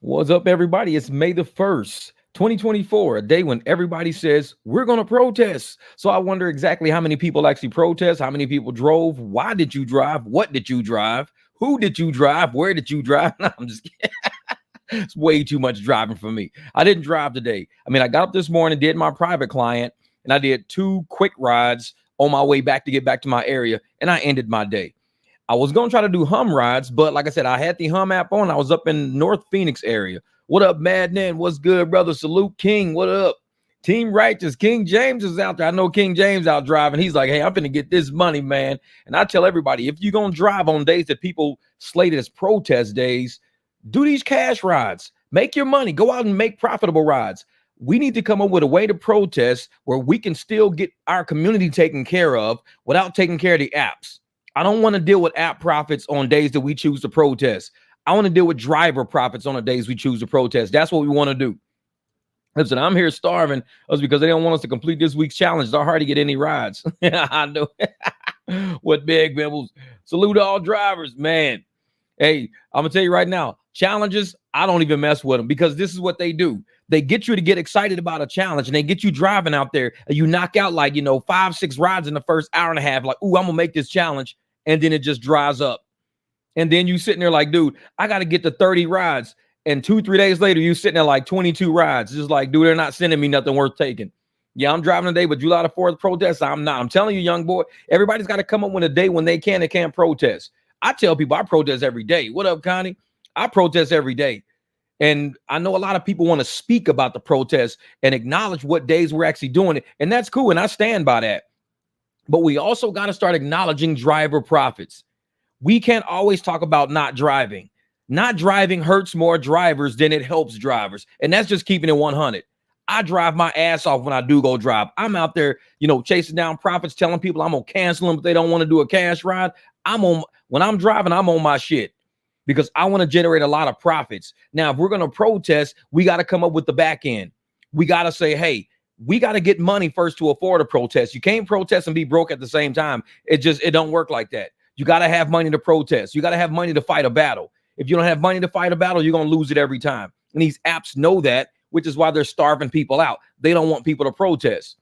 What's up, everybody? It's May the 1st, 2024, a day when everybody says we're going to protest. So I wonder exactly how many people actually protest, how many people drove, why did you drive, what did you drive, who did you drive, where did you drive? No, I'm just kidding. It's way too much driving for me. I didn't drive today. I mean, I got up this morning, did my private client, and I did 2 quick rides on my way back to get back to my area, and I ended my day. I was going to try to do hum rides, but like I said, I had the hum app on. I was up in North Phoenix area. What up, Madman? What's good, brother? Salute King. What up? Team Righteous. King James is out there. I know King James out driving. He's like, hey, I'm finna get this money, man. And I tell everybody, if you're going to drive on days that people slated as protest days, do these cash rides. Make your money. Go out and make profitable rides. We need to come up with a way to protest where we can still get our community taken care of without taking care of the apps. I don't want to deal with app profits on days that we choose to protest. I want to deal with driver profits on the days we choose to protest. That's what we want to do. Listen, I'm here starving us because they don't want us to complete this week's challenge. It's hard to get any rides. I know. What big bimbles. Salute all drivers, man. Hey, I'm going to tell you right now, challenges, I don't even mess with them because this is what they do. They get you to get excited about a challenge and they get you driving out there and you knock out 5, 6 rides in the first hour and a half. Like, ooh, I'm going to make this challenge. And then it just dries up. And then you sitting there like, dude, I got to get to 30 rides. And 2-3 days later, you sitting there like 22 rides. It's just like, dude, they're not sending me nothing worth taking. Yeah, I'm driving today, but July the 4th protest, I'm not. I'm telling you, young boy, everybody's got to come up with a day when they can and can't protest. I tell people I protest every day. What up, Connie? I protest every day. And I know a lot of people want to speak about the protest and acknowledge what days we're actually doing it. And that's cool. And I stand by that. But we also got to start acknowledging driver profits. We can't always talk about not driving. Not driving hurts more drivers than it helps drivers. And that's just keeping it 100. I drive my ass off when I do go drive. I'm out there, chasing down profits, telling people I'm going to cancel them if they don't want to do a cash ride. When I'm driving, I'm on my shit because I want to generate a lot of profits. Now, if we're going to protest, we got to come up with the back end. We got to say, hey, we got to get money first to afford a protest. You can't protest and be broke at the same time. It don't work like that. You got to have money to protest. You got to have money to fight a battle. If you don't have money to fight a battle, you're going to lose it every time. And these apps know that, which is why they're starving people out. They don't want people to protest.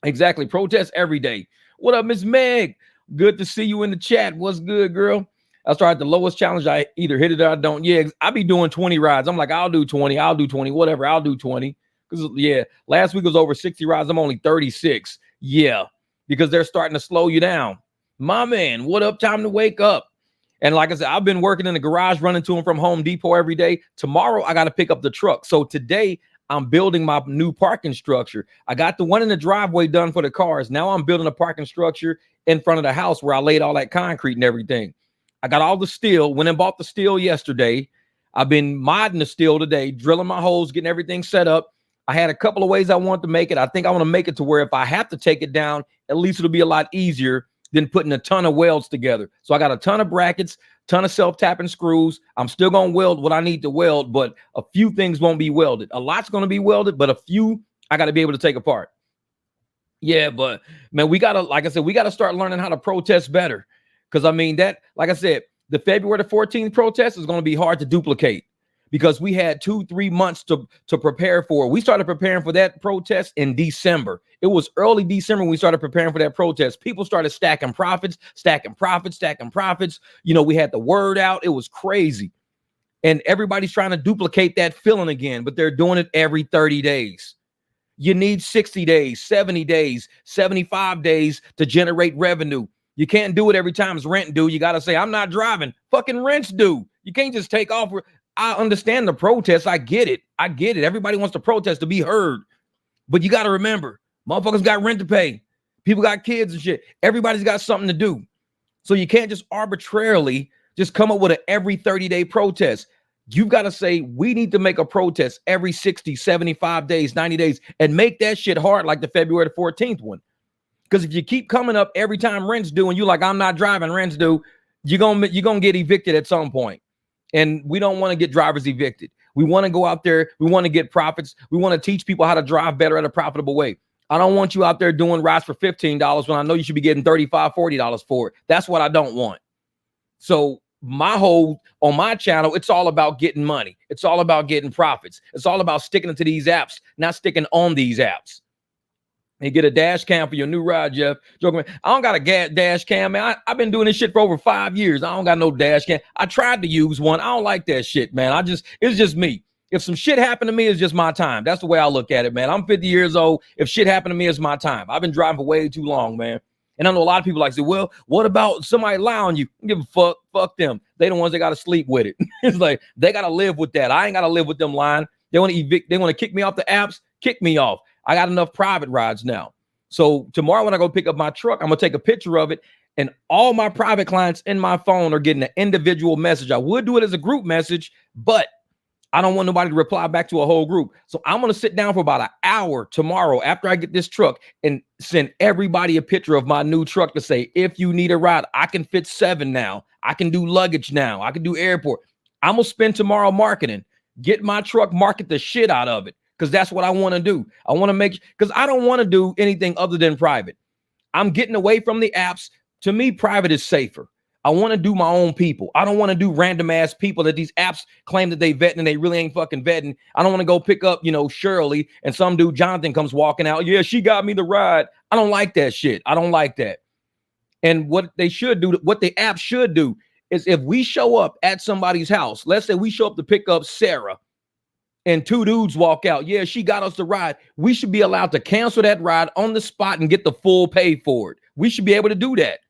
Exactly. Protest every day. What up, Miss Meg? Good to see you in the chat. What's good, girl? I started the lowest challenge. I either hit it or I don't. Yeah, I be doing 20 rides. I'm like, I'll do 20. I'll do 20. Whatever. I'll do 20. Because, yeah, last week was over 60 rides. I'm only 36. Yeah, because they're starting to slow you down. My man, what up? Time to wake up. And like I said, I've been working in the garage, running to and from Home Depot every day. Tomorrow, I got to pick up the truck. So today, I'm building my new parking structure. I got the one in the driveway done for the cars. Now I'm building a parking structure in front of the house where I laid all that concrete and everything. I got all the steel. Went and bought the steel yesterday. I've been modding the steel today, drilling my holes, getting everything set up. I had a couple of ways I want to make it. I think I want to make it to where if I have to take it down, at least it'll be a lot easier than putting a ton of welds together. So I got a ton of brackets, ton of self-tapping screws. I'm still going to weld what I need to weld, but a few things won't be welded. A lot's going to be welded, but a few I got to be able to take apart. Yeah, but man, we got to, like I said, we got to start learning how to protest better. Because I mean that, like I said, the February the 14th protest is going to be hard to duplicate because we had 2-3 months to prepare for. We started preparing for that protest in December. It was early December when we started preparing for that protest. People started stacking profits. We had the word out. It was crazy. And everybody's trying to duplicate that feeling again, but they're doing it every 30 days. You need 60 days, 70 days, 75 days to generate revenue. You can't do it every time it's rent due. You got to say, I'm not driving. Fucking rent's due. You can't just take off. I understand the protest. I get it. Everybody wants to protest to be heard. But you got to remember, motherfuckers got rent to pay. People got kids and shit. Everybody's got something to do. So you can't just arbitrarily just come up with an every 30-day protest. You've got to say, we need to make a protest every 60, 75 days, 90 days, and make that shit hard like the February 14th one. Because if you keep coming up every time rent's due and you like, I'm not driving, rent's due, you're gonna get evicted at some point. And we don't want to get drivers evicted. We want to go out there. We want to get profits. We want to teach people how to drive better at a profitable way. I don't want you out there doing rides for $15 when I know you should be getting $35, $40 for it. That's what I don't want. So on my channel, it's all about getting money. It's all about getting profits. It's all about sticking to these apps, not sticking on these apps. And get a dash cam for your new ride, Jeff. Joking, I don't got a dash cam, man. I've been doing this shit for over 5 years. I don't got no dash cam. I tried to use one. I don't like that shit, man. It's just me. If some shit happened to me, it's just my time. That's the way I look at it, man. I'm 50 years old. If shit happened to me, it's my time. I've been driving for way too long, man. And I know a lot of people like say, well, what about somebody lie on you? Give a fuck. Fuck them. They the ones that got to sleep with it. It's like they got to live with that. I ain't got to live with them lying. They want to evict. They want to kick me off the apps. Kick me off. I got enough private rides now. So tomorrow when I go pick up my truck, I'm going to take a picture of it. And all my private clients in my phone are getting an individual message. I would do it as a group message, but I don't want nobody to reply back to a whole group. So I'm going to sit down for about an hour tomorrow after I get this truck and send everybody a picture of my new truck to say, if you need a ride, I can fit 7 now. I can do luggage now. I can do airport. I'm going to spend tomorrow marketing, get my truck, market the shit out of it. Because that's what I want to do. I want to make, because I don't want to do anything other than private. I'm getting away from the apps. To me, private is safer. I want to do my own people. I don't want to do random ass people that these apps claim that they vetting and they really ain't fucking vetting. I don't want to go pick up, Shirley and some dude, Jonathan, comes walking out. Yeah, she got me the ride. I don't like that shit. I don't like that. And what they should do, what the app should do is if we show up at somebody's house, let's say we show up to pick up Sarah and 2 dudes walk out. Yeah, she got us the ride. We should be allowed to cancel that ride on the spot and get the full pay for it. We should be able to do that.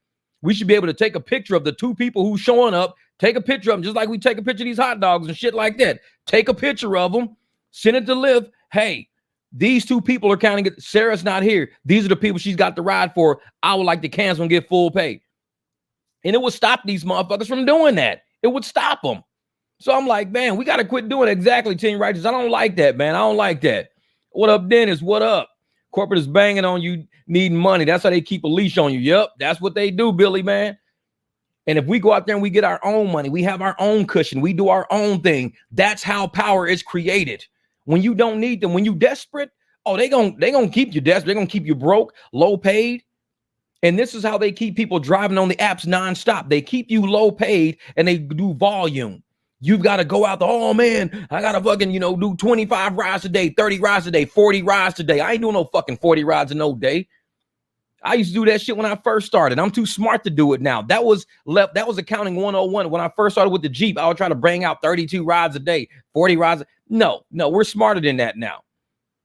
We should be able to take a picture of the 2 people who's showing up, take a picture of them, just like we take a picture of these hot dogs and shit like that. Take a picture of them, send it to Lyft. Hey, these 2 people are counting it. Sarah's not here. These are the people she's got the ride for. I would like to cancel and get full pay. And it would stop these motherfuckers from doing that. It would stop them. So I'm like, man, we got to quit doing exactly, Team Righteous. I don't like that, man. I don't like that. What up, Dennis? What up? Corporate is banging on you, needing money. That's how they keep a leash on you. Yep, that's what they do, Billy, man. And if we go out there and we get our own money, we have our own cushion, we do our own thing. That's how power is created. When you don't need them, when you desperate, they gonna keep you desperate. They're gonna keep you broke, low paid. And this is how they keep people driving on the apps nonstop. They keep you low paid and they do volume. You've got to go out there. Oh man, I got to fucking, do 25 rides a day, 30 rides a day, 40 rides a day. I ain't doing no fucking 40 rides in no day. I used to do that shit when I first started. I'm too smart to do it now. That was accounting 101. When I first started with the Jeep, I would try to bring out 32 rides a day, 40 rides. No, we're smarter than that now.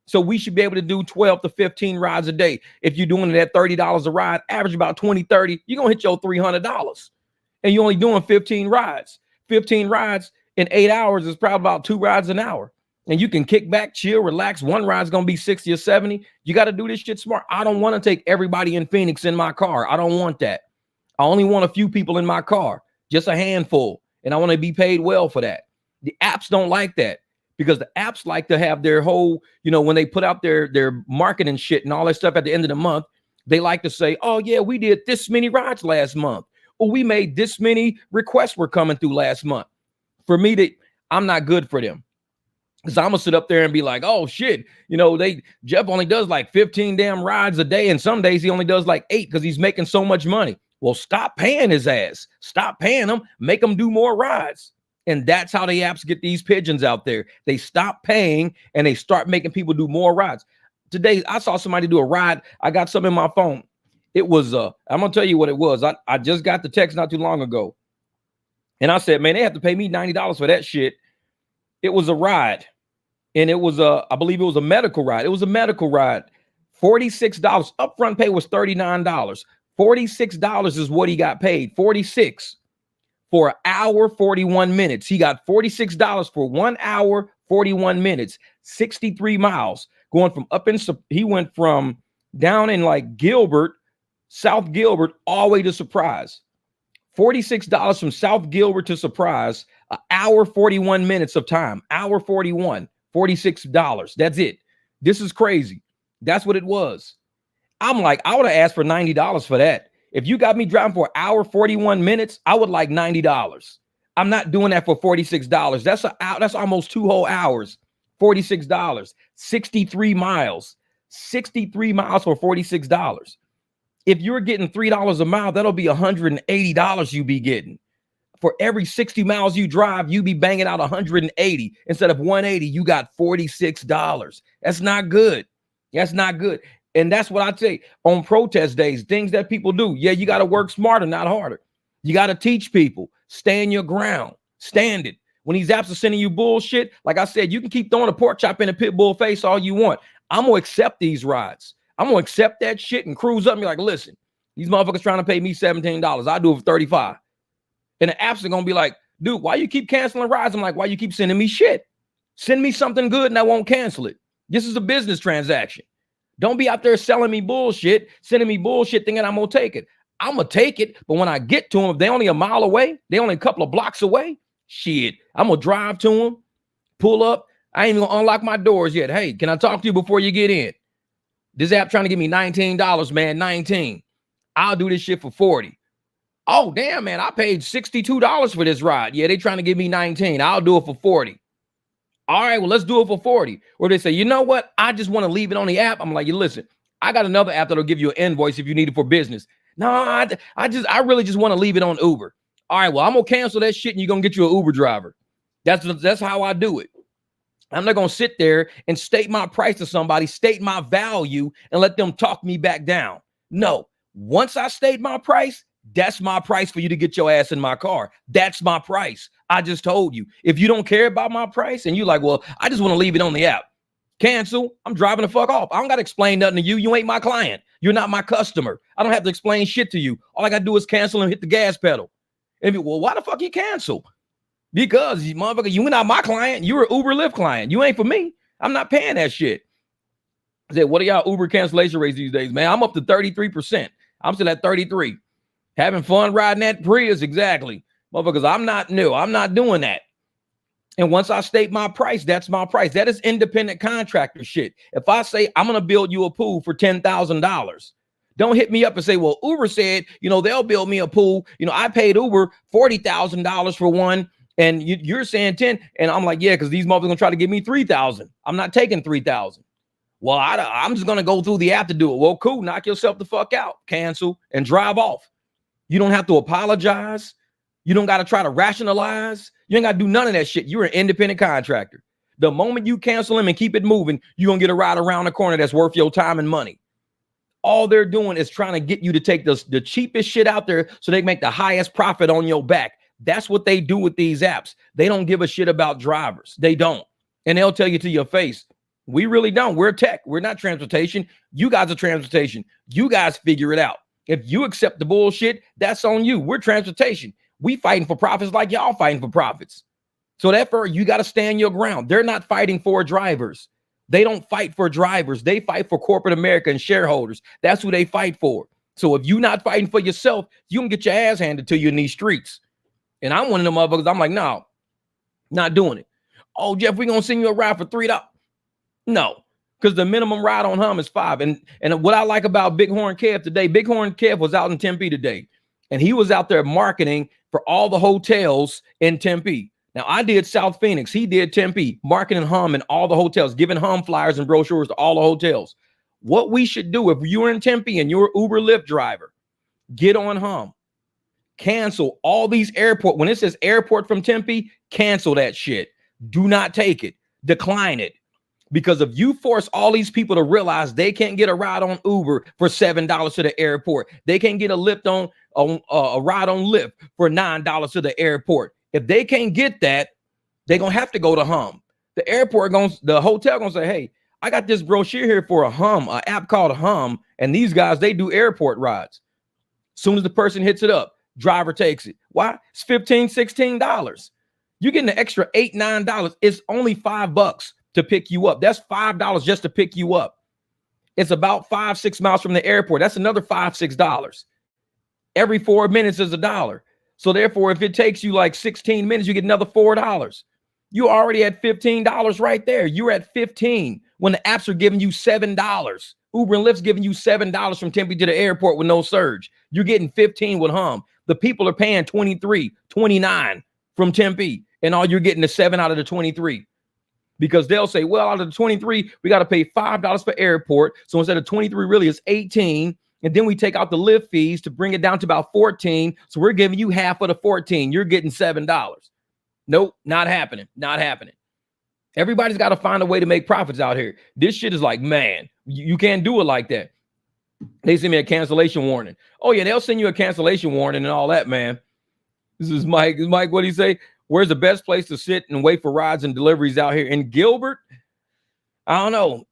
So we should be able to do 12 to 15 rides a day. If you're doing it at $30 a ride, average about 20, 30, you're going to hit your $300. And you're only doing 15 rides. 15 rides in 8 hours is probably about 2 rides an hour. And you can kick back, chill, relax. One ride's going to be 60 or 70. You got to do this shit smart. I don't want to take everybody in Phoenix in my car. I don't want that. I only want a few people in my car, just a handful. And I want to be paid well for that. The apps don't like that because the apps like to have their whole, when they put out their marketing shit and all that stuff at the end of the month, they like to say, oh yeah, we did this many rides last month. Or we made this many requests were coming through last month. For me, I'm not good for them. Because I'm going to sit up there and be like, oh shit, Jeff only does like 15 damn rides a day. And some days he only does like 8 because he's making so much money. Well, stop paying his ass. Stop paying him. Make him do more rides. And that's how the apps get these pigeons out there. They stop paying and they start making people do more rides. Today, I saw somebody do a ride. I got something in my phone. It was, I'm going to tell you what it was. I just got the text not too long ago. And I said, man, they have to pay me $90 for that shit. It was a ride. And it was I believe it was a medical ride. It was a medical ride. $46. Upfront pay was $39. $46 is what he got paid. $46 for an hour, 41 minutes. He got $46 for 1 hour, 41 minutes, 63 miles going from he went from down in like Gilbert, South Gilbert, all the way to Surprise. $46 from South Gilbert to Surprise, an hour, 41 minutes of time, hour 41, $46. That's it. This is crazy. That's what it was. I'm like, I would have asked for $90 for that. If you got me driving for an hour, 41 minutes, I would like $90. I'm not doing that for $46. That's almost 2 whole hours. $46, 63 miles, 63 miles for $46. If you're getting $3 a mile, that'll be $180 you be getting. For every 60 miles you drive, you be banging out 180. Instead of 180, you got $46. That's not good. That's not good. And that's what I say on protest days, things that people do. Yeah, you got to work smarter, not harder. You got to teach people, stand your ground, stand it. When these apps are sending you bullshit, like I said, you can keep throwing a pork chop in a pit bull face all you want. I'm going to accept these rides. I'm going to accept that shit and cruise up and be like, listen, these motherfuckers trying to pay me $17. I do it for $35. And the apps are going to be like, dude, why you keep canceling rides? I'm like, why you keep sending me shit? Send me something good and I won't cancel it. This is a business transaction. Don't be out there selling me bullshit, sending me bullshit thinking I'm going to take it. I'm going to take it, but when I get to them, if they only a mile away, they only a couple of blocks away, shit, I'm going to drive to them, pull up. I ain't even going to unlock my doors yet. Hey, can I talk to you before you get in? This app trying to give me $19, man, 19. I'll do this shit for 40. Oh, damn, man, I paid $62 for this ride. Yeah, they trying to give me 19. I'll do it for 40. All right, well, let's do it for 40. Or they say, you know what? I just want to leave it on the app. I'm like, you listen, I got another app that'll give you an invoice if you need it for business. No, I really just want to leave it on Uber. All right, well, I'm going to cancel that shit and you're going to get you an Uber driver. That's how I do it. I'm not going to sit there and state my price to somebody, state my value, and let them talk me back down. No, once I state my price, that's my price for you to get your ass in my car. That's my price. I just told you. If you don't care about my price and you're like, well, I just want to leave it on the app. Cancel. I'm driving the fuck off. I don't got to explain nothing to you. You ain't my client. You're not my customer. I don't have to explain shit to you. All I got to do is cancel and hit the gas pedal. And well, why the fuck you cancel? Because, motherfucker, you not my client. You're an Uber Lyft client. You ain't for me. I'm not paying that shit. I said, what are y'all Uber cancellation rates these days, man? I'm up to 33%. I'm still at 33. Having fun riding that Prius, exactly. Motherfuckers, I'm not new. I'm not doing that. And once I state my price, that's my price. That is independent contractor shit. If I say I'm going to build you a pool for $10,000, don't hit me up and say, well, Uber said, they'll build me a pool. I paid Uber $40,000 for one. And you're saying 10. And I'm like, yeah, because these motherfuckers going to try to give me 3,000. I'm not taking 3,000. Well, I'm just going to go through the app to do it. Well, cool. Knock yourself the fuck out. Cancel and drive off. You don't have to apologize. You don't got to try to rationalize. You ain't got to do none of that shit. You're an independent contractor. The moment you cancel him and keep it moving, you're going to get a ride around the corner that's worth your time and money. All they're doing is trying to get you to take the cheapest shit out there so they make the highest profit on your back. That's what they do with these apps. They don't give a shit about drivers. They don't. And they'll tell you to your face, we really don't. We're tech. We're not transportation. You guys are transportation. You guys figure it out. If you accept the bullshit, that's on you. We're transportation. We fighting for profits like y'all fighting for profits. So therefore, you got to stand your ground. They're not fighting for drivers. They don't fight for drivers. They fight for corporate America and shareholders. That's who they fight for. So if you're not fighting for yourself, you can get your ass handed to you in these streets. And I'm one of them motherfuckers. I'm like, no, not doing it. Oh, Jeff, we're going to send you a ride for $3. No, because the minimum ride on Hum is $5. And what I like about Big Horn Kev today, Big Horn Kev was out in Tempe today. And he was out there marketing for all the hotels in Tempe. Now, I did South Phoenix. He did Tempe, marketing Hum and all the hotels, giving Hum flyers and brochures to all the hotels. What we should do, if you're in Tempe and you're an Uber Lyft driver, get on Hum. Cancel all these airport. When it says airport from Tempe, cancel that shit. Do not take it. Decline it. Because if you force all these people to realize they can't get a ride on Uber for $7 to the airport, they can't get a Lyft on a ride on Lyft for $9 to the airport. If they can't get that, they're gonna have to go to Hum. The hotel gonna say, hey, I got this brochure here for a Hum, an app called Hum, and these guys, they do airport rides. Soon as the person hits it up, driver takes it. Why? It's $15, $16. You're getting an extra $8, $9. It's only $5 to pick you up. That's $5 just to pick you up. It's about 5-6 miles from the airport. That's another $5-6. Every 4 minutes is $1. So therefore, if it takes you like 16 minutes, you get another $4. You already at $15 right there. You're at 15 when the apps are giving you $7. Uber and Lyft's giving you $7 from Tempe to the airport with no surge. You're getting 15 with Hum. The people are paying 23, 29 from Tempe, and all you're getting is 7 out of the 23. Because they'll say, well, out of the 23, we got to pay $5 for airport. So instead of 23, really it's 18. And then we take out the Lyft fees to bring it down to about 14. So we're giving you half of the 14. You're getting $7. Nope, not happening. Not happening. Everybody's got to find a way to make profits out here. This shit is like, man, you can't do it like that. They send me a cancellation warning. Oh, yeah, they'll send you a cancellation warning and all that, man. This is Mike. Mike, what do you say? Where's the best place to sit and wait for rides and deliveries out here? In Gilbert? I don't know.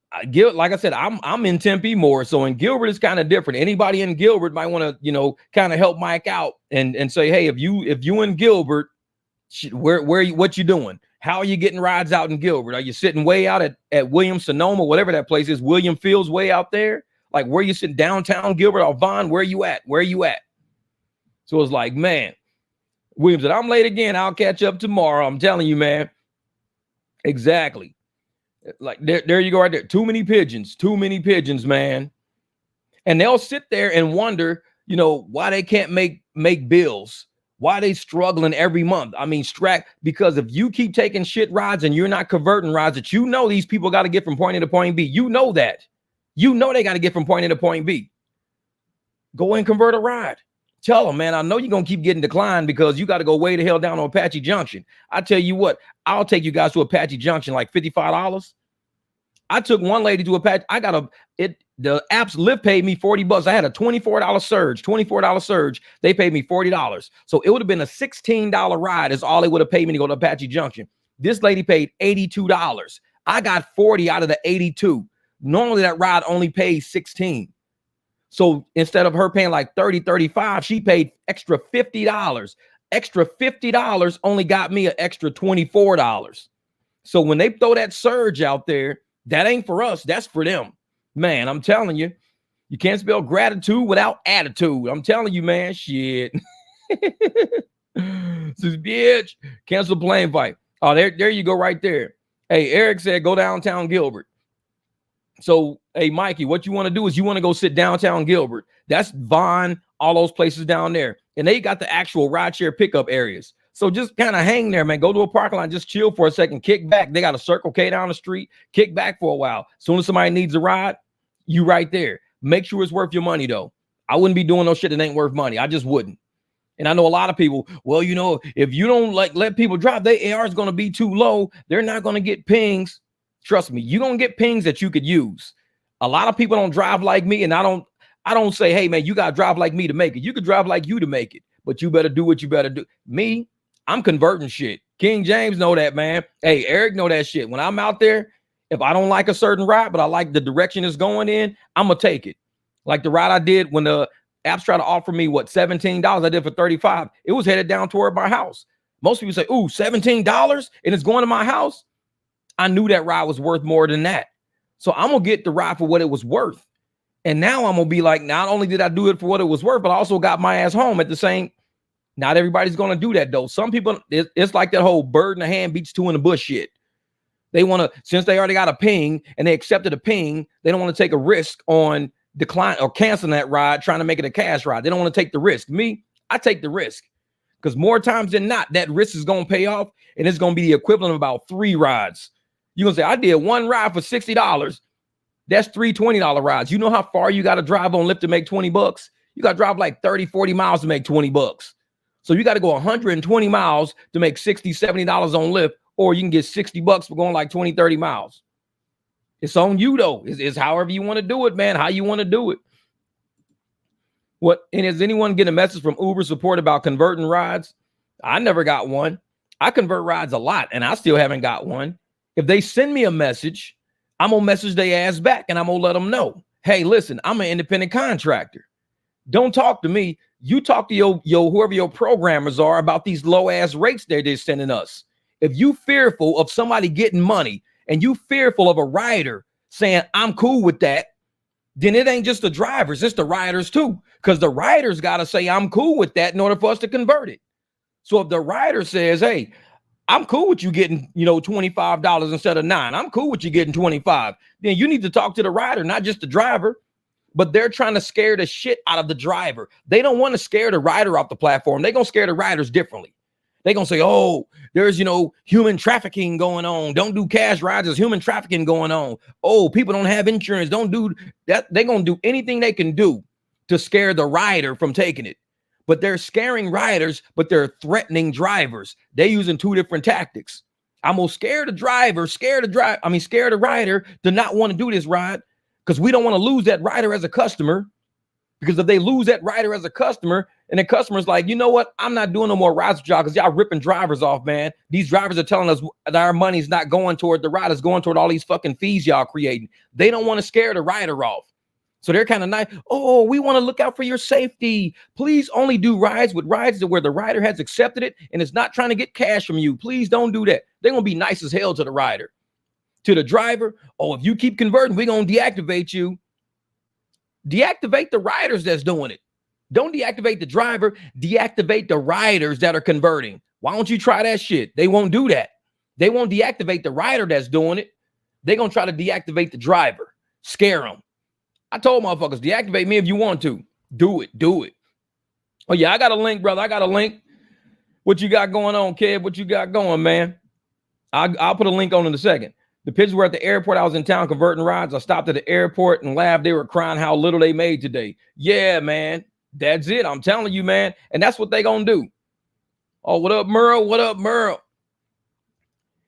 Like I said, I'm in Tempe more. So in Gilbert, it's kind of different. Anybody in Gilbert might want to, kind of help Mike out and say, hey, if you in Gilbert, where you, what you doing? How are you getting rides out in Gilbert? Are you sitting way out at Williams Sonoma, whatever that place is, William Fields way out there? Like where you sitting downtown Gilbert or Vaughn? Where you at? Where you at? So it's like, man, Williams said, I'm late again. I'll catch up tomorrow. I'm telling you, man. Exactly. Like there you go right there. Too many pigeons, man. And they'll sit there and wonder, why they can't make bills. Why they struggling every month? I mean, because if you keep taking shit rides and you're not converting rides that these people got to get from point A to point B, that. They got to get from point A to point B. Go and convert a ride. Tell them, man, I know you're going to keep getting declined because you got to go way the hell down on Apache Junction. I tell you what, I'll take you guys to Apache Junction like $55. I took one lady to Apache. The app's Lyft paid me $40. I had a $24 surge. They paid me $40. So it would have been a $16 ride is all they would have paid me to go to Apache Junction. This lady paid $82. I got 40 out of the 82. Normally that ride only pays 16. So instead of her paying like 30, 35, she paid extra $50. Extra $50 only got me an extra $24. So when they throw that surge out there, that ain't for us. That's for them. Man, I'm telling you, you can't spell gratitude without attitude. I'm telling you, man, shit. This bitch, cancel plane fight. Oh, there you go right there. Hey, Eric said go downtown Gilbert. So, hey, Mikey, what you want to do is you want to go sit downtown Gilbert. That's Vaughn, all those places down there. And they got the actual rideshare pickup areas. So just kind of hang there, man. Go to a parking lot, just chill for a second, kick back. They got a Circle K down the street, kick back for a while. As soon as somebody needs a ride, you right there. Make sure it's worth your money, though. I wouldn't be doing no shit that ain't worth money. I just wouldn't. And I know a lot of people, well, if you don't let people drive, their AR is going to be too low. They're not going to get pings. Trust me, you're going to get pings that you could use. A lot of people don't drive like me, and I don't say, hey, man, you got to drive like me to make it. You could drive like you to make it, but you better do what you better do. Me, I'm converting shit. King James know that, man. Hey, Eric know that shit. When I'm out there, if I don't like a certain ride, but I like the direction it's going in, I'm going to take it. Like the ride I did when the apps tried to offer me, $17? I did for $35. It was headed down toward my house. Most people say, ooh, $17? And it's going to my house. I knew that ride was worth more than that. So I'm going to get the ride for what it was worth. And now I'm going to be like, not only did I do it for what it was worth, but I also got my ass home at the same. Not everybody's going to do that, though. Some people, it's like that whole bird in the hand beats two in the bush shit. They want to, since they already got a ping and they accepted a ping, they don't want to take a risk on decline or canceling that ride, trying to make it a cash ride. They don't want to take the risk. Me, I take the risk because more times than not, that risk is going to pay off and it's going to be the equivalent of about 3 rides. You're going to say, I did one ride for $60. That's 3 $20 rides. You know how far you got to drive on Lyft to make $20? You got to drive like 30, 40 miles to make $20. So you got to go 120 miles to make $60, $70 on Lyft, or you can get $60 for going like 20, 30 miles. It's on you, though. It's however you want to do it, man, how you want to do it. And is anyone getting a message from Uber support about converting rides? I never got one. I convert rides a lot, and I still haven't got one. If they send me a message, I'm going to message their ass back, and I'm going to let them know, hey, listen, I'm an independent contractor. Don't talk to me. You talk to your whoever your programmers are about these low-ass rates they're sending us. If you fearful of somebody getting money and you fearful of a rider saying, I'm cool with that, then it ain't just the drivers, it's the riders too. Because the riders got to say, I'm cool with that in order for us to convert it. So if the rider says, hey, I'm cool with you getting, $25 instead of $9. I'm cool with you getting $25. Then you need to talk to the rider, not just the driver. But they're trying to scare the shit out of the driver. They don't want to scare the rider off the platform. They're going to scare the riders differently. They're going to say, oh, there's, human trafficking going on. Don't do cash rides. There's human trafficking going on. Oh, people don't have insurance. Don't do that. They're going to do anything they can do to scare the rider from taking it. But they're scaring riders, but they're threatening drivers. They're using two different tactics. I'm gonna scare the driver, scare the rider to not want to do this ride, because we don't want to lose that rider as a customer. Because if they lose that rider as a customer, and the customer's like, you know what, I'm not doing no more rides with y'all because y'all ripping drivers off, man. These drivers are telling us that our money's not going toward the ride, it's going toward all these fucking fees y'all creating. They don't want to scare the rider off. So they're kind of nice. Oh, we want to look out for your safety. Please only do rides where the rider has accepted it and is not trying to get cash from you. Please don't do that. They're going to be nice as hell to the rider. To the driver, oh, if you keep converting, we're going to deactivate you. Deactivate the riders that's doing it. Don't deactivate the driver. Deactivate the riders that are converting. Why don't you try that shit? They won't do that. They won't deactivate the rider that's doing it. They're going to try to deactivate the driver. Scare them. I told motherfuckers, deactivate me if you want to. Do it. Do it. Oh, yeah, I got a link, brother. I got a link. What you got going on, Kev? What you got going, man? I'll put a link on in a second. The Pigeons were at the airport. I was in town converting rides. I stopped at the airport and laughed. They were crying how little they made today. Yeah, man. That's it. I'm telling you, man. And that's what they going to do. Oh, what up, Merle? What up, Merle?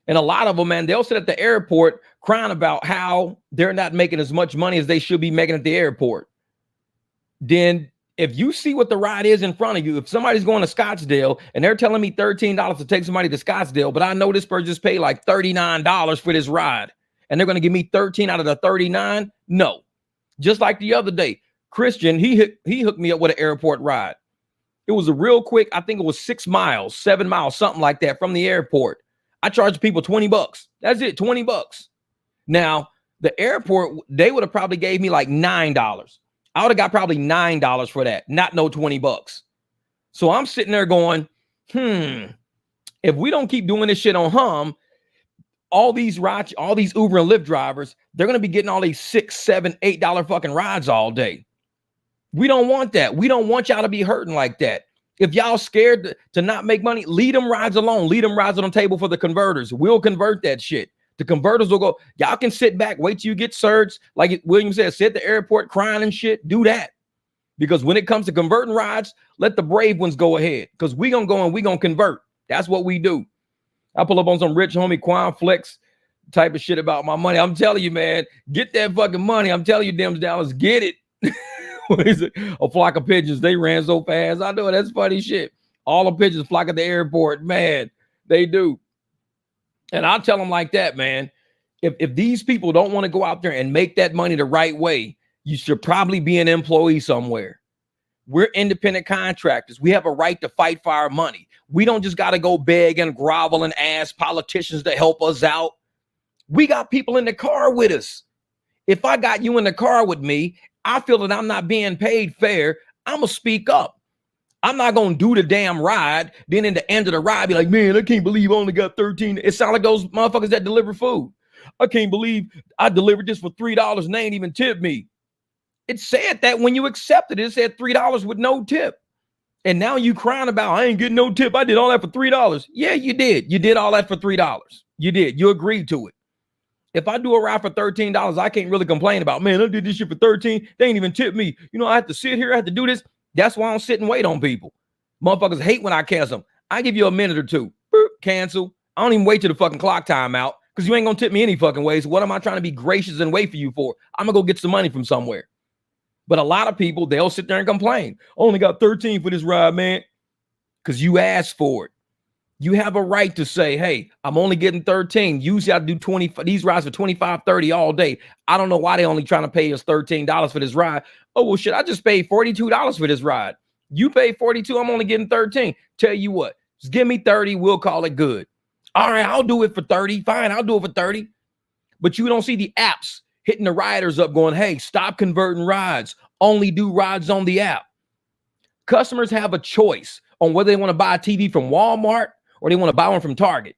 And a lot of them, man, they'll sit at the airport crying about how they're not making as much money as they should be making at the airport. Then if you see what the ride is in front of you, if somebody's going to Scottsdale and they're telling me $13 to take somebody to Scottsdale, but I know this person just paid like $39 for this ride and they're going to give me 13 out of the 39. No. Just like the other day, Christian, he hooked me up with an airport ride. It was a real quick, I think it was 6 miles, 7 miles, something like that from the airport. I charged people $20. That's it, $20. Now, the airport, they would have probably gave me like $9. I would have got probably $9 for that, not no $20. So I'm sitting there going, if we don't keep doing this shit on Hum, all these Uber and Lyft drivers, they're going to be getting all these $6, $7, $8 fucking rides all day. We don't want that. We don't want y'all to be hurting like that. If y'all scared to not make money, leave them rides alone. Leave them rides on the table for the converters. We'll convert that shit. The converters will go, y'all can sit back, wait till you get surged. Like William said, sit at the airport crying and shit. Do that. Because when it comes to converting rides, let the brave ones go ahead. Because we going to go and we going to convert. That's what we do. I pull up on some rich homie Quan Flex type of shit about my money. I'm telling you, man, get that fucking money. I'm telling you, them Dallas, get it. What is it? A flock of pigeons. They ran so fast. I know that's funny shit. All the pigeons flock at the airport. Man, they do. And I'll tell them like that, man. If these people don't want to go out there and make that money the right way, you should probably be an employee somewhere. We're independent contractors. We have a right to fight for our money. We don't just got to go beg and grovel and ask politicians to help us out. We got people in the car with us. If I got you in the car with me, I feel that I'm not being paid fair, I'm going to speak up. I'm not going to do the damn ride. Then in the end of the ride, be like, man, I can't believe I only got 13. It sounds like those motherfuckers that deliver food. I can't believe I delivered this for $3 and they ain't even tipped me. It said that when you accepted it, it said $3 with no tip. And now you crying about, I ain't getting no tip. I did all that for $3. Yeah, you did. You did all that for $3. You did. You agreed to it. If I do a ride for $13, I can't really complain about, man, I did this shit for 13. They ain't even tipped me. You know, I have to sit here. I have to do this. That's why I don't sit and wait on people. Motherfuckers hate when I cancel them. I give you a minute or two. Boop, cancel. I don't even wait till the fucking clock time out because you ain't going to tip me any fucking way. So what am I trying to be gracious and wait for you for? I'm going to go get some money from somewhere. But a lot of people, they'll sit there and complain. Only got 13 for this ride, man, because you asked for it. You have a right to say, hey, I'm only getting 13. Usually I do 20, these rides for 25, 30 all day. I don't know why they only trying to pay us $13 for this ride. Oh, well, shit, I just paid $42 for this ride. You paid 42, I'm only getting 13. Tell you what, just give me 30, we'll call it good. All right, I'll do it for 30. Fine, I'll do it for 30. But you don't see the apps hitting the riders up going, hey, stop converting rides. Only do rides on the app. Customers have a choice on whether they want to buy a TV from Walmart or they want to buy one from Target.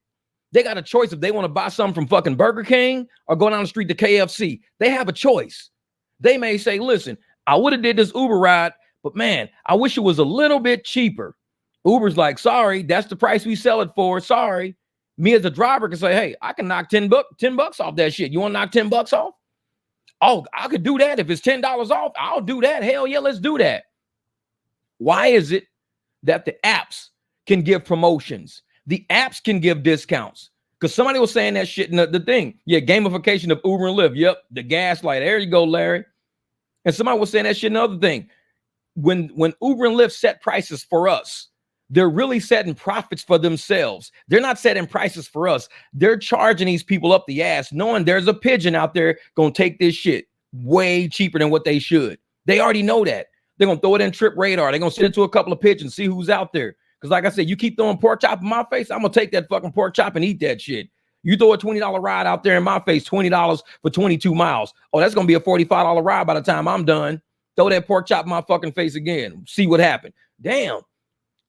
They got a choice if they want to buy something from fucking Burger King or go down the street to KFC. They have a choice. They may say, listen, I would have did this Uber ride, but man, I wish it was a little bit cheaper. Uber's like, sorry, that's the price we sell it for. Sorry. Me as a driver can say, hey, I can knock $10 off that shit. You want to knock $10 off? Oh, I could do that. If it's $10 off, I'll do that. Hell yeah, let's do that. Why is it that the apps can give promotions? The apps can give discounts. Because somebody was saying that shit in the thing. Yeah, gamification of Uber and Lyft. Yep, the Gaslight. There you go, Larry. And somebody was saying that shit in the other thing. When Uber and Lyft set prices for us, they're really setting profits for themselves. They're not setting prices for us. They're charging these people up the ass, knowing there's a pigeon out there going to take this shit way cheaper than what they should. They already know that. They're going to throw it in Trip Radar. They're going to send it to a couple of pigeons, see who's out there. Because like I said, you keep throwing pork chop in my face, I'm going to take that fucking pork chop and eat that shit. You throw a $20 ride out there in my face, $20 for 22 miles. Oh, that's going to be a $45 ride by the time I'm done. Throw that pork chop in my fucking face again. See what happened. Damn.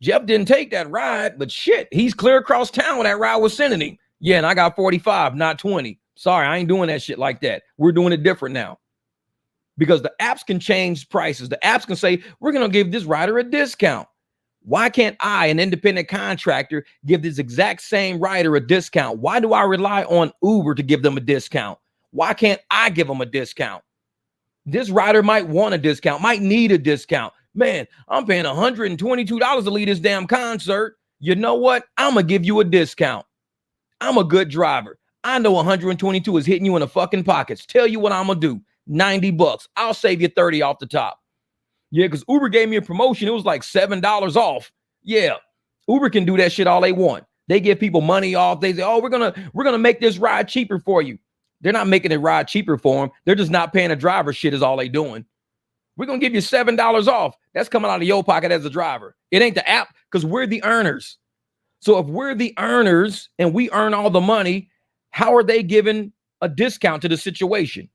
Jeff didn't take that ride, but shit, he's clear across town when that ride was sending him. Yeah, and I got 45, not 20. Sorry, I ain't doing that shit like that. We're doing it different now. Because the apps can change prices. The apps can say, we're going to give this rider a discount. Why can't I, an independent contractor, give this exact same rider a discount? Why do I rely on Uber to give them a discount? Why can't I give them a discount? This rider might want a discount, might need a discount. Man, I'm paying $122 to lead this damn concert. You know what? I'm going to give you a discount. I'm a good driver. I know 122 is hitting you in the fucking pockets. Tell you what I'm going to do. $90. I'll save you 30 off the top. Yeah, because Uber gave me a promotion. It was like $7 off. Yeah, Uber can do that shit all they want. They give people money off. They say, oh, we're gonna make this ride cheaper for you. They're not making it ride cheaper for them. They're just not paying a driver shit is all they doing. We're going to give you $7 off. That's coming out of your pocket as a driver. It ain't the app because we're the earners. So if we're the earners and we earn all the money, how are they giving a discount to the situation?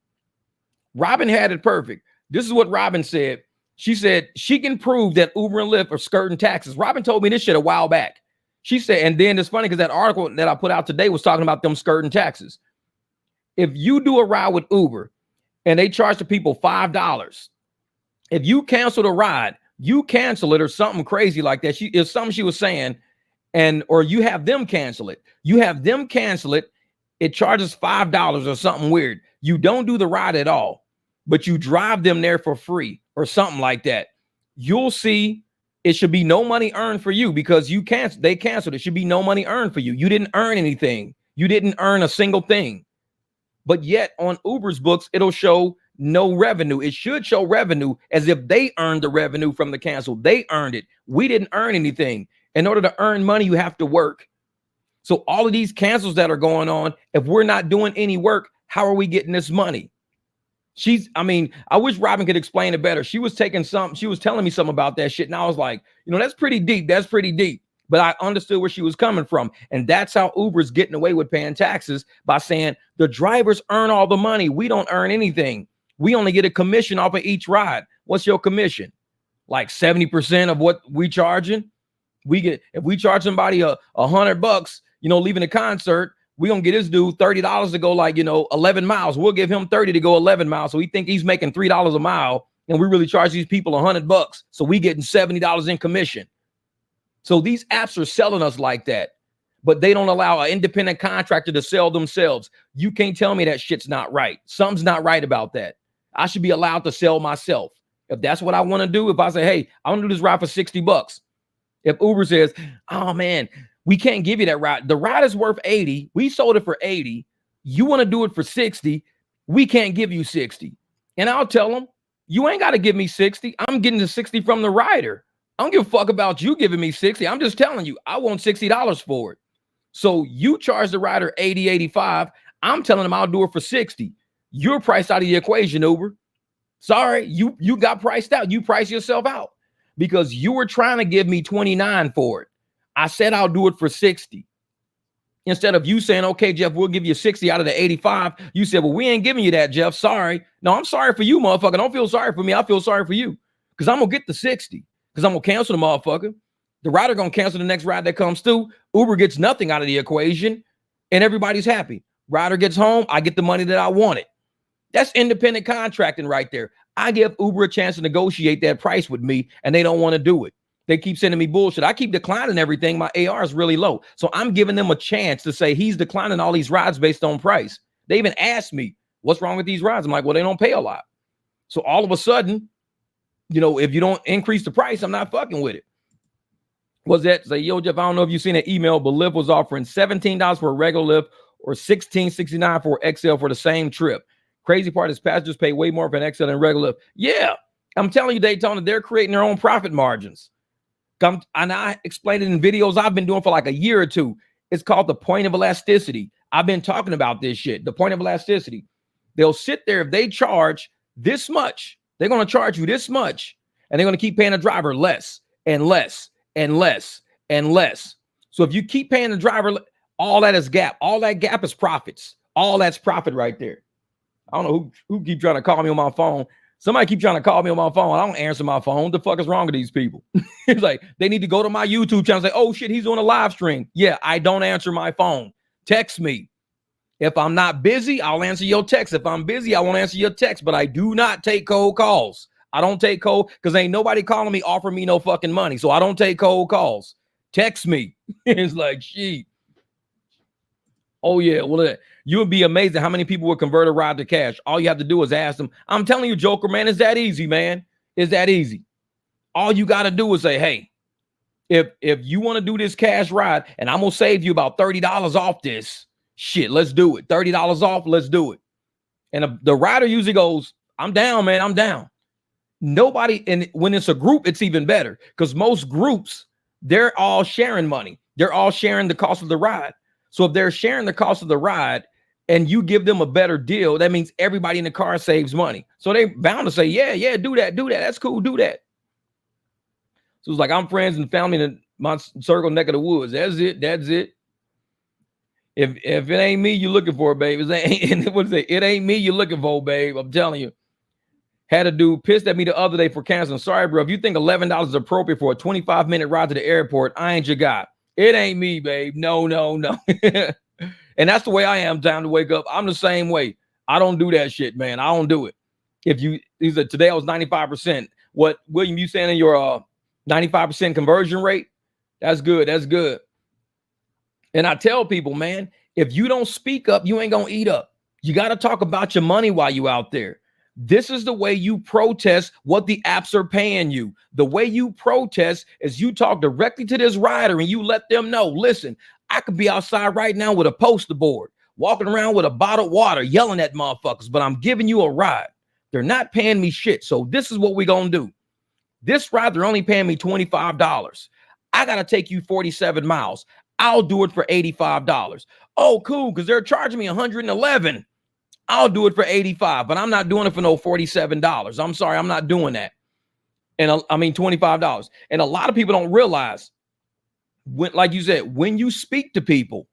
Robin had it perfect. This is what Robin said. She said she can prove that Uber and Lyft are skirting taxes. Robin told me this shit a while back. She said, and then it's funny because that article that I put out today was talking about them skirting taxes. If you do a ride with Uber and they charge the people $5, if you cancel the ride, you cancel it or something crazy like that. It's something she was saying, or you have them cancel it. You have them cancel it. It charges $5 or something weird. You don't do the ride at all, but you drive them there for free or something like that. You'll see it should be no money earned for you because they canceled. It should be no money earned for you. You didn't earn anything. You didn't earn a single thing. But yet on Uber's books, it'll show no revenue. It should show revenue as if they earned the revenue from the cancel. They earned it. We didn't earn anything. In order to earn money, you have to work. So all of these cancels that are going on, if we're not doing any work, how are we getting this money? I wish Robin could explain it better. She was telling me something about that shit. And I was like, that's pretty deep. That's pretty deep. But I understood where she was coming from. And that's how Uber's getting away with paying taxes by saying the drivers earn all the money. We don't earn anything. We only get a commission off of each ride. What's your commission? Like 70% of what we charging? If we charge somebody $100, leaving the concert, we're going to get this dude $30 to go 11 miles. We'll give him 30 to go 11 miles. So we think he's making $3 a mile. And we really charge these people $100. So we getting $70 in commission. So these apps are selling us like that, but they don't allow an independent contractor to sell themselves. You can't tell me that shit's not right. Something's not right about that. I should be allowed to sell myself. If that's what I want to do, if I say, hey, I want to do this ride for $60. If Uber says, oh man, we can't give you that ride. The ride is worth 80. We sold it for 80. You want to do it for 60. We can't give you 60. And I'll tell them, you ain't got to give me 60. I'm getting the 60 from the rider. I don't give a fuck about you giving me 60. I'm just telling you, I want $60 for it. So you charge the rider 80, 85. I'm telling them I'll do it for 60. You're priced out of the equation, Uber. Sorry, you got priced out. You priced yourself out because you were trying to give me 29 for it. I said I'll do it for 60. Instead of you saying, okay, Jeff, we'll give you 60 out of the 85. You said, well, we ain't giving you that, Jeff. Sorry. No, I'm sorry for you, motherfucker. Don't feel sorry for me. I feel sorry for you because I'm going to get the 60. Because I'm going to cancel the motherfucker. The rider going to cancel the next ride that comes through. Uber gets nothing out of the equation. And everybody's happy. Rider gets home. I get the money that I wanted. That's independent contracting right there. I give Uber a chance to negotiate that price with me. And they don't want to do it. They keep sending me bullshit. I keep declining everything. My AR is really low. So I'm giving them a chance to say he's declining all these rides based on price. They even asked me, What's wrong with these rides? I'm like, well, they don't pay a lot. So all of a sudden, you know, if you don't increase the price, I'm not fucking with it. Was that say, yo, Jeff, I don't know if you've seen an email, but Lyft was offering $17 for a regular Lyft or $16.69 for XL for the same trip. Crazy part is passengers pay way more for an XL than regular Lyft. Yeah, I'm telling you, Daytona, they're creating their own profit margins. And I explained it in videos I've been doing for like a year or two. It's called the point of elasticity. I've been talking about this shit, the point of elasticity. They'll sit there. If they charge this much, they're going to charge you this much, and they're going to keep paying the driver less and less and less and less. So if you keep paying the driver, all that is gap. All that gap is profits. All that's profit right there. I don't know who keep trying to call me on my phone. Somebody keep trying to call me on my phone. I don't answer my phone. What the fuck is wrong with these people? It's like they need to go to my YouTube channel and say, oh shit, he's doing a live stream. Yeah, I don't answer my phone. Text me. If I'm not busy, I'll answer your text. If I'm busy, I won't answer your text, but I do not take cold calls. I don't take cold because ain't nobody calling me offering me no fucking money. So I don't take cold calls. Text me. It's like, shit. Oh, yeah. Well, you would be amazed at how many people would convert a ride to cash. All you have to do is ask them. I'm telling you, Joker, man, it's that easy, man. It's that easy. All you got to do is say, hey, if you want to do this cash ride and I'm going to save you about $30 off this, shit, let's do it. $30 off, let's do it. And the rider usually goes, I'm down, man, I'm down. Nobody, and when it's a group, it's even better because most groups, they're all sharing money. They're all sharing the cost of the ride. So if they're sharing the cost of the ride and you give them a better deal, that means everybody in the car saves money. So they're bound to say, yeah, do that. That's cool, do that. So it's like I'm friends and family in my circle neck of the woods. That's it. If it ain't me you're looking for, babe, it ain't me you're looking for, babe. I'm telling you. Had a dude pissed at me the other day for canceling. Sorry, bro. If you think $11 is appropriate for a 25-minute ride to the airport, I ain't your guy. It ain't me, babe. No. And that's the way I am. Time to wake up. I'm the same way. I don't do that shit, man. I don't do it. He said today I was 95%. What, William, you saying in your 95% conversion rate? That's good. That's good. And I tell people, man, if you don't speak up, you ain't going to eat up. You got to talk about your money while you out there. This is the way you protest what the apps are paying you. The way you protest is you talk directly to this rider and you let them know, listen, I could be outside right now with a poster board, walking around with a bottle of water, yelling at motherfuckers, but I'm giving you a ride. They're not paying me shit. So this is what we're going to do. This ride, they're only paying me $25. I got to take you 47 miles. I'll do it for $85. Oh, cool, because they're charging me $111. I'll do it for $85, but I'm not doing it for no $47. I'm sorry, I'm not doing that. And I mean $25. And a lot of people don't realize, like you said, when you speak to people,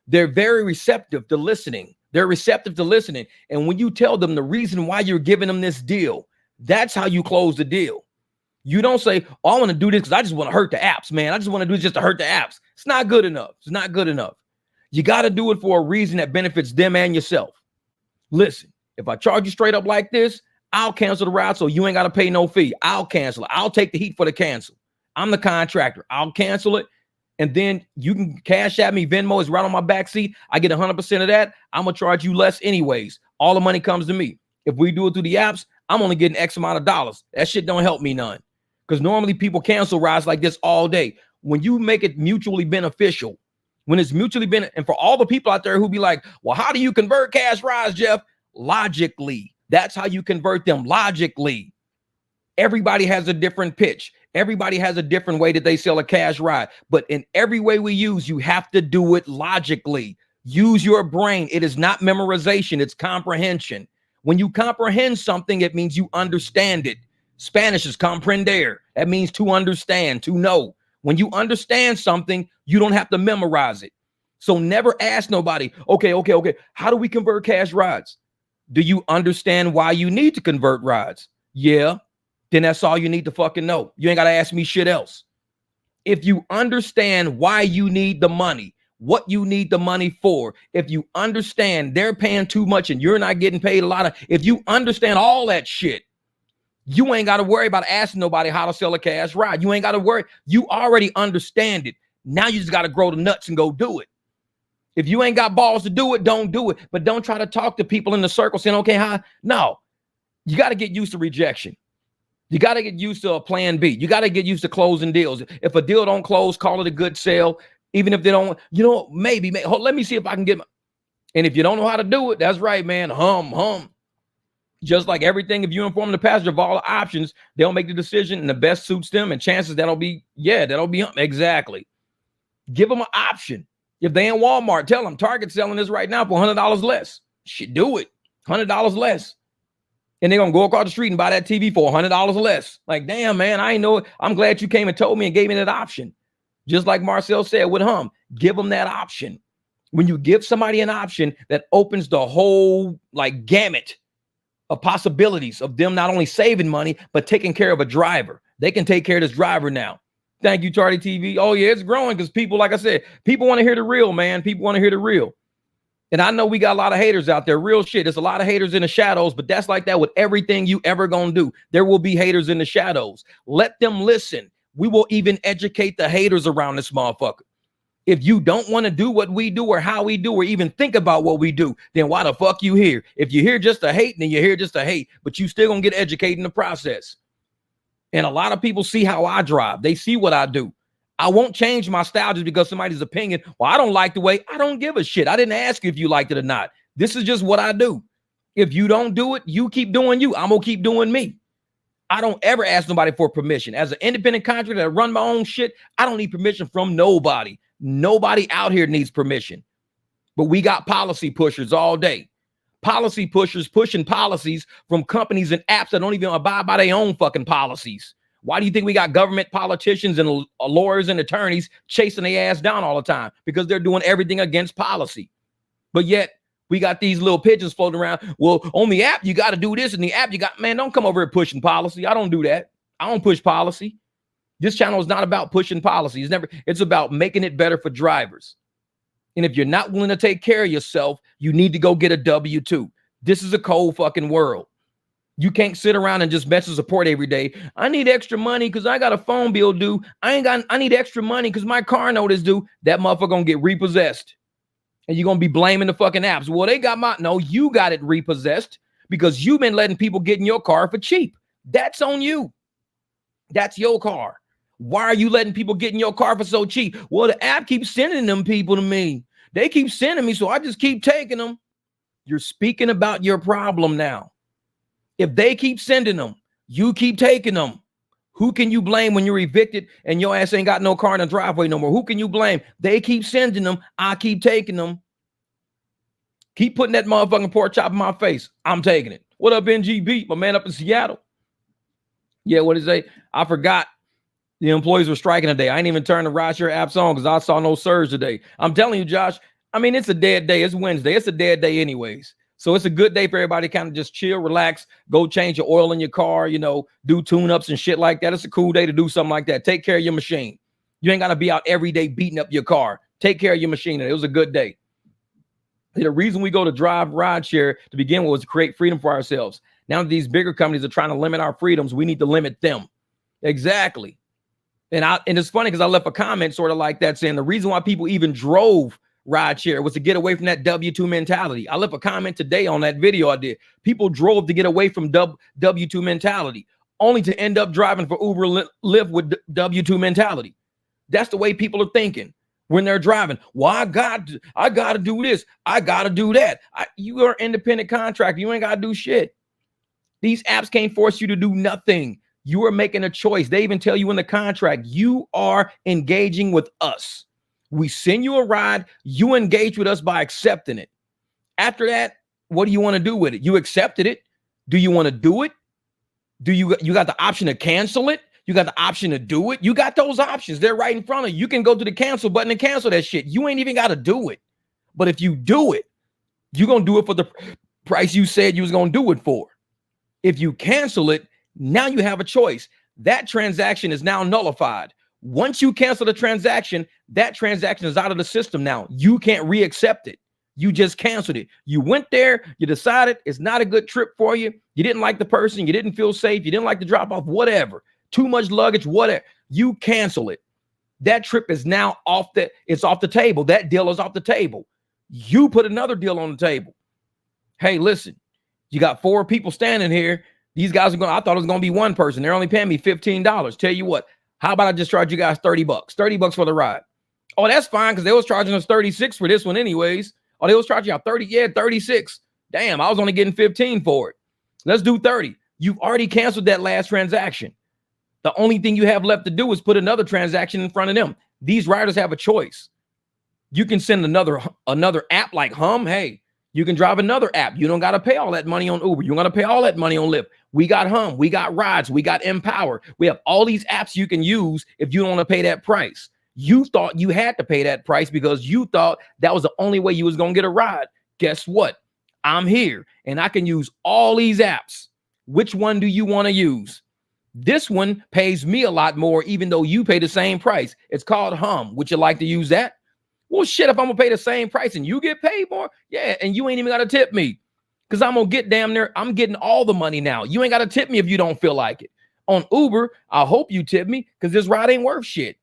they're very receptive to listening. They're receptive to listening. And when you tell them the reason why you're giving them this deal, that's how you close the deal. You don't say, oh, I want to do this because I just want to hurt the apps, man. I just want to do it just to hurt the apps. It's not good enough. It's not good enough. You got to do it for a reason that benefits them and yourself. Listen, if I charge you straight up like this, I'll cancel the ride so you ain't got to pay no fee. I'll cancel it. I'll take the heat for the cancel. I'm the contractor. I'll cancel it. And then you can cash at me. Venmo is right on my back seat. I get 100% of that. I'm going to charge you less anyways. All the money comes to me. If we do it through the apps, I'm only getting X amount of dollars. That shit don't help me none. Because normally people cancel rides like this all day. When you make it mutually beneficial, when it's mutually beneficial, and for all the people out there who be like, well, how do you convert cash rides, Jeff? Logically. That's how you convert them, logically. Everybody has a different pitch. Everybody has a different way that they sell a cash ride. But in every way we use, you have to do it logically. Use your brain. It is not memorization. It's comprehension. When you comprehend something, it means you understand it. Spanish is comprender. That means to understand, to know. When you understand something, you don't have to memorize it. So never ask nobody, okay, how do we convert cash rides? Do you understand why you need to convert rides? Yeah. Then that's all you need to fucking know. You ain't got to ask me shit else. If you understand why you need the money, what you need the money for, if you understand they're paying too much and you're not getting paid a lot of, if you understand all that shit, you ain't got to worry about asking nobody how to sell a cash ride. You ain't got to worry. You already understand it. Now you just got to grow the nuts and go do it. If you ain't got balls to do it, don't do it. But don't try to talk to people in the circle saying, okay, hi. No, you got to get used to rejection. You got to get used to a plan B. You got to get used to closing deals. If a deal don't close, call it a good sale. Even if they don't, maybe, let me see if I can get and if you don't know how to do it, that's right, man. Hum. Just like everything, if you inform the passenger of all the options, they'll make the decision and the best suits them, and chances that'll be exactly. Give them an option. If they in Walmart, tell them Target's selling this right now for $100 less. Shit, do it. $100 less. And they're going to go across the street and buy that TV for $100 less. Like, damn, man, I ain't know it. I'm glad you came and told me and gave me that option. Just like Marcel said with Hum, give them that option. When you give somebody an option, that opens the whole gamut of possibilities of them not only saving money, but taking care of a driver. They can take care of this driver now. Thank you, Charlie TV. Oh, yeah, it's growing because people, like I said, people want to hear the real, man. People want to hear the real. And I know we got a lot of haters out there. Real shit. There's a lot of haters in the shadows, but that's like that with everything you ever gonna do. There will be haters in the shadows. Let them listen. We will even educate the haters around this motherfucker. If you don't want to do what we do or how we do or even think about what we do, then why the fuck you here? If you're here just to hate, then you're here just to hate, but you still gonna get educated in the process. And a lot of people see how I drive. They see what I do. I won't change my style just because somebody's opinion. Well, I don't like the way. I don't give a shit. I didn't ask you if you liked it or not. This is just what I do. If you don't do it, you keep doing you. I'm gonna keep doing me. I don't ever ask nobody for permission. As an independent contractor that run my own shit, I don't need permission from nobody. Nobody out here needs permission. But we got policy pushers all day. Policy pushers pushing policies from companies and apps that don't even abide by their own fucking policies. Why do you think we got government politicians and lawyers and attorneys chasing their ass down all the time? Because they're doing everything against policy. But yet we got these little pigeons floating around. Well, on the app, you got to do this. And the app, man, don't come over here pushing policy. I don't do that. I don't push policy. This channel is not about pushing policy. It's about making it better for drivers. And if you're not willing to take care of yourself, you need to go get a W-2. This is a cold fucking world. You can't sit around and just message support every day. I need extra money because I got a phone bill due. I need extra money because my car note is due. That motherfucker gonna get repossessed. And you're gonna be blaming the fucking apps. Well, they got no, you got it repossessed because you've been letting people get in your car for cheap. That's on you. That's your car. Why are you letting people get in your car for so cheap? Well, the app keeps sending them people to me. They keep sending me, so I just keep taking them. You're speaking about your problem now. If they keep sending them, you keep taking them. Who can you blame when you're evicted and your ass ain't got no car in the driveway no more? Who can you blame? They keep sending them. I keep taking them. Keep putting that motherfucking pork chop in my face. I'm taking it. What up, NGB? My man up in Seattle. Yeah, what is it? I forgot. The employees were striking today. I ain't even turned the Rideshare apps on because I saw no surge today. I'm telling you, Josh, I mean, it's a dead day. It's Wednesday. It's a dead day anyways. So it's a good day for everybody to kind of just chill, relax, go change your oil in your car, do tune-ups and shit like that. It's a cool day to do something like that. Take care of your machine. You ain't got to be out every day beating up your car. Take care of your machine. It was a good day. The reason we go to drive Rideshare to begin with was to create freedom for ourselves. Now that these bigger companies are trying to limit our freedoms, we need to limit them. Exactly. And it's funny because I left a comment sort of like that saying the reason why people even drove Rideshare was to get away from that W-2 mentality. I left a comment today on that video I did. People drove to get away from W-2 mentality, only to end up driving for Uber, Lyft with W-2 mentality. That's the way people are thinking when they're driving. Well, I got to do this. I got to do that. You are an independent contractor. You ain't got to do shit. These apps can't force you to do nothing. You are making a choice. They even tell you in the contract, you are engaging with us. We send you a ride. You engage with us by accepting it. After that, what do you want to do with it? You accepted it. Do you want to do it? You got the option to cancel it? You got the option to do it? You got those options. They're right in front of you. You can go to the cancel button and cancel that shit. You ain't even got to do it. But if you do it, you're going to do it for the price you said you was going to do it for. If you cancel it, now you have a choice. That transaction is now nullified. Once you cancel the transaction, that transaction is out of the system now. You can't re-accept it. You just canceled it. You went there, you decided it's not a good trip for you. You didn't like the person, you didn't feel safe, you didn't like the drop off, whatever. Too much luggage, whatever. You cancel it. That trip is now off the table. That deal is off the table. You put another deal on the table. Hey, listen, you got 4 people standing here. These guys are going, I thought it was going to be one person. They're only paying me $15. Tell you what, how about I just charge you guys $30? $30 for the ride. Oh, that's fine, because they was charging us 36 for this one anyways. Oh, they was charging y'all 30. Yeah, 36. Damn, I was only getting 15 for it. Let's do 30. You've already canceled that last transaction. The only thing you have left to do is put another transaction in front of them. These riders have a choice. You can send another app like Hum. Hey, you can drive another app. You don't got to pay all that money on Uber. You don't got to pay all that money on Lyft. We got Hum. We got Rides. We got Empower. We have all these apps you can use if you don't want to pay that price. You thought you had to pay that price because you thought that was the only way you was going to get a ride. Guess what? I'm here and I can use all these apps. Which one do you want to use? This one pays me a lot more, even though you pay the same price. It's called Hum. Would you like to use that? Well, shit, if I'm going to pay the same price and you get paid more, yeah, and you ain't even got to tip me because I'm going to get damn near, I'm getting all the money now. You ain't got to tip me if you don't feel like it. On Uber, I hope you tip me because this ride ain't worth shit.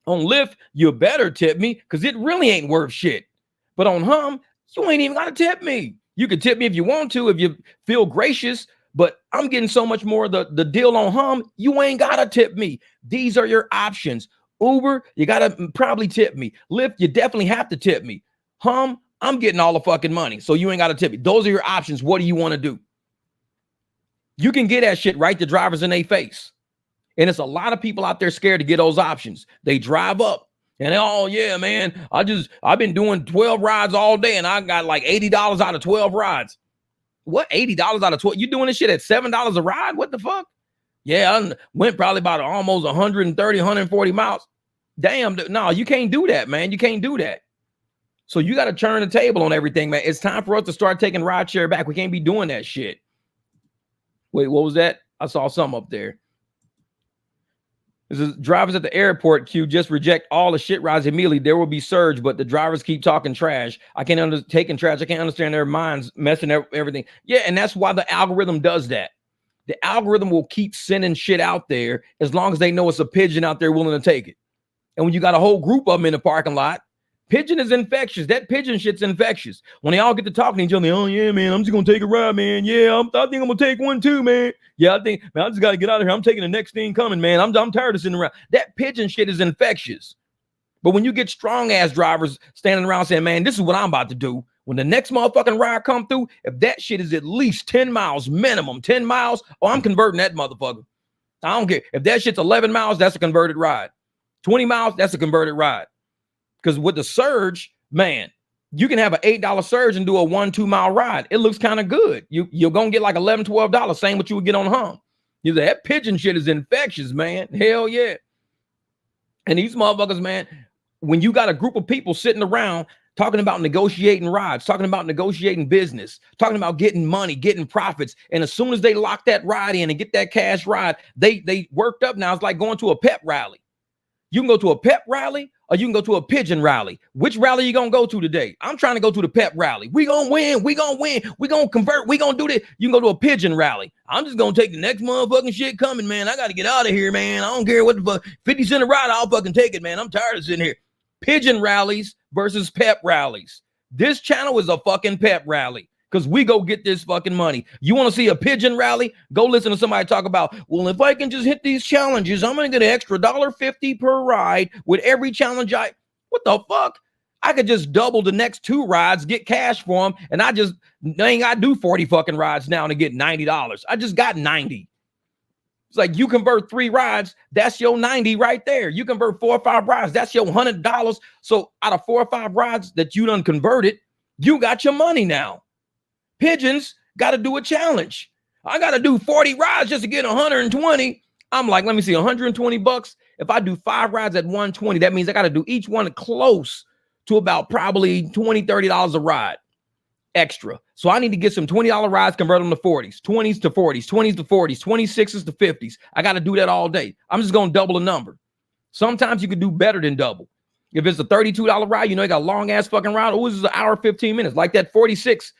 On Lyft, you better tip me because it really ain't worth shit. But on Hum, you ain't even got to tip me. You can tip me if you want to, if you feel gracious, but I'm getting so much more the deal on Hum, you ain't got to tip me. These are your options. Uber, you got to probably tip me. Lyft, you definitely have to tip me. Hum, I'm getting all the fucking money, so you ain't got to tip me. Those are your options. What do you want to do? You can get that shit right to drivers in their face. And it's a lot of people out there scared to get those options. They drive up and oh yeah, man, I've been doing 12 rides all day and I got like $80 out of 12 rides. What, $80 out of 12? You doing this shit at $7 a ride? What the fuck? Yeah, I went probably about almost 130, 140 miles. Damn, no, you can't do that, man. You can't do that. So you got to turn the table on everything, man. It's time for us to start taking rideshare back. We can't be doing that shit. Wait, what was that? I saw something up there. This is drivers at the airport queue just reject all the shit rides immediately. There will be surge, but the drivers keep talking trash. I can't understand their minds messing up everything. Yeah, and that's why the algorithm does that. The algorithm will keep sending shit out there as long as they know it's a pigeon out there willing to take it. And when you got a whole group of them in the parking lot, pigeon is infectious. That pigeon shit's infectious. When they all get to talking to each other, oh yeah, man, I'm just gonna take a ride, man. Yeah, I think I'm gonna take one too, man. Yeah, I think, man, I just gotta get out of here. I'm taking the next thing coming, man. I'm tired of sitting around. That pigeon shit is infectious. But when you get strong ass drivers standing around saying, man, this is what I'm about to do. When the next motherfucking ride come through, if that shit is at least 10 miles minimum, 10 miles, oh, I'm converting that motherfucker. I don't care. If that shit's 11 miles, that's a converted ride. 20 miles, that's a converted ride. Because with the surge, man, you can have an $8 surge and do a 1-2 mile ride. It looks kind of good. You're going to get like $11, $12, same what you would get on Hum. You say, that pigeon shit is infectious, man. Hell yeah. And these motherfuckers, man, when you got a group of people sitting around talking about negotiating rides, talking about negotiating business, talking about getting money, getting profits, and as soon as they lock that ride in and get that cash ride, they worked up now. It's like going to a pep rally. You can go to a pep rally or you can go to a pigeon rally. Which rally you going to go to today? I'm trying to go to the pep rally. We going to win. We going to win. We going to convert. We going to do this. You can go to a pigeon rally. I'm just going to take the next motherfucking shit coming, man. I got to get out of here, man. I don't care what the fuck. 50 cent a ride, I'll fucking take it, man. I'm tired of sitting here. Pigeon rallies versus pep rallies. This channel is a fucking pep rally. Because we go get this fucking money. You want to see a pigeon rally? Go listen to somebody talk about, well, if I can just hit these challenges, I'm going to get an extra $1.50 per ride with every challenge what the fuck? I could just double the next 2 rides, get cash for them, and I ain't got to do 40 fucking rides now to get $90. I just got 90. It's like you convert 3 rides, that's your 90 right there. You convert 4 or 5 rides, that's your $100. So out of 4 or 5 rides that you done converted, you got your money now. Pigeons got to do a challenge. I got to do 40 rides just to get 120. I'm like, let me see, $120. If I do 5 rides at 120, that means I got to do each one close to about probably $20, $30 a ride extra. So I need to get some $20 rides, convert them to 40s, 20s to 40s, 20s to 40s, 26s to 50s. I got to do that all day. I'm just going to double the number. Sometimes you could do better than double. If it's a $32 ride, you know, you got a long ass fucking ride. Oh, this is an hour, 15 minutes. Like that $46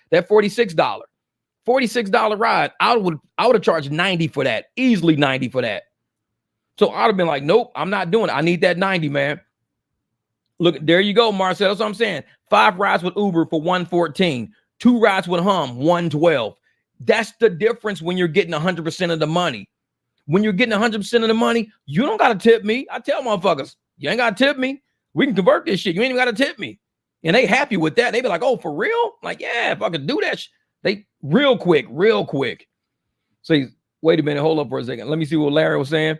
ride. I would have charged 90 for that. Easily 90 for that. So I'd have been like, nope, I'm not doing it. I need that 90, man. Look, there you go, Marcel. That's what I'm saying. 5 rides with Uber for 114, 2 rides with Hum, 112. That's the difference when you're getting 100% of the money. When you're getting 100% of the money, you don't got to tip me. I tell motherfuckers, you ain't got to tip me. We can convert this shit. You ain't even got to tip me. And they happy with that. They be like, oh, for real? Like, yeah, if I could do that. They real quick. So wait a minute. Hold up for a second. Let me see what Larry was saying.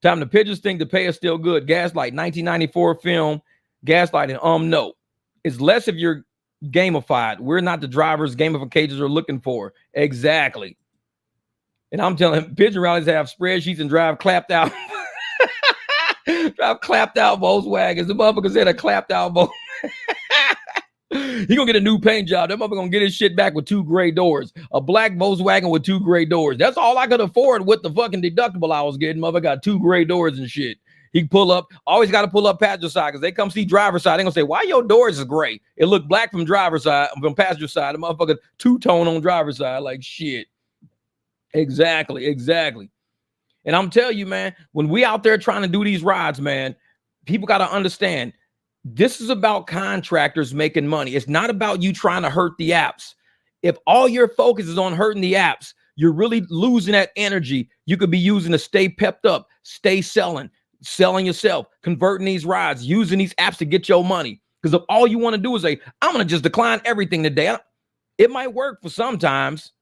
Time the Pigeons think the pay is still good. Gaslight, 1994 film. Gaslight and no. It's less if you're gamified. We're not the drivers gamifications are looking for. Exactly. And I'm telling him, pigeon rallies have spreadsheets and drive clapped out. Drive clapped out Volkswagens. The motherfucker said a clapped out Volkswagen. He gonna get a new paint job. That motherfucker gonna get his shit back with 2 gray doors. A black Volkswagen with 2 gray doors. That's all I could afford with the fucking deductible I was getting. Motherfucker got 2 gray doors and shit. He can pull up. Always got to pull up passenger side because they come see driver's side. They gonna say, why your doors is gray? It looked black from driver's side, from passenger side. The motherfucker 2-tone on driver's side. Like shit. Exactly. And I'm telling you, man, when we out there trying to do these rides, man, people got to understand this is about contractors making money. It's not about you trying to hurt the apps. If all your focus is on hurting the apps, you're really losing that energy you could be using to stay pepped up, stay selling yourself, converting these rides, using these apps to get your money. Because if all you want to do is say, I'm going to just decline everything today, it might work for sometimes.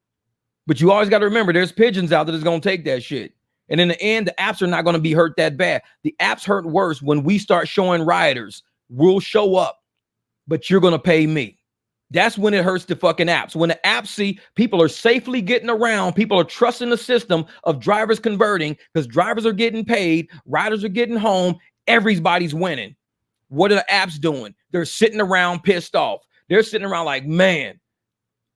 But you always got to remember there's pigeons out there that's going to take that shit. And in the end, the apps are not going to be hurt that bad. The apps hurt worse when we start showing riders. We'll show up, but you're going to pay me. That's when it hurts the fucking apps. When the apps see people are safely getting around, people are trusting the system of drivers converting because drivers are getting paid, riders are getting home, everybody's winning. What are the apps doing? They're sitting around pissed off. They're sitting around like, man,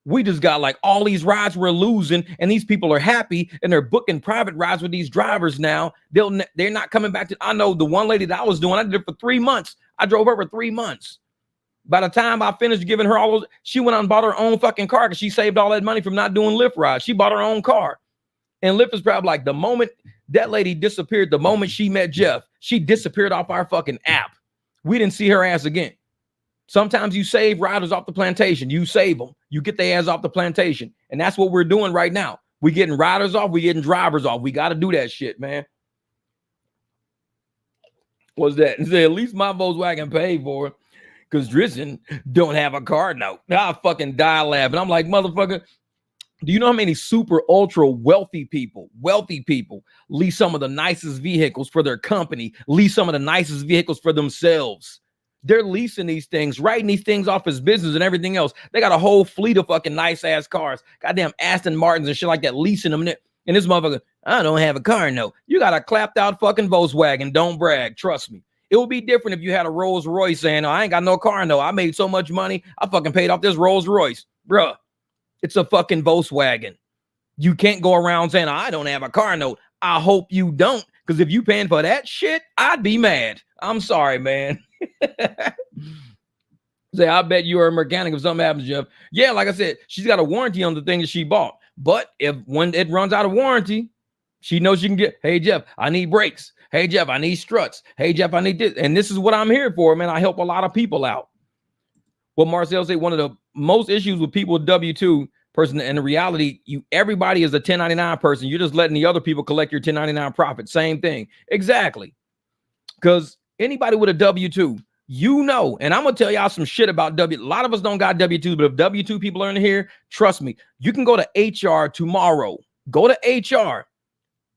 we just got like all these rides we're losing and these people are happy and they're booking private rides with these drivers now. They're not coming back to, I know the one lady that I was doing, I did it for 3 months. I drove her for 3 months. By the time I finished giving her all those, she went out and bought her own fucking car because she saved all that money from not doing Lyft rides. She bought her own car. And Lyft is probably like the moment that lady disappeared, the moment she met Jeff, she disappeared off our fucking app. We didn't see her ass again. Sometimes you save riders off the plantation. You save them. You get their ass off the plantation. And that's what we're doing right now. We're getting riders off. We're getting drivers off. We got to do that shit, man. What's that? And say, at least my Volkswagen paid for it because Drizzen don't have a car note. I fucking die laughing. I'm like, motherfucker, do you know how many super ultra wealthy people lease some of the nicest vehicles for their company, lease some of the nicest vehicles for themselves? They're leasing these things, writing these things off as business and everything else. They got a whole fleet of fucking nice ass cars, goddamn Aston Martins and shit like that, leasing them. And this motherfucker, I don't have a car note. You got a clapped out fucking Volkswagen. Don't brag. Trust me. It would be different if you had a Rolls Royce saying, oh, I ain't got no car note. I made so much money. I fucking paid off this Rolls Royce. Bruh, it's a fucking Volkswagen. You can't go around saying, I don't have a car note. I hope you don't. Because if you paying for that shit, I'd be mad. I'm sorry, man. Say, I bet you are a mechanic if something happens, Jeff. Yeah, like I said, she's got a warranty on the thing that she bought. But when it runs out of warranty, she knows she can get, hey, Jeff, I need brakes. Hey, Jeff, I need struts. Hey, Jeff, I need this. And this is what I'm here for, man. I help a lot of people out. Well, Marcel said one of the most issues with people with W-2 person, and the reality, everybody is a 1099 person. You're just letting the other people collect your 1099 profit. Same thing. Exactly. Because anybody with a W-2, you know, and I'm going to tell y'all some shit about a lot of us don't got W-2, but if W-2 people are in here, trust me, you can go to HR tomorrow. Go to HR.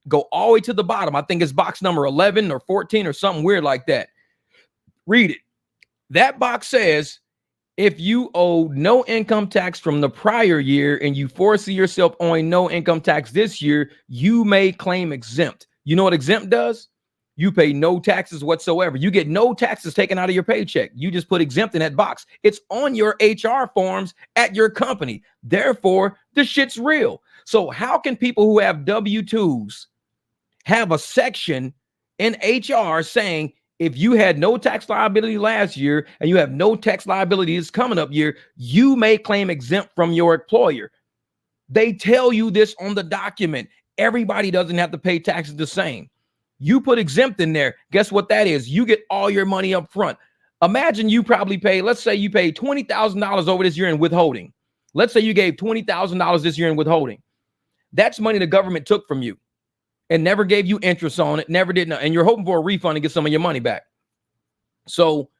Go all the way to the bottom. I think it's box number 11 or 14 or something weird like that. Read it. That box says, if you owe no income tax from the prior year and you foresee yourself owing no income tax this year, you may claim exempt. You know what exempt does? You pay no taxes whatsoever. You get no taxes taken out of your paycheck. You just put exempt in that box. It's on your HR forms at your company. Therefore, the shit's real. So how can people who have W-2s have a section in HR saying, if you had no tax liability last year and you have no tax liability this coming up year, you may claim exempt from your employer. They tell you this on the document. Everybody doesn't have to pay taxes the same. You put exempt in there. Guess what that is? You get all your money up front. Imagine you probably paid, let's say you paid $20,000 over this year in withholding. Let's say you gave $20,000 this year in withholding. That's money the government took from you and never gave you interest on it, never did. And you're hoping for a refund and get some of your money back. So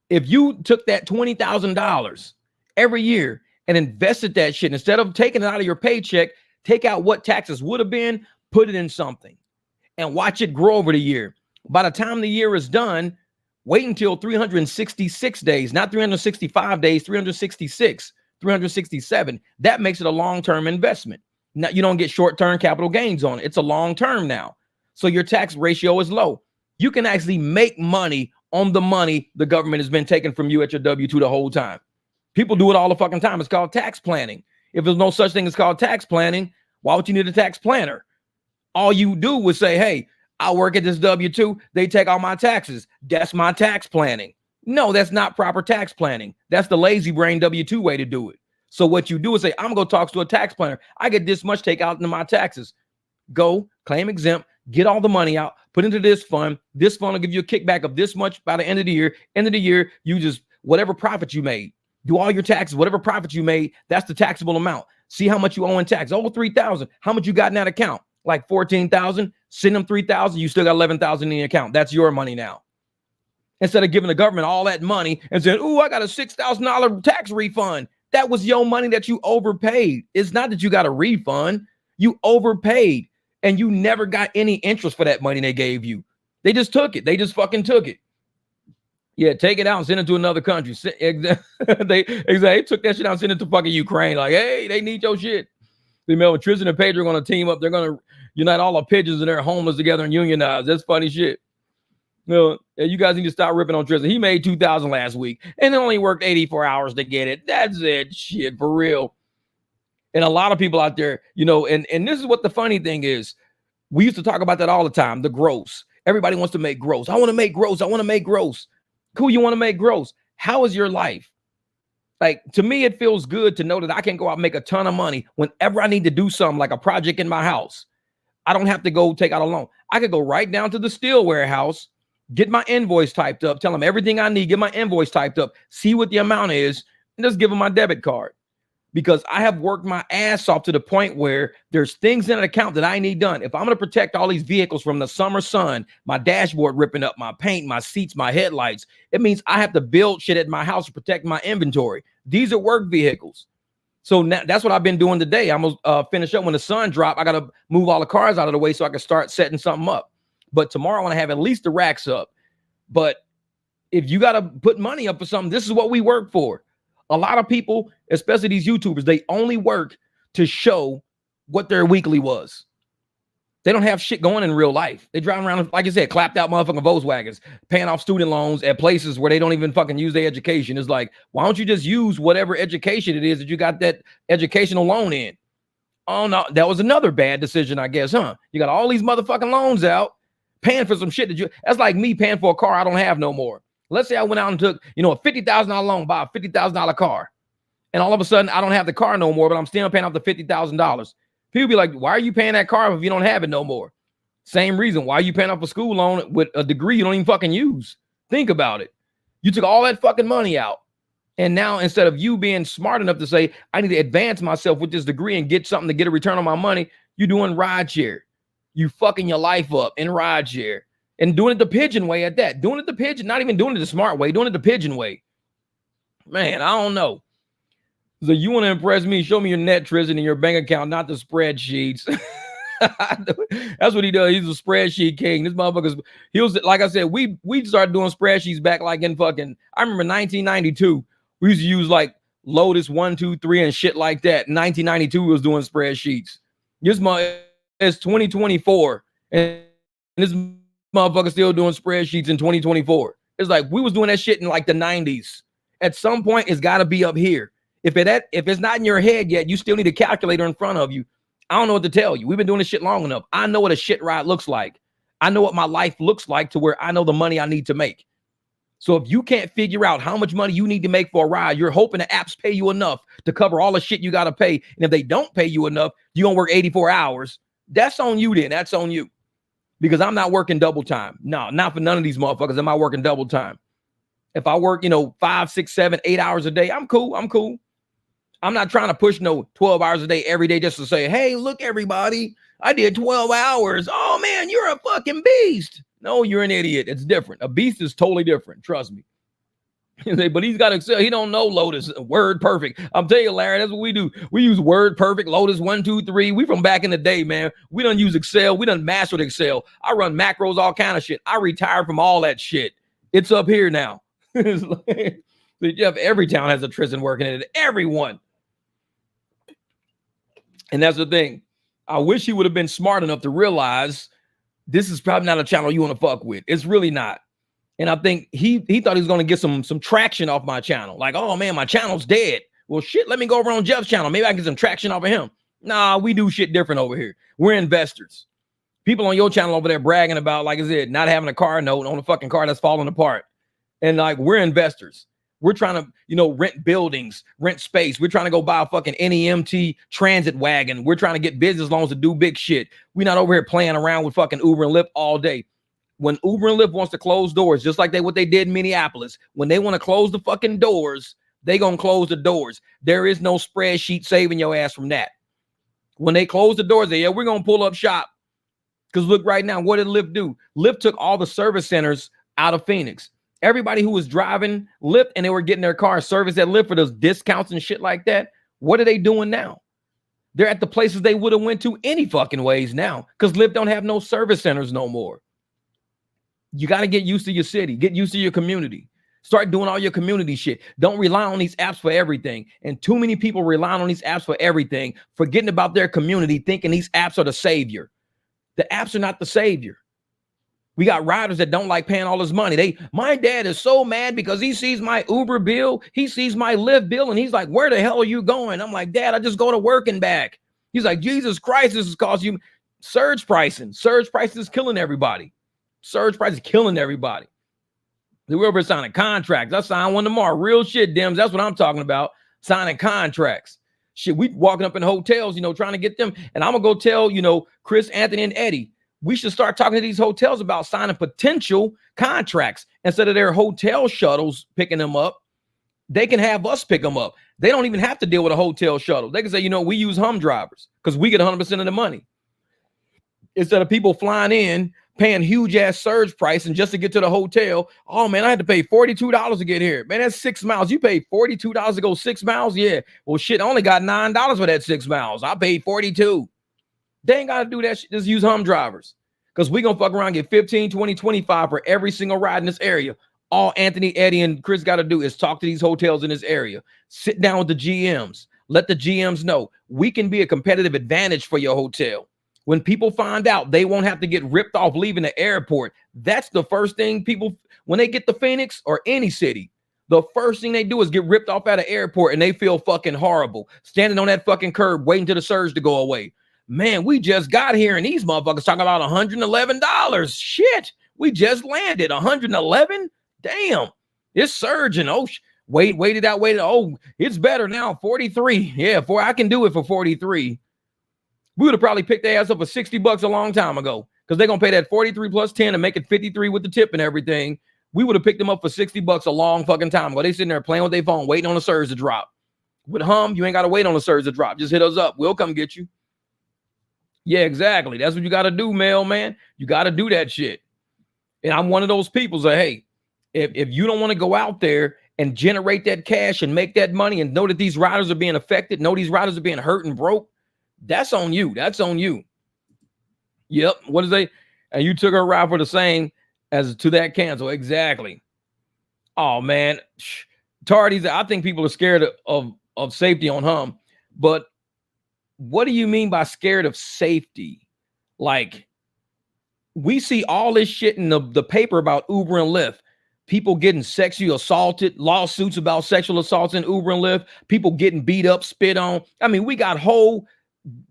if you took that $20,000 every year and invested that shit, instead of taking it out of your paycheck, take out what taxes would have been, put it in something and watch it grow over the year. By the time the year is done, wait until 366 days, not 365 days, 366, 367. That makes it a long-term investment. Now, you don't get short-term capital gains on it. It's a long-term now. So your tax ratio is low. You can actually make money on the money the government has been taking from you at your W-2 the whole time. People do it all the fucking time. It's called tax planning. If there's no such thing as called tax planning, why would you need a tax planner? All you do is say, hey, I work at this W-2. They take all my taxes. That's my tax planning. No, that's not proper tax planning. That's the lazy brain W-2 way to do it. So what you do is say, I'm going to talk to a tax planner. I get this much take out into my taxes. Go claim exempt, get all the money out, put into this fund. This fund will give you a kickback of this much by the end of the year. End of the year, you just, whatever profit you made, do all your taxes, whatever profit you made, that's the taxable amount. See how much you owe in tax. Over $3,000. How much you got in that account? Like $14,000. Send them $3,000. You still got $11,000 in your account. That's your money now. Instead of giving the government all that money and saying, "Ooh, I got a $6,000 tax refund." That was your money that you overpaid. It's not that you got a refund. You overpaid and you never got any interest for that money they gave you. They just took it. They just fucking took it. Yeah, take it out and send it to another country. They took that shit out and sent it to fucking Ukraine. Like, hey, they need your shit. You know, Tristan and Pedro are going to team up. They're going to unite all the pigeons and their homeless together and unionize. That's funny shit. You know, you guys need to stop ripping on Tristan. He made $2,000 last week and only worked 84 hours to get it. That's it. Shit, for real. And a lot of people out there, you know, and this is what the funny thing is. We used to talk about that all the time, the gross. Everybody wants to make gross. I want to make gross. I want to make gross. Cool, you want to make gross. How is your life? Like, to me, it feels good to know that I can go out and make a ton of money whenever I need to do something like a project in my house. I don't have to go take out a loan. I could go right down to the steel warehouse, get my invoice typed up, tell them everything I need, get my invoice typed up, see what the amount is, and just give them my debit card. Because I have worked my ass off to the point where there's things in an account that I need done. If I'm going to protect all these vehicles from the summer sun, my dashboard ripping up, my paint, my seats, my headlights, it means I have to build shit at my house to protect my inventory. These are work vehicles. So now that's what I've been doing today. I'm going to finish up when the sun drops. I got to move all the cars out of the way so I can start setting something up. But tomorrow I want to have at least the racks up. But if you got to put money up for something, this is what we work for. A lot of people, especially these YouTubers, they only work to show what their weekly was. They don't have shit going in real life. They drive around, like I said, clapped out motherfucking Volkswagens, paying off student loans at places where they don't even fucking use their education. It's like, why don't you just use whatever education it is that you got that educational loan in? Oh, no, that was another bad decision, I guess, huh? You got all these motherfucking loans out, paying for some shit that's like me paying for a car I don't have no more. Let's say I went out and took, a $50,000 loan, buy a $50,000 car. And all of a sudden, I don't have the car no more, but I'm still paying off the $50,000. People be like, why are you paying that car if you don't have it no more? Same reason. Why are you paying off a school loan with a degree you don't even fucking use? Think about it. You took all that fucking money out. And now, instead of you being smart enough to say, I need to advance myself with this degree and get something to get a return on my money, you're doing rideshare. You fucking your life up in rideshare. And doing it the pigeon way at that. Doing it the pigeon, not even doing it the smart way, doing it the pigeon way. Man, I don't know. So you want to impress me, show me your net, Tristan, and your bank account, not the spreadsheets. That's what he does. He's a spreadsheet king. This motherfucker's, he was, like I said, we started doing spreadsheets back like in fucking, I remember 1992. We used to use like Lotus 1, 2, 3 and shit like that. In 1992, we was doing spreadsheets. This month is 2024. And this motherfucker still doing spreadsheets in 2024. It's like we was doing that shit in like the 90s. At some point, it's got to be up here. If it's not in your head yet, you still need a calculator in front of you. I don't know what to tell you. We've been doing this shit long enough. I know what a shit ride looks like. I know what my life looks like to where I know the money I need to make. So if you can't figure out how much money you need to make for a ride, you're hoping the apps pay you enough to cover all the shit you got to pay. And if they don't pay you enough, you're going to work 84 hours. That's on you then. That's on you. Because I'm not working double time. No, not for none of these motherfuckers am I working double time. If I work, 5, 6, 7, 8 hours a day, I'm cool. I'm not trying to push no 12 hours a day every day just to say, hey, look, everybody, I did 12 hours. Oh, man, you're a fucking beast. No, you're an idiot. It's different. A beast is totally different. Trust me. But he's got Excel. He don't know Lotus, Word Perfect. I'm telling you, Larry, that's what we do. We use Word Perfect, Lotus 1, 2, 3. We from back in the day, man. We don't use Excel. We done mastered Excel. I run macros, all kind of shit. I retired from all that shit. It's up here now. Jeff, every town has a Tristan working in it. Everyone. And that's the thing. I wish he would have been smart enough to realize this is probably not a channel you want to fuck with. It's really not. And I think he thought he was going to get some traction off my channel. Like, oh, man, my channel's dead. Well, shit, let me go over on Jeff's channel. Maybe I can get some traction off of him. Nah, we do shit different over here. We're investors. People on your channel over there bragging about, like I said, not having a car note on a fucking car that's falling apart. And like, we're investors. We're trying to, rent buildings, rent space. We're trying to go buy a fucking NEMT transit wagon. We're trying to get business loans to do big shit. We're not over here playing around with fucking Uber and Lyft all day. When Uber and Lyft wants to close doors, just like what they did in Minneapolis, when they want to close the fucking doors, they gonna close the doors. There is no spreadsheet saving your ass from that. When they close the doors, we're gonna pull up shop. Because look right now, what did Lyft do? Lyft took all the service centers out of Phoenix. Everybody who was driving Lyft and they were getting their car serviced at Lyft for those discounts and shit like that, what are they doing now? They're at the places they would have went to any fucking ways now because Lyft don't have no service centers no more. You got to get used to your city. Get used to your community. Start doing all your community shit. Don't rely on these apps for everything. And too many people relying on these apps for everything, forgetting about their community, thinking these apps are the savior. The apps are not the savior. We got riders that don't like paying all this money. My dad is so mad because he sees my Uber bill, he sees my Lyft bill, and he's like, where the hell are you going? I'm like, Dad, I just go to work and back. He's like, Jesus Christ, this is costing you surge pricing. Surge prices is killing everybody. Surge price is killing everybody. Whoever signing contracts, I sign one tomorrow. Real shit, Dems. That's what I'm talking about. Signing contracts. Shit, we walking up in hotels, trying to get them. And I'm going to go tell, Chris, Anthony, and Eddie, we should start talking to these hotels about signing potential contracts. Instead of their hotel shuttles picking them up, they can have us pick them up. They don't even have to deal with a hotel shuttle. They can say, we use hum drivers because we get 100% of the money. Instead of people flying in, paying huge ass surge price and just to get to the hotel. Oh man, I had to pay $42 to get here. Man, that's 6 miles. You paid $42 to go 6 miles? Yeah. Well, shit, I only got $9 for that 6 miles. I paid $42. They ain't got to do that shit. Just use hum drivers. Because we going to fuck around and get 15, 20, 25 for every single ride in this area. All Anthony, Eddie, and Chris got to do is talk to these hotels in this area. Sit down with the GMs. Let the GMs know we can be a competitive advantage for your hotel. When people find out, they won't have to get ripped off leaving the airport. That's the first thing people, when they get to Phoenix or any city, the first thing they do is get ripped off at an airport and they feel fucking horrible. Standing on that fucking curb, waiting till the surge to go away. Man, we just got here and these motherfuckers talking about $111. Shit, we just landed. 111? Damn, it's surging. Oh, waited out. Oh, it's better now. 43. Yeah, I can do it for 43. We would have probably picked their ass up for $60 a long time ago because they're going to pay that 43 plus 10 and make it 53 with the tip and everything. We would have picked them up for $60 a long fucking time ago. They sitting there playing with their phone, waiting on the surge to drop. With hum, you ain't got to wait on the surge to drop. Just hit us up. We'll come get you. Yeah, exactly. That's what you got to do, mailman. You got to do that shit. And I'm one of those people that, hey, if you don't want to go out there and generate that cash and make that money and know that these riders are being affected, know these riders are being hurt and broke, that's on you. That's on you. Yep. What is they? And you took her ride for the same as to that cancel. Exactly. Oh man. Tardies. I think people are scared of safety on hum. But what do you mean by scared of safety? Like, we see all this shit in the paper about Uber and Lyft. People getting sexually assaulted, lawsuits about sexual assaults in Uber and Lyft, people getting beat up, spit on. I mean, we got whole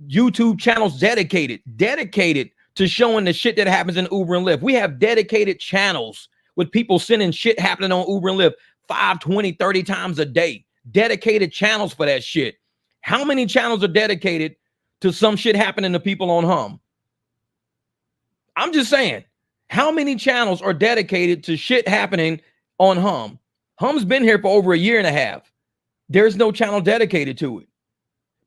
YouTube channels dedicated to showing the shit that happens in Uber and Lyft. We have dedicated channels with people sending shit happening on Uber and Lyft 5, 20, 30 times a day. Dedicated channels for that shit. How many channels are dedicated to some shit happening to people on hum? I'm just saying, how many channels are dedicated to shit happening on hum? Hum's been here for over a year and a half. There's no channel dedicated to it.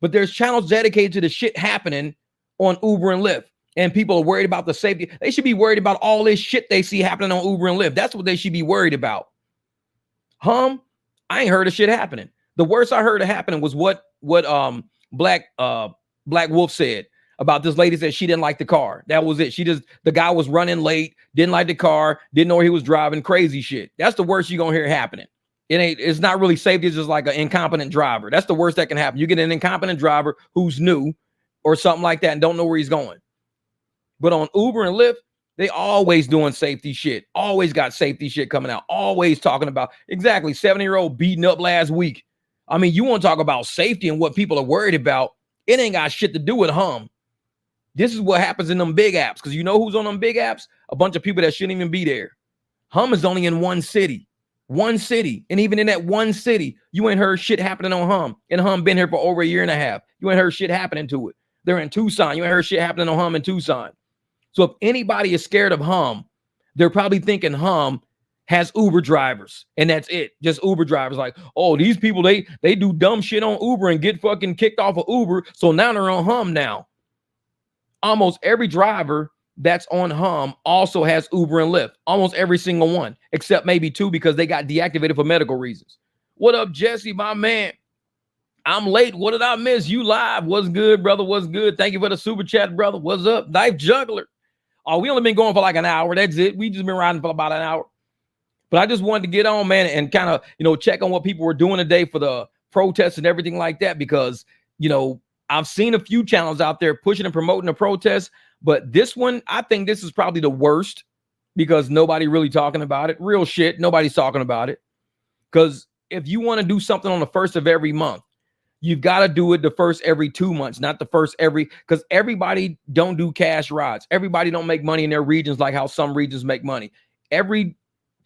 But there's channels dedicated to the shit happening on Uber and Lyft. And people are worried about the safety. They should be worried about all this shit they see happening on Uber and Lyft. That's what they should be worried about. Hum, I ain't heard of shit happening. The worst I heard of happening was what Black Wolf said about this lady said she didn't like the car. That was it. The guy was running late, didn't like the car, didn't know he was driving, crazy shit. That's the worst you're gonna hear happening. It's not really safety, it's just like an incompetent driver. That's the worst that can happen. You get an incompetent driver who's new or something like that and don't know where he's going. But on Uber and Lyft, they always doing safety shit. Always got safety shit coming out. Always talking about exactly 70-year-old beaten up last week. I mean, you want to talk about safety and what people are worried about. It ain't got shit to do with Hum. This is what happens in them big apps. Because you know who's on them big apps? A bunch of people that shouldn't even be there. Hum is only in one city. One city. And even in that one city, you ain't heard shit happening on Hum. And Hum been here for over a year and a half. You ain't heard shit happening to it. They're in Tucson. You ain't heard shit happening on Hum in Tucson. So if anybody is scared of Hum, they're probably thinking Hum has Uber drivers. And that's it. Just Uber drivers. Like, oh, these people, they do dumb shit on Uber and get fucking kicked off of Uber. So now they're on Hum now. Almost every driver that's on Hum also has Uber and Lyft. Almost every single one, except maybe two because they got deactivated for medical reasons. What up, Jesse, my man? I'm late. What did I miss? You live. What's good, brother? What's good? Thank you for the super chat, brother. What's up? Knife Juggler. Oh, we only been going for like an hour. That's it. We just been riding for about an hour. But I just wanted to get on, man, and kind of, check on what people were doing today for the protests and everything like that, because, I've seen a few channels out there pushing and promoting the protest, but this one, I think this is probably the worst because nobody really talking about it. Real shit. Nobody's talking about it. Because if you want to do something on the first of every month, you've got to do it the first every 2 months, not the first because everybody don't do cash rides. Everybody don't make money in their regions like how some regions make money. Every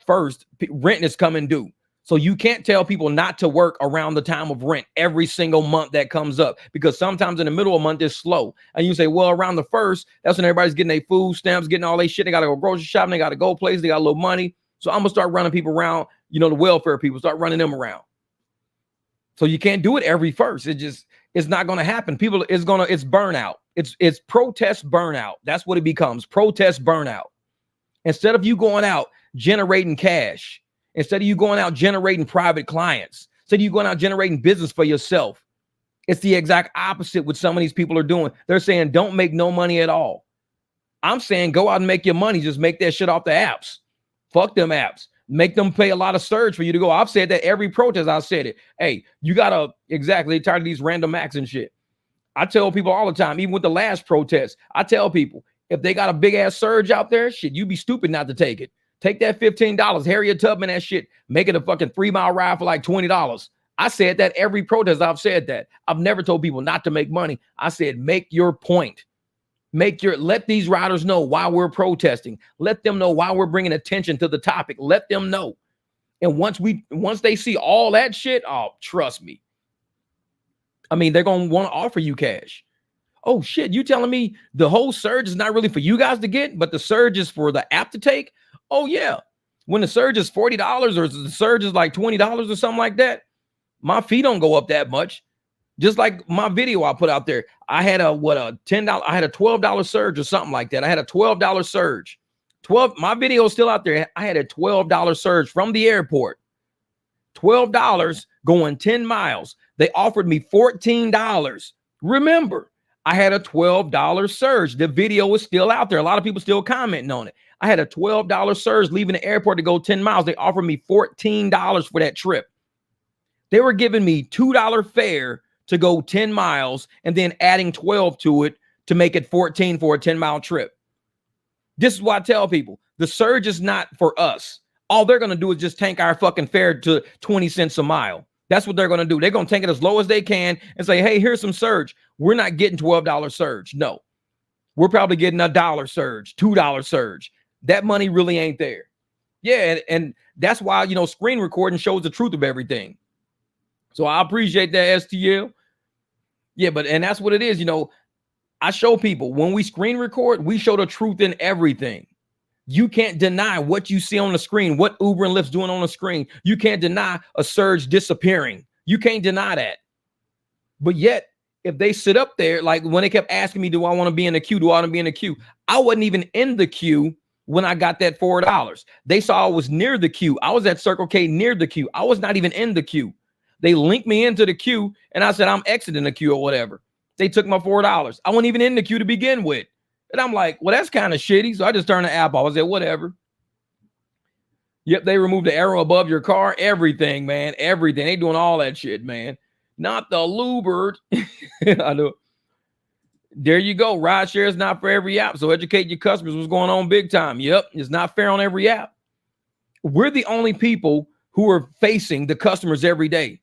first, rent is coming due. So you can't tell people not to work around the time of rent every single month that comes up, because sometimes in the middle of the month it's slow. And you say, well, around the first, that's when everybody's getting their food stamps, getting all their shit. They got to go grocery shopping. They got to go places. They got a little money. So I'm going to start running people around, the welfare people, start running them around. So you can't do it every first. It's not going to happen. It's burnout. It's protest burnout. That's what it becomes. Protest burnout. Instead of you going out generating cash, instead of you going out generating private clients, instead of you going out generating business for yourself, it's the exact opposite what some of these people are doing. They're saying don't make no money at all. I'm saying go out and make your money. Just make that shit off the apps. Fuck them apps. Make them pay a lot of surge for you to go. I've said that every protest. I've said it. Hey, you gotta exactly tired of these random acts and shit. I tell people all the time, even with the last protest, I tell people if they got a big ass surge out there, shit, you be stupid not to take it. Take that $15, Harriet Tubman, that shit, make it a fucking 3-mile ride for like $20. I said that every protest. I've said that. I've never told people not to make money. I said, make your point. Let these riders know why we're protesting. Let them know why we're bringing attention to the topic. Let them know. And once they see all that shit, oh, trust me. I mean, they're going to want to offer you cash. Oh shit, you telling me the whole surge is not really for you guys to get, but the surge is for the app to take? Oh yeah. When the surge is $40 or the surge is like $20 or something like that, my fee don't go up that much. Just like my video I put out there, I had a $12 surge or something like that. I had a $12 surge. My video is still out there. I had a $12 surge from the airport. $12 going 10 miles. They offered me $14. Remember, I had a $12 surge. The video is still out there. A lot of people still commenting on it. I had a $12 surge leaving the airport to go 10 miles. They offered me $14 for that trip. They were giving me $2 fare to go 10 miles and then adding 12 to it to make it 14 for a 10-mile trip. This is what I tell people. The surge is not for us. All they're going to do is just tank our fucking fare to 20 cents a mile. That's what they're going to do. They're going to tank it as low as they can and say, hey, here's some surge. We're not getting $12 surge. No, we're probably getting $1 surge, $2 surge. That money really ain't there. Yeah. And that's why, screen recording shows the truth of everything. So I appreciate that, STL. Yeah, and that's what it is. I show people when we screen record, we show the truth in everything. You can't deny what you see on the screen, what Uber and Lyft's doing on the screen. You can't deny a surge disappearing. You can't deny that. But yet, if they sit up there, like when they kept asking me, do I want to be in the queue? Do I want to be in the queue? I wasn't even in the queue when I got that $4. They saw I was near the queue. I was at Circle K near the queue. I was not even in the queue. They linked me into the queue, and I said, I'm exiting the queue or whatever. They took my $4. I wasn't even in the queue to begin with. And I'm like, well, that's kind of shitty. So I just turned the app off. I said, whatever. Yep, they removed the arrow above your car. Everything, man. Everything. They doing all that shit, man. Not the Lubert. I know. There you go. Rideshare is not for every app. So educate your customers what's going on big time. Yep, it's not fair on every app. We're the only people who are facing the customers every day.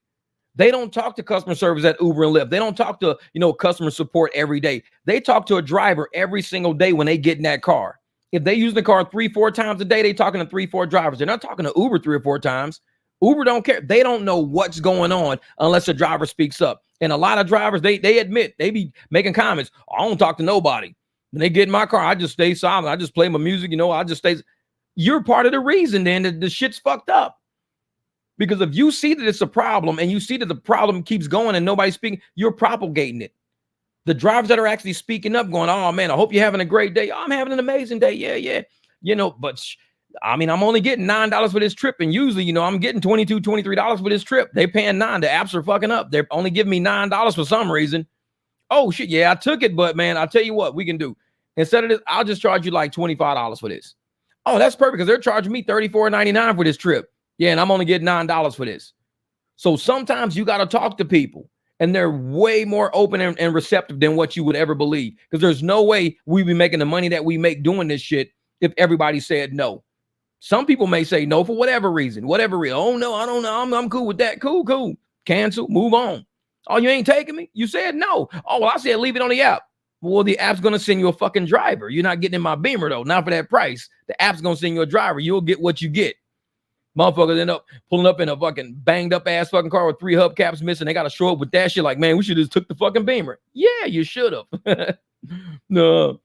They don't talk to customer service at Uber and Lyft. They don't talk to, customer support every day. They talk to a driver every single day when they get in that car. If they use the car 3-4 times a day, they talking to 3-4 drivers. They're not talking to Uber 3 or 4 times. Uber don't care. They don't know what's going on unless the driver speaks up. And a lot of drivers, they admit, they be making comments. I don't talk to nobody. When they get in my car, I just stay silent. I just play my music. I just stay. You're part of the reason then that the shit's fucked up. Because if you see that it's a problem and you see that the problem keeps going and nobody's speaking, you're propagating it. The drivers that are actually speaking up going, oh man, I hope you're having a great day. Oh, I'm having an amazing day. Yeah. But I'm only getting $9 for this trip. And usually, I'm getting $22, $23 for this trip. They paying $9. The apps are fucking up. They're only giving me $9 for some reason. Oh shit. Yeah, I took it. But man, I'll tell you what we can do. Instead of this, I'll just charge you like $25 for this. Oh, that's perfect. Because they're charging me $34.99 for this trip. Yeah, and I'm only getting $9 for this. So sometimes you got to talk to people, and they're way more open and receptive than what you would ever believe. Because there's no way we'd be making the money that we make doing this shit if everybody said no. Some people may say no for whatever reason. Oh, no, I don't know. I'm cool with that. Cool. Cancel. Move on. Oh, you ain't taking me? You said no. Oh, well, I said leave it on the app. Well, the app's going to send you a fucking driver. You're not getting in my Beamer, though. Not for that price. The app's going to send you a driver. You'll get what you get. Motherfuckers end up pulling up in a fucking banged up ass fucking car with 3 hubcaps missing. They got to show up with that shit like, man, we should have just took the fucking Beamer. Yeah, you should have. No.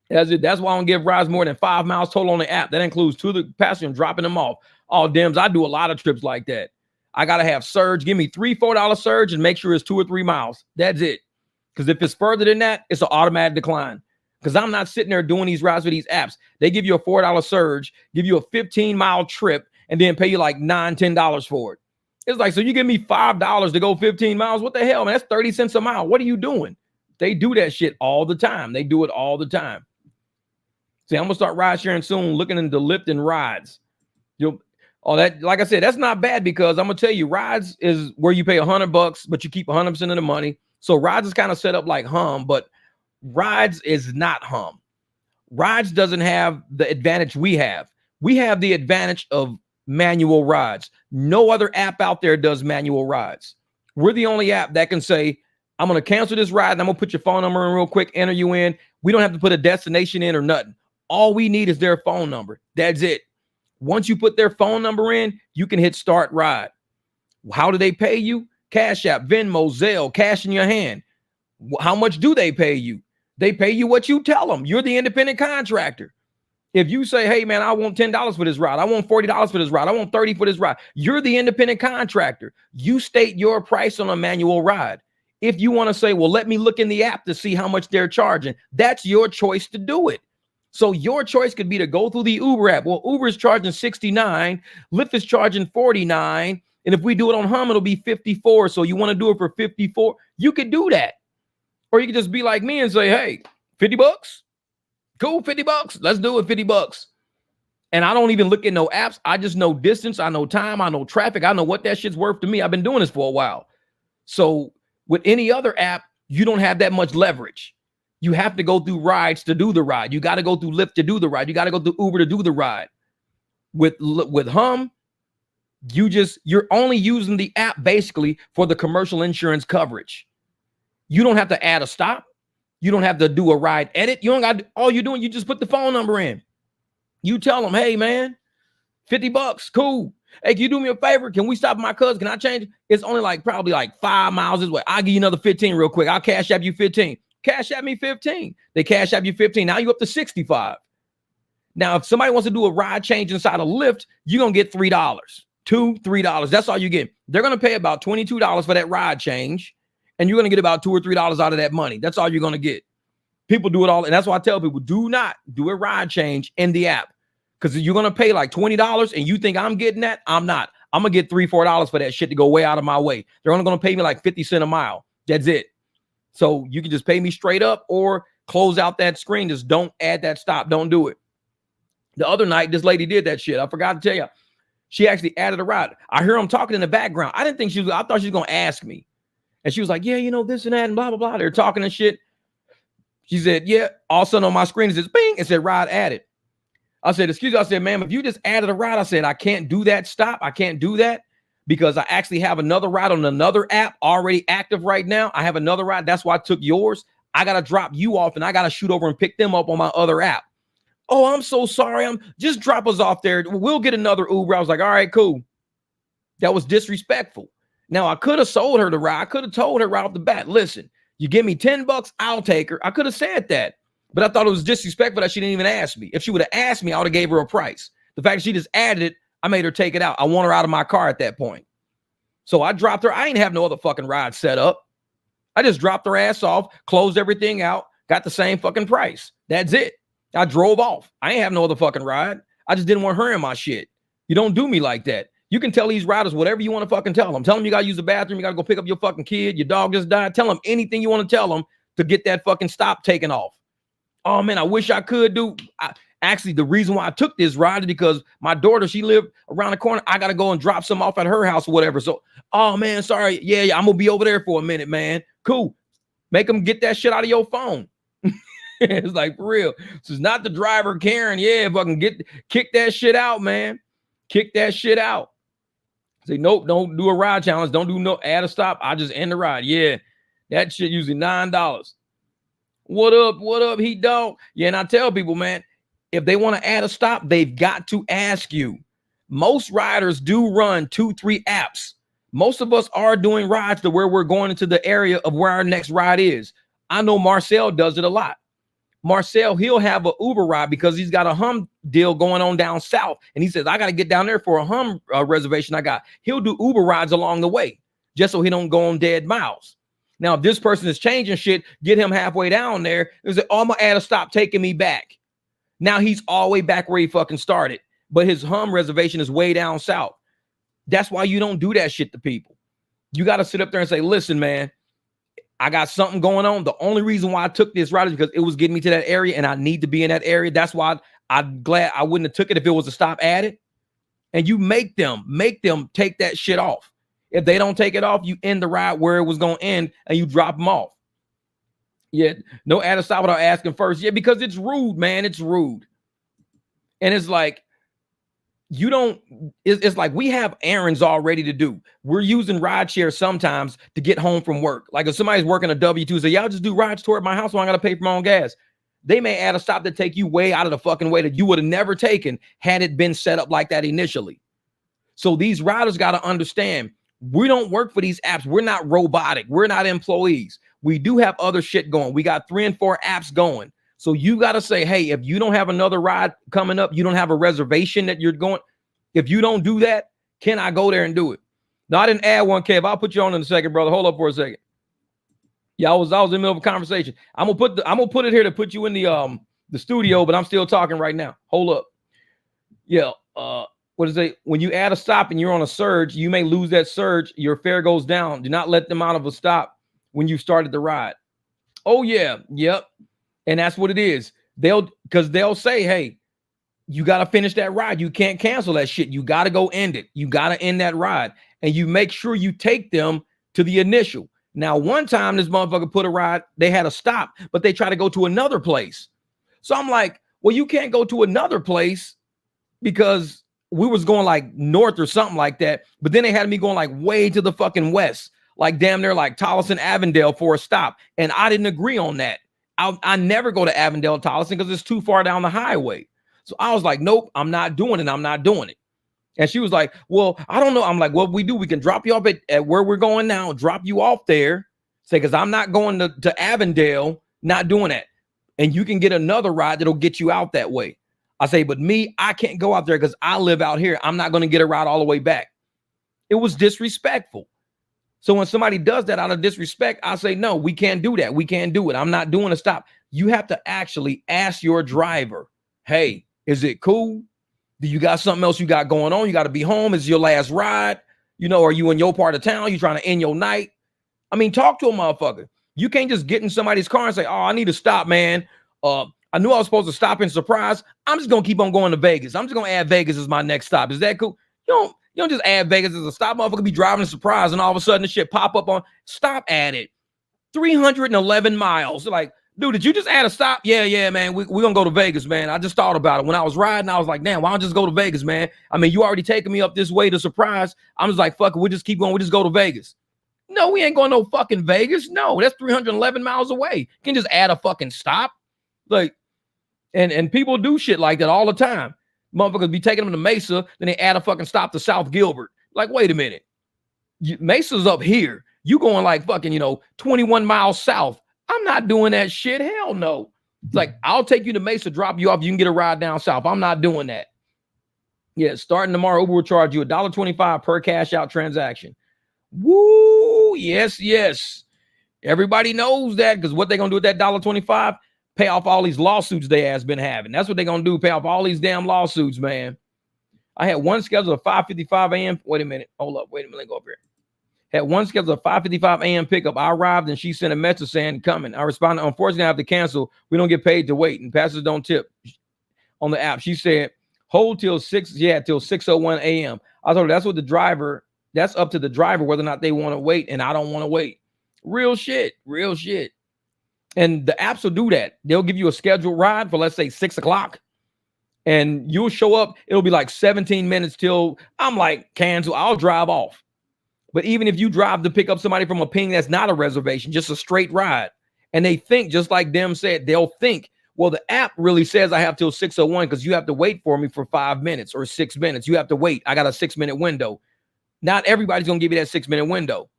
That's it. That's why I don't give rides more than 5 miles total on the app. That includes 2 of the passengers and dropping them off. Oh, Dems, I do a lot of trips like that. I got to have surge. Give me $3-4 surge and make sure it's 2 or 3 miles. That's it. Because if it's further than that, it's an automatic decline. Because I'm not sitting there doing these rides with these apps. They give you a $4 surge, give you a 15-mile trip, and then pay you like $9-10 for it. It's like, so you give me $5 to go 15 miles? What the hell, man? That's 30 cents a mile. What are you doing? They do that shit all the time. They do it all the time. See, I'm gonna start ride sharing soon, looking into Lyft and rides. That, like I said, that's not bad because I'm gonna tell you, rides is where you pay $100, but you keep 100% of the money. So rides is kind of set up like Hum, but rides is not Hum. Rides doesn't have the advantage we have. We have the advantage of manual rides. No other app out there does manual rides. We're the only app that can say, I'm going to cancel this ride and I'm going to put your phone number in real quick, enter you in. We don't have to put a destination in or nothing. All we need is their phone number. That's it. Once you put their phone number in, you can hit start ride. How do they pay you? Cashapp, Venmo, Zelle, cash in your hand. How much do they pay you? They pay you what you tell them. You're the independent contractor. If you say, hey, man, I want $10 for this ride. I want $40 for this ride. I want $30 for this ride. You're the independent contractor. You state your price on a manual ride. If you want to say, well, let me look in the app to see how much they're charging, that's your choice to do it. So your choice could be to go through the Uber app. Well, Uber is charging $69. Lyft is charging $49. And if we do it on Hum, it'll be $54. So you want to do it for $54? You could do that. Or you could just be like me and say, hey, $50? Cool, $50. Let's do it, $50. And I don't even look at no apps. I just know distance. I know time. I know traffic. I know what that shit's worth to me. I've been doing this for a while. So with any other app, you don't have that much leverage. You have to go through rides to do the ride. You got to go through Lyft to do the ride. You got to go through Uber to do the ride. With Hum, you're only using the app basically for the commercial insurance coverage. You don't have to add a stop. You don't have to do a ride edit. You don't got all you're doing. You just put the phone number in. You tell them, hey man, $50, cool. Hey, can you do me a favor? Can we stop my cousin? Can I change it? It's only probably 5 miles this way. I'll give you another 15 real quick. I'll cash app you 15. Cash app me 15. They cash app you 15. Now you up to 65. Now, if somebody wants to do a ride change inside a Lyft, you're going to get $3, $3. That's all you get. They're going to pay about $22 for that ride change, and you're going to get about $2 or $3 out of that money. That's all you're going to get. People do it all. And that's why I tell people, do not do a ride change in the app, because you're going to pay like $20 and you think I'm getting that. I'm not. I'm going to get $3, $4 for that shit to go way out of my way. They're only going to pay me like 50 cents a mile. That's it. So you can just pay me straight up or close out that screen. Just don't add that stop. Don't do it. The other night, this lady did that shit. I forgot to tell you. She actually added a ride. I hear them talking in the background. I didn't think I thought she was going to ask me. And she was like, yeah, you know, this and that and blah, blah, blah. They're talking and shit. She said, yeah. All of a sudden on my screen, it says, bing. It said, ride added. I said, excuse me. I said, ma'am, if you just added a ride, I said, I can't do that stop. I can't do that because I actually have another ride on another app already active right now. I have another ride. That's why I took yours. I got to drop you off and I got to shoot over and pick them up on my other app. Oh, I'm so sorry. Just drop us off there. We'll get another Uber. I was like, all right, cool. That was disrespectful. Now, I could have sold her the ride. I could have told her right off the bat, listen, you give me $10, I'll take her. I could have said that, but I thought it was disrespectful that she didn't even ask me. If she would have asked me, I would have gave her a price. The fact that she just added it, I made her take it out. I want her out of my car at that point. So I dropped her. I ain't have no other fucking ride set up. I just dropped her ass off, closed everything out, got the same fucking price. That's it. I drove off. I ain't have no other fucking ride. I just didn't want her in my shit. You don't do me like that. You can tell these riders whatever you want to fucking tell them. Tell them you got to use the bathroom. You got to go pick up your fucking kid. Your dog just died. Tell them anything you want to tell them to get that fucking stop taken off. Oh, man, I wish I could do. Actually, the reason why I took this ride is because my daughter, she lived around the corner. I got to go and drop some off at her house or whatever. So, oh, man, sorry. Yeah, I'm going to be over there for a minute, man. Cool. Make them get that shit out of your phone. It's like, for real. This is not the driver caring. Yeah, if I can kick that shit out, man. Kick that shit out. Say, nope, don't do a ride challenge. Don't do no add a stop. I just end the ride. Yeah, that shit usually $9. What up? What up? He don't. Yeah, and I tell people, man, if they want to add a stop, they've got to ask you. Most riders do run 2-3 apps. Most of us are doing rides to where we're going into the area of where our next ride is. I know Marcel does it a lot. Marcel, he'll have an Uber ride because he's got a hum deal going on down south. And he says, I got to get down there for a hum reservation I got. He'll do Uber rides along the way just so he don't go on dead miles. Now, if this person is changing shit, get him halfway down there. There's like, oh, I'm going to add a stop taking me back. Now he's all the way back where he fucking started. But his hum reservation is way down south. That's why you don't do that shit to people. You got to sit up there and say, listen, man, I got something going on. The only reason why I took this ride is because it was getting me to that area and I need to be in that area. That's why I'm glad I wouldn't have took it if it was a stop added. And you make them take that shit off. If they don't take it off, you end the ride where it was going to end and you drop them off. Yeah, no add a stop without asking first. Yeah, because it's rude, man. It's rude. And it's like, it's like we have errands all ready to do. We're using Rideshare sometimes to get home from work. Like if somebody's working a W-2, say, y'all just do rides toward my house, so I got to pay for my own gas. They may add a stop that take you way out of the fucking way that you would have never taken had it been set up like that initially. So these riders got to understand, we don't work for these apps. We're not robotic. We're not employees. We do have other shit going. We got 3 and 4 apps going. So you got to say, hey, if you don't have another ride coming up, you don't have a reservation that you're going. If you don't do that, can I go there and do it? No, I didn't add one, Kev. I'll put you on in a second, brother. Hold up for a second. Yeah, I was in the middle of a conversation. I'm gonna put it here to put you in the studio, but I'm still talking right now. Hold up. Yeah. What is it? When you add a stop and you're on a surge, you may lose that surge. Your fare goes down. Do not let them out of a stop when you started the ride. Oh yeah. Yep. And that's what it is. They'll say, hey, you got to finish that ride. You can't cancel that shit. You got to go end it. You got to end that ride. And you make sure you take them to the initial. Now, one time this motherfucker put a ride, they had a stop, but they try to go to another place. So I'm like, well, you can't go to another place because we was going like north or something like that. But then they had me going like way to the fucking west, like damn near like Tolleson, Avondale for a stop. And I didn't agree on that. I never go to Avondale, Tolleson because it's too far down the highway. So I was like, nope, I'm not doing it. I'm not doing it. And she was like, well, I don't know. I'm like, what we do, we can drop you off at where we're going now, drop you off there. Say, because I'm not going to Avondale, not doing that. And you can get another ride that'll get you out that way. I say, but me, I can't go out there because I live out here. I'm not going to get a ride all the way back. It was disrespectful. So when somebody does that out of disrespect, I say, no, we can't do that. We can't do it. I'm not doing a stop. You have to actually ask your driver, hey, is it cool? Do you got something else you got going on? You got to be home. Is your last ride? You know, are you in your part of town? You trying to end your night? I mean, talk to a motherfucker. You can't just get in somebody's car and say, oh, I need to stop, man. I knew I was supposed to stop in Surprise. I'm just going to keep on going to Vegas. I'm just going to add Vegas as my next stop. Is that cool? You don't just add Vegas as a stop. Motherfucker be driving to Surprise and all of a sudden the shit pop up on. Stop at it. 311 miles. Like, dude, did you just add a stop? Yeah, man. We're going to go to Vegas, man. I just thought about it. When I was riding, I was like, damn, why don't I just go to Vegas, man? I mean, you already taking me up this way to Surprise. I'm just like, fuck it. We'll just keep going. We'll just go to Vegas. No, we ain't going no fucking Vegas. No, that's 311 miles away. You can just add a fucking stop. Like, and people do shit like that all the time. Motherfuckers be taking them to Mesa, then they add a fucking stop to South Gilbert. Like, wait a minute. Mesa's up here. You going like fucking, 21 miles south. I'm not doing that shit. Hell no. It's like, I'll take you to Mesa, drop you off. You can get a ride down south. I'm not doing that. Yeah, starting tomorrow, Uber will charge you $1.25 per cash out transaction. Woo, yes. Everybody knows that because what they're going to do with that $1.25? Pay off all these lawsuits they has been having. That's what they're going to do, pay off all these damn lawsuits, man. I had one scheduled at 5:55 a.m. Wait a minute. Hold up. Wait a minute. Let me go up here. Had one scheduled at 5:55 a.m. pickup. I arrived and she sent a message saying, coming. I responded, unfortunately, I have to cancel. We don't get paid to wait and passengers don't tip on the app. She said, hold till 6:01 a.m. I told her that's up to the driver whether or not they want to wait, and I don't want to wait. Real shit. And the apps will do that. They'll give you a scheduled ride for, let's say, 6 o'clock. And you'll show up. It'll be like 17 minutes till I'm like, cancel. I'll drive off. But even if you drive to pick up somebody from a ping that's not a reservation, just a straight ride, and they think, just like them said, they'll think, well, the app really says I have till 6:01 because you have to wait for me for 5 minutes or 6 minutes. You have to wait. I got a 6-minute window. Not everybody's going to give you that 6-minute window.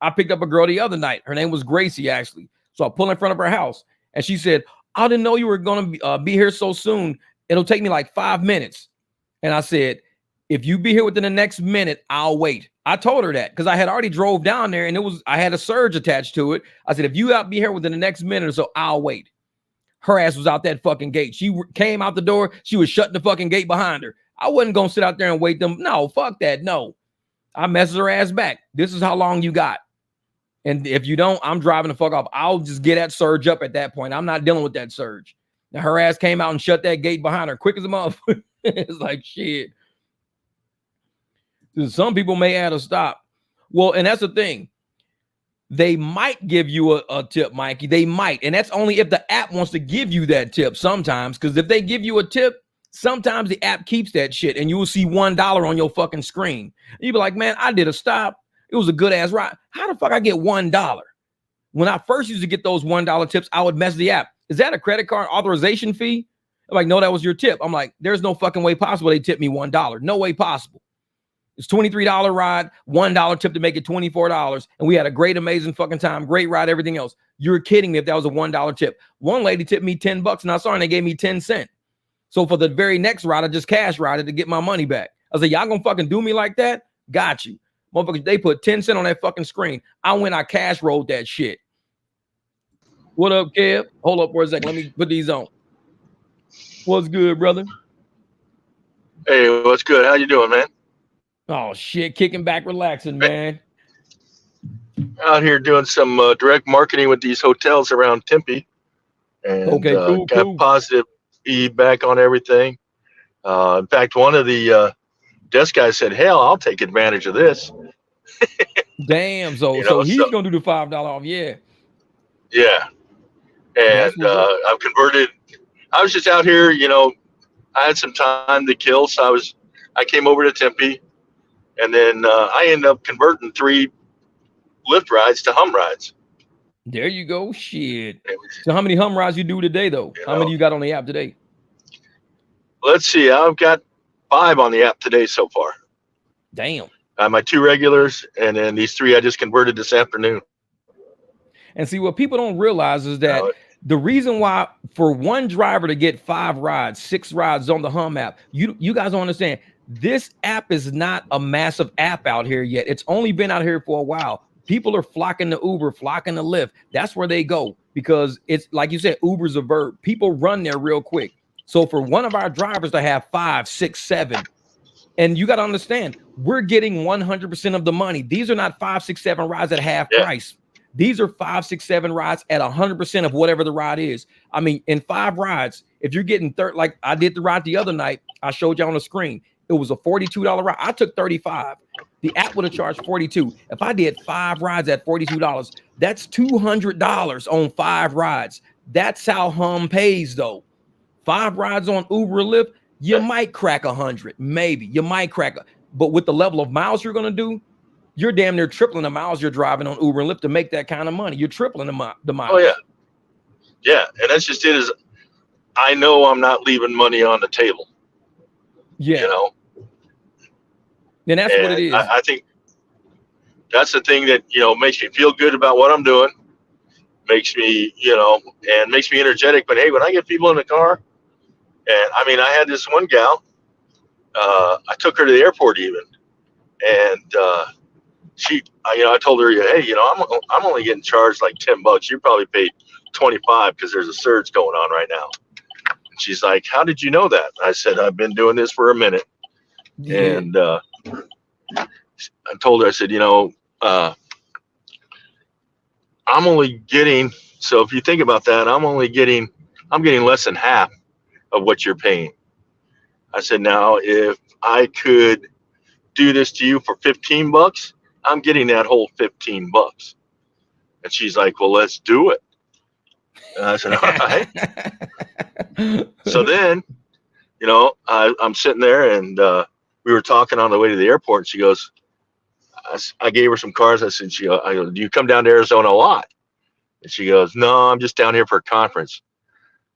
I picked up a girl the other night. Her name was Gracie, actually. So I pull in front of her house and she said, I didn't know you were going to be here so soon. It'll take me like 5 minutes. And I said, if you be here within the next minute, I'll wait. I told her that because I had already drove down there and I had a surge attached to it. I said, if you be here within the next minute or so, I'll wait. Her ass was out that fucking gate. She came out the door. She was shutting the fucking gate behind her. I wasn't going to sit out there and wait them. No, fuck that. No, I messaged her ass back. This is how long you got. And if you don't, I'm driving the fuck off. I'll just get that surge up at that point. I'm not dealing with that surge. Now, her ass came out and shut that gate behind her quick as a motherfucker. It's like, shit. Some people may add a stop. Well, and that's the thing. They might give you a tip, Mikey. They might. And that's only if the app wants to give you that tip sometimes. Because if they give you a tip, sometimes the app keeps that shit. And you will see $1 on your fucking screen. You be like, man, I did a stop. It was a good ass ride. How the fuck I get $1? When I first used to get those $1 tips, I would mess the app. Is that a credit card authorization fee? I'm like, no, that was your tip. I'm like, there's no fucking way possible they tipped me $1. No way possible. It's $23 ride, $1 tip to make it $24. And we had a great, amazing fucking time. Great ride, everything else. You're kidding me if that was a $1 tip. One lady tipped me $10 and I saw her and they gave me 10 cents. So for the very next ride, I just cash rided to get my money back. I said, y'all gonna fucking do me like that? Got you. Motherfuckers, they put 10 cents on that fucking screen. I cash rolled that shit. What up, Kev? Hold up for a second. Let me put these on. What's good, brother? Hey, what's good? How you doing, man? Oh, shit. Kicking back, relaxing, man. Out here doing some direct marketing with these hotels around Tempe. And okay, cool. Positive feedback on everything. In fact, one of the desk guys said, hell, I'll take advantage of this. Damn. So he's going to do the $5 off. Yeah. Yeah. And I've converted. I was just out here, I had some time to kill. So I came over to Tempe and then I ended up converting 3 Lyft rides to hum rides. There you go. Shit. So how many hum rides you do today though? How many you got on the app today? Let's see. I've got 5 on the app today so far. Damn. My 2 regulars and then these 3 I just converted this afternoon. And see, what people don't realize is that The reason why for one driver to get 5 rides, 6 rides on the Hum app, you guys don't understand. This app is not a massive app out here yet. It's only been out here for a while. People are flocking to Uber, flocking to Lyft. That's where they go because it's like you said, Uber's a verb. People run there real quick. So for one of our drivers to have 5, 6, 7, and you got to understand, we're getting 100% of the money. These are not 5, 6, 7 rides at half price. These are 5, 6, 7 rides at 100% of whatever the ride is. I mean, in 5 rides, if you're getting like I did the ride the other night, I showed you on the screen. It was a $42 ride. I took 35. The app would have charged 42. If I did 5 rides at $42, that's $200 on 5 rides. That's how Hum pays, though. 5 rides on Uber or Lyft, you might crack 100, maybe. You might crack, but with the level of miles you're gonna do, you're damn near tripling the miles you're driving on Uber and Lyft to make that kind of money. You're tripling the miles. Oh yeah, yeah, and that's just it. Is I know I'm not leaving money on the table. Yeah, you know. And that's what it is. I think that's the thing that makes me feel good about what I'm doing. Makes me and makes me energetic. But hey, when I get people in the car, and I mean, I had this one gal. I took her to the airport even, and she, I told her, hey, I'm only getting charged like $10. You probably paid 25 because there's a surge going on right now. And she's like, how did you know that? I said, I've been doing this for a minute. Yeah. And I told her, I said, I'm only getting, so if you think about that, I'm getting less than half of what you're paying. I said, now, if I could do this to you for $15, I'm getting that whole $15. And she's like, well, let's do it. And I said, all right. So then, I'm sitting there and we were talking on the way to the airport. And she goes, I gave her some cars. I said, I go, do you come down to Arizona a lot? And she goes, no, I'm just down here for a conference.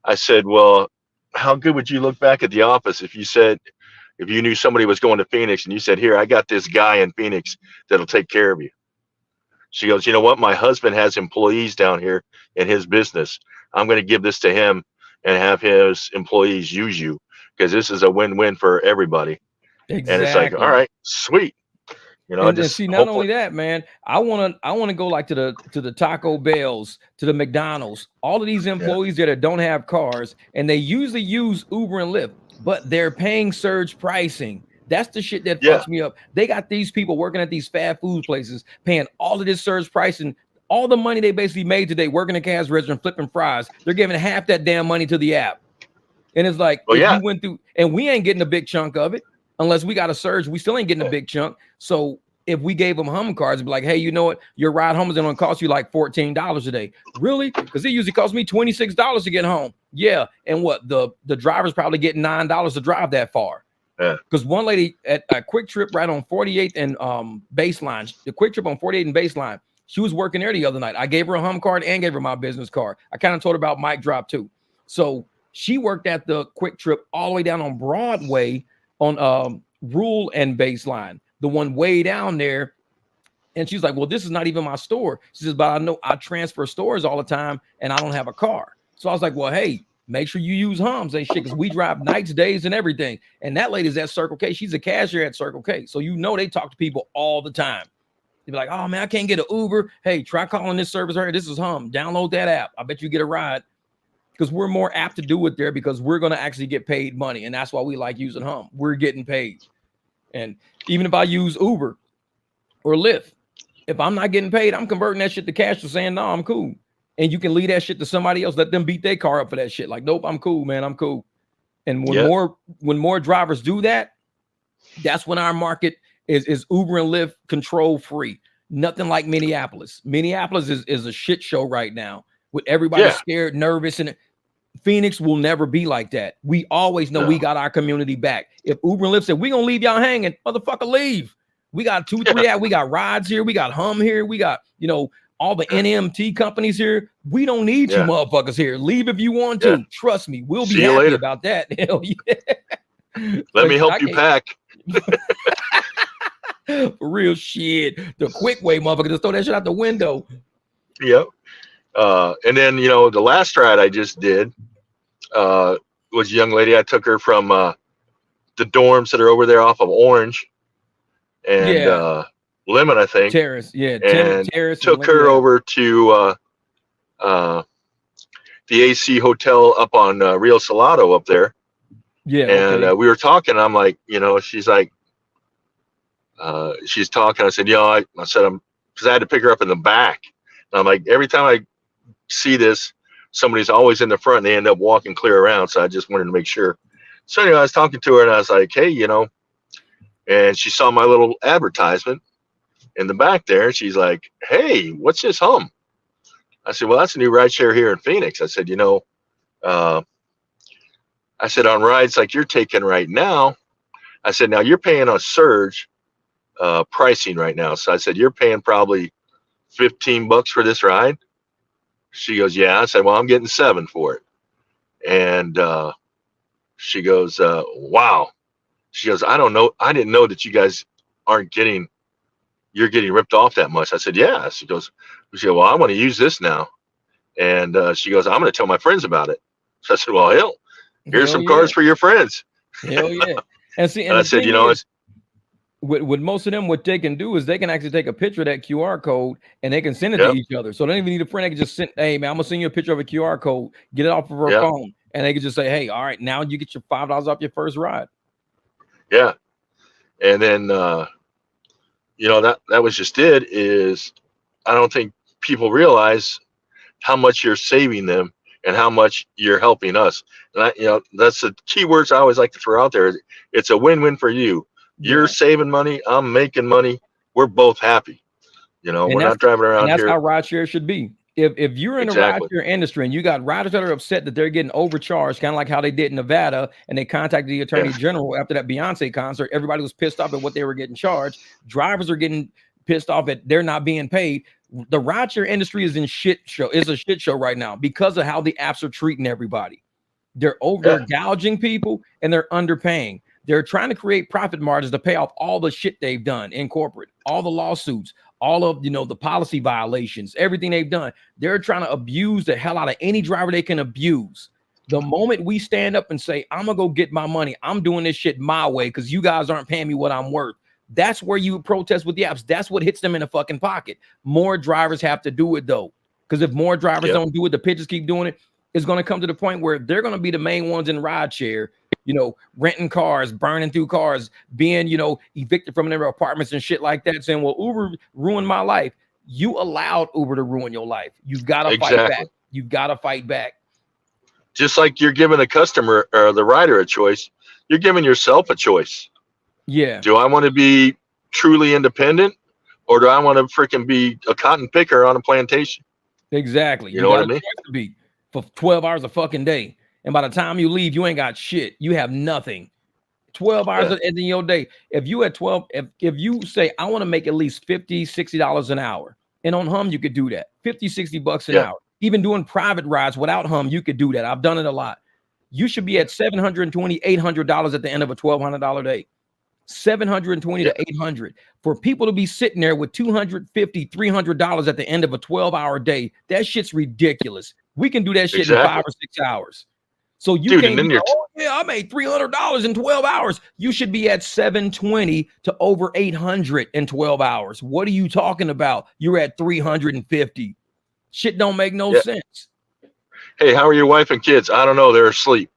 I said, well, how good would you look back at the office if you knew somebody was going to Phoenix and you said, here, I got this guy in Phoenix that'll take care of you. She goes, you know what? My husband has employees down here in his business. I'm going to give this to him and have his employees use you because this is a win-win for everybody. Exactly. And it's like, all right, sweet. And see, not only that, man, I want to go like to the Taco Bells, to the McDonald's, all of these employees that don't have cars, and they usually use Uber and Lyft, but they're paying surge pricing. That's the shit that fucks me up. They got these people working at these fast food places, paying all of this surge pricing, all the money they basically made today working at cash register and flipping fries. They're giving half that damn money to the app. And it's like, you went through, and we ain't getting a big chunk of it. Unless we got a surge, we still ain't getting a big chunk. So if we gave them Hum cards, it'd be like, hey, you know what? Your ride home is going to cost you like $14 a day. Really? Because it usually costs me $26 to get home. Yeah. And what? The driver's probably getting $9 to drive that far. Yeah. Because one lady at a Quick Trip right on 48th and Baseline, the Quick Trip on 48th and Baseline, she was working there the other night. I gave her a Hum card and gave her my business card. I kind of told her about Mic Drop too. So she worked at the Quick Trip all the way down on Broadway on Rule and Baseline, the one way down there. And she's like, well, this is not even my store. She says, but I know I transfer stores all the time and I don't have a car. So I was like, well, hey, make sure you use Hums and shit, because we drive nights, days, and everything. And that lady's at Circle K. She's a cashier at Circle K. So they talk to people all the time. They'd be like, oh man, I can't get an Uber. Hey, try calling this service. This is Hum. Download that app. I bet you get a ride. Because we're more apt to do it there because we're going to actually get paid money. And that's why we like using Hum. We're getting paid. And even if I use Uber or Lyft, if I'm not getting paid, I'm converting that shit to cash or saying, no, I'm cool. And you can leave that shit to somebody else. Let them beat their car up for that shit. Like, nope, I'm cool, man. I'm cool. And when more drivers do that, that's when our market is Uber and Lyft control free. Nothing like Minneapolis. Minneapolis is a shit show right now with everybody scared, nervous, and Phoenix will never be like that. We always know we got our community back. If Uber and Lyft said, we're going to leave y'all hanging, motherfucker, leave. We got 2, 3 apps. We got rides here. We got Hum here. We got, all the NMT companies here. We don't need you motherfuckers here. Leave if you want to. Trust me. We'll be happy about that. Hell yeah. Let me help you pack. For real shit. The quick way, motherfucker. Just throw that shit out the window. Yep. And then, the last ride I just did was a young lady. I took her from the dorms that are over there off of Orange and Lemon, I think. Terrace, yeah. And Terrace took her over to the AC Hotel up on Rio Salado up there. Yeah. And we were talking. I'm like, she's like, she's talking. I said, I said, because I had to pick her up in the back. And I'm like, every time I see this, somebody's always in the front and they end up walking clear around. So I just wanted to make sure. So anyway, I was talking to her and I was like, hey, and she saw my little advertisement in the back there. And she's like, hey, what's this hum? I said, well, that's a new rideshare here in Phoenix. I said, I said, on rides like you're taking right now, I said, now you're paying a surge pricing right now. So I said, you're paying probably $15 for this ride. She goes, yeah. I said, well, I'm getting $7 for it. And she goes, wow. She goes, I don't know. I didn't know that you guys you're getting ripped off that much. I said, yeah. She goes, well, I want to use this now. And she goes, I'm going to tell my friends about it. So I said, well, hell, here's some cars for your friends. Hell yeah. And see, and I said, it's with most of them, what they can do is they can actually take a picture of that QR code and they can send it to each other. So they don't even need a friend. They can just send, hey man, I'm gonna send you a picture of a QR code, get it off of her phone, and they can just say, hey, all right, now you get your $5 off your first ride. Yeah. And then that was just it. Is I don't think people realize how much you're saving them and how much you're helping us. And that's the key words I always like to throw out there. It's a win-win for you. You're saving money. I'm making money. We're both happy. We're not driving around here. That's how rideshare should be. If you're in the rideshare industry and you got riders that are upset that they're getting overcharged, kind of like how they did in Nevada, and they contacted the attorney general after that Beyonce concert, everybody was pissed off at what they were getting charged. Drivers are getting pissed off at they're not being paid. The rideshare industry is a shit show right now because of how the apps are treating everybody. They're gouging people and they're underpaying. They're trying to create profit margins to pay off all the shit they've done in corporate, all the lawsuits, all of the policy violations, everything they've done. They're trying to abuse the hell out of any driver they can abuse. The moment we stand up and say, I'm gonna go get my money, I'm doing this shit my way because you guys aren't paying me what I'm worth. That's where you protest with the apps. That's what hits them in the fucking pocket. More drivers have to do it though, because if more drivers don't do it, the pitches keep doing it. It's going to come to the point where they're going to be the main ones in rideshare, renting cars, burning through cars, being, evicted from their apartments and shit like that, saying, well, Uber ruined my life. You allowed Uber to ruin your life. You've got to fight back. You've got to fight back. Just like you're giving a customer or the rider a choice, you're giving yourself a choice. Yeah. Do I want to be truly independent or do I want to freaking be a cotton picker on a plantation? Exactly. You know what I mean? To be for 12 hours a fucking day. And by the time you leave, you ain't got shit. You have nothing. 12 hours at the end of your day. If you at 12, if you say, I want to make at least $50, $60 an hour. And on Hum, you could do that. $50, $60 an hour. Even doing private rides without Hum, you could do that. I've done it a lot. You should be at $720, $800 at the end of a $1,200 day. $720 to $800 for people to be sitting there with $250, $300 at the end of a 12-hour day. That shit's ridiculous. We can do that shit in 5 or 6 hours. So you can't be, I made $300 in 12 hours. You should be at $720 to over $800 in 12 hours. What are you talking about? You're at $350. Shit don't make no sense. Hey, how are your wife and kids? I don't know. They're asleep.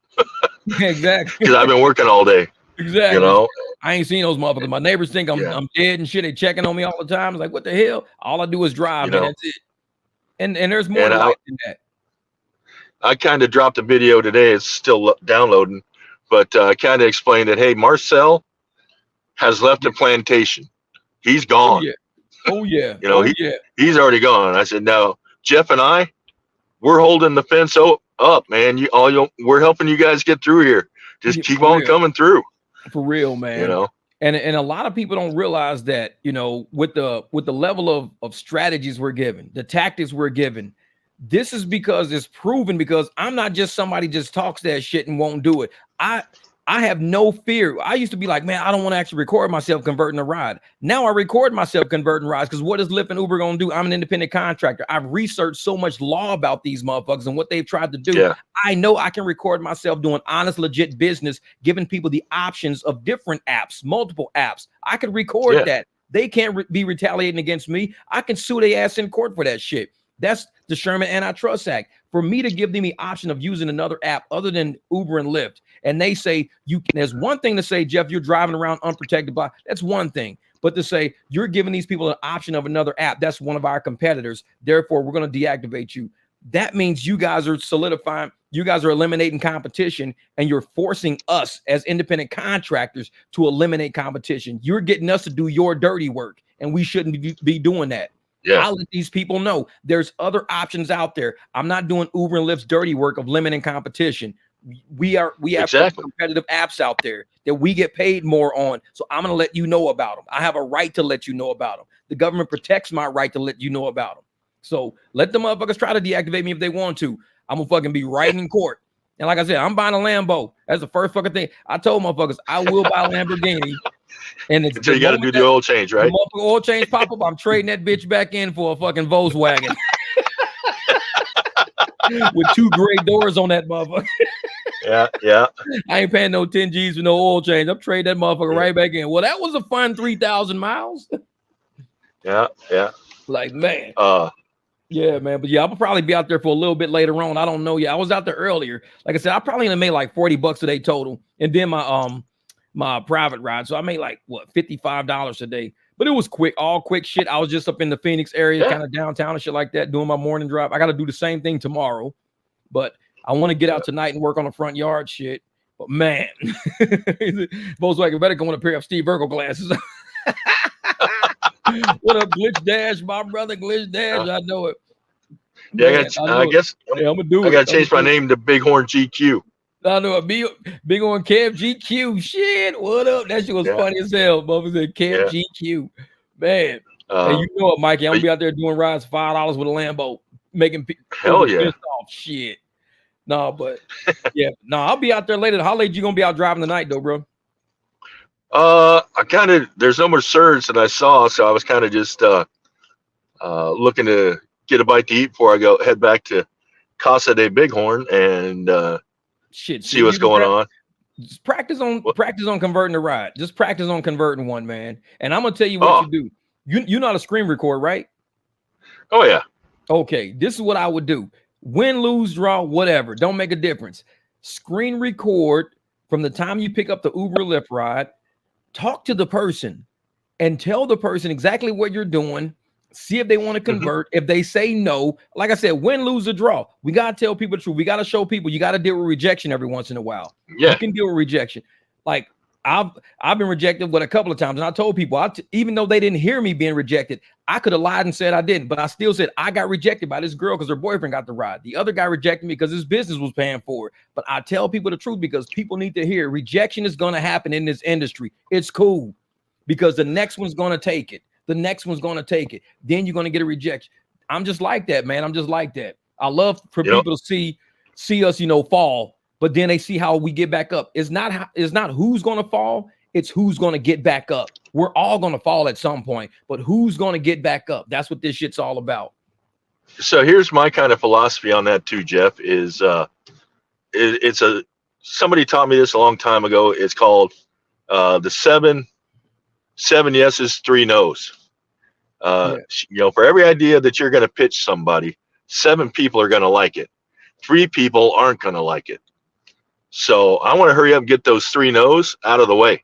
Exactly. Because I've been working all day. Exactly. I ain't seen those motherfuckers. My neighbors think I'm dead and shit. They checking on me all the time. It's like, what the hell? All I do is drive, man. That's it. And there's more to life than that. I kind of dropped a video today. It's still downloading, but I kind of explained that, hey, Marcel has left the plantation. He's gone. Oh yeah. He's already gone. I said, no, Jeff and I, we're holding the fence up, man. We're helping you guys get through here. Just keep on coming through. For real, man. And a lot of people don't realize that, with the level of strategies we're given, the tactics we're given, this is because it's proven, because I'm not just somebody just talks that shit and won't do it. I have no fear. I used to be like, man, I don't want to actually record myself converting a ride. Now I record myself converting rides because what is Lyft and Uber going to do? I'm an independent contractor. I've researched so much law about these motherfuckers and what they've tried to do. Yeah. I know I can record myself doing honest, legit business, giving people the options of different apps, multiple apps. I can record that. They can't be retaliating against me. I can sue their ass in court for that shit. That's the Sherman Antitrust Act. For me to give them the option of using another app other than Uber and Lyft, and they say you can, there's one thing to say, Jeff, you're driving around unprotected by, that's one thing. But to say you're giving these people an option of another app, that's one of our competitors. Therefore, we're going to deactivate you. That means you guys are solidifying, you guys are eliminating competition, and you're forcing us as independent contractors to eliminate competition. You're getting us to do your dirty work, and we shouldn't be doing that. Yeah. I'll let these people know there's other options out there. I'm not doing Uber and Lyft's dirty work of limiting competition. We have competitive apps out there that we get paid more on. So I'm going to let you know about them. I have a right to let you know about them. The government protects my right to let you know about them. So let the motherfuckers try to deactivate me if they want to. I'm going to fucking be right in court. And like I said, I'm buying a Lambo. That's the first fucking thing. I told motherfuckers I will buy a Lamborghini. And it's until you got to do the oil change, right? The oil change pop up. I'm trading that bitch back in for a fucking Volkswagen with 2 gray doors on that motherfucker. Yeah. I ain't paying no 10 G's for no oil change. I'm trading that motherfucker right back in. Well, that was a fun 3,000 miles. Yeah. Like, man. Yeah, man. But yeah, I'll probably be out there for a little bit later on. I don't know. Yeah, I was out there earlier. Like I said, I probably only made like $40 a day total. And then my private ride. So I made like what, $55 a day. But it was quick, all quick shit. I was just up in the Phoenix area, kind of downtown and shit like that, doing my morning drive. I got to do the same thing tomorrow, but I want to get out tonight and work on the front yard shit. But man, Volkswagen better go on a pair of Steve Urkel glasses. What up, Glitch Dash, my brother Glitch Dash? I know it. Yeah, man, I guess I'm gonna do it. I gotta change my name to Bighorn GQ. I know a big Horn Kev GQ. Shit, what up? That shit was funny as hell. Mother said Kev GQ. Man. Hey, you know what, Mikey? I'm gonna be out there doing rides $5 with a Lambo, making people pissed off. Shit. No, but I'll be out there later. How late you gonna be out driving tonight though, bro? There's no more surge that I saw, so I was kind of just looking to get a bite to eat before I head back to Casa de Bighorn and see what's going on. Just practice on converting the ride. Just practice on converting one, man. And I'm gonna tell you what you do. You're not a screen record, right? Oh yeah. Okay, this is what I would do. Win, lose, draw, whatever. Don't make a difference. Screen record from the time you pick up the Uber Lyft ride. Talk to the person and tell the person exactly what you're doing. See if they want to convert. If they say no, like I said, win, lose, or draw. We got to tell people the truth. We got to show people you got to deal with rejection every once in a while. Yeah. You can deal with rejection. Like I've been rejected a couple of times. And I told people, even though they didn't hear me being rejected, I could have lied and said I didn't. But I still said I got rejected by this girl because her boyfriend got the ride. The other guy rejected me because his business was paying for it. But I tell people the truth because people need to hear rejection is going to happen in this industry. It's cool because the next one's going to take it. The next one's going to take it. Then you're going to get a rejection. I'm just like that, man. I'm just like that. I love for people to see us, fall, but then they see how we get back up. It's not who's going to fall. It's who's going to get back up. We're all going to fall at some point, but who's going to get back up? That's what this shit's all about. So here's my kind of philosophy on that too, Jeff, is somebody taught me this a long time ago. It's called the 7 yeses, 3 nos. For every idea that you're going to pitch somebody, 7 people are going to like it. 3 people aren't going to like it. So I want to hurry up and get those 3 nos out of the way.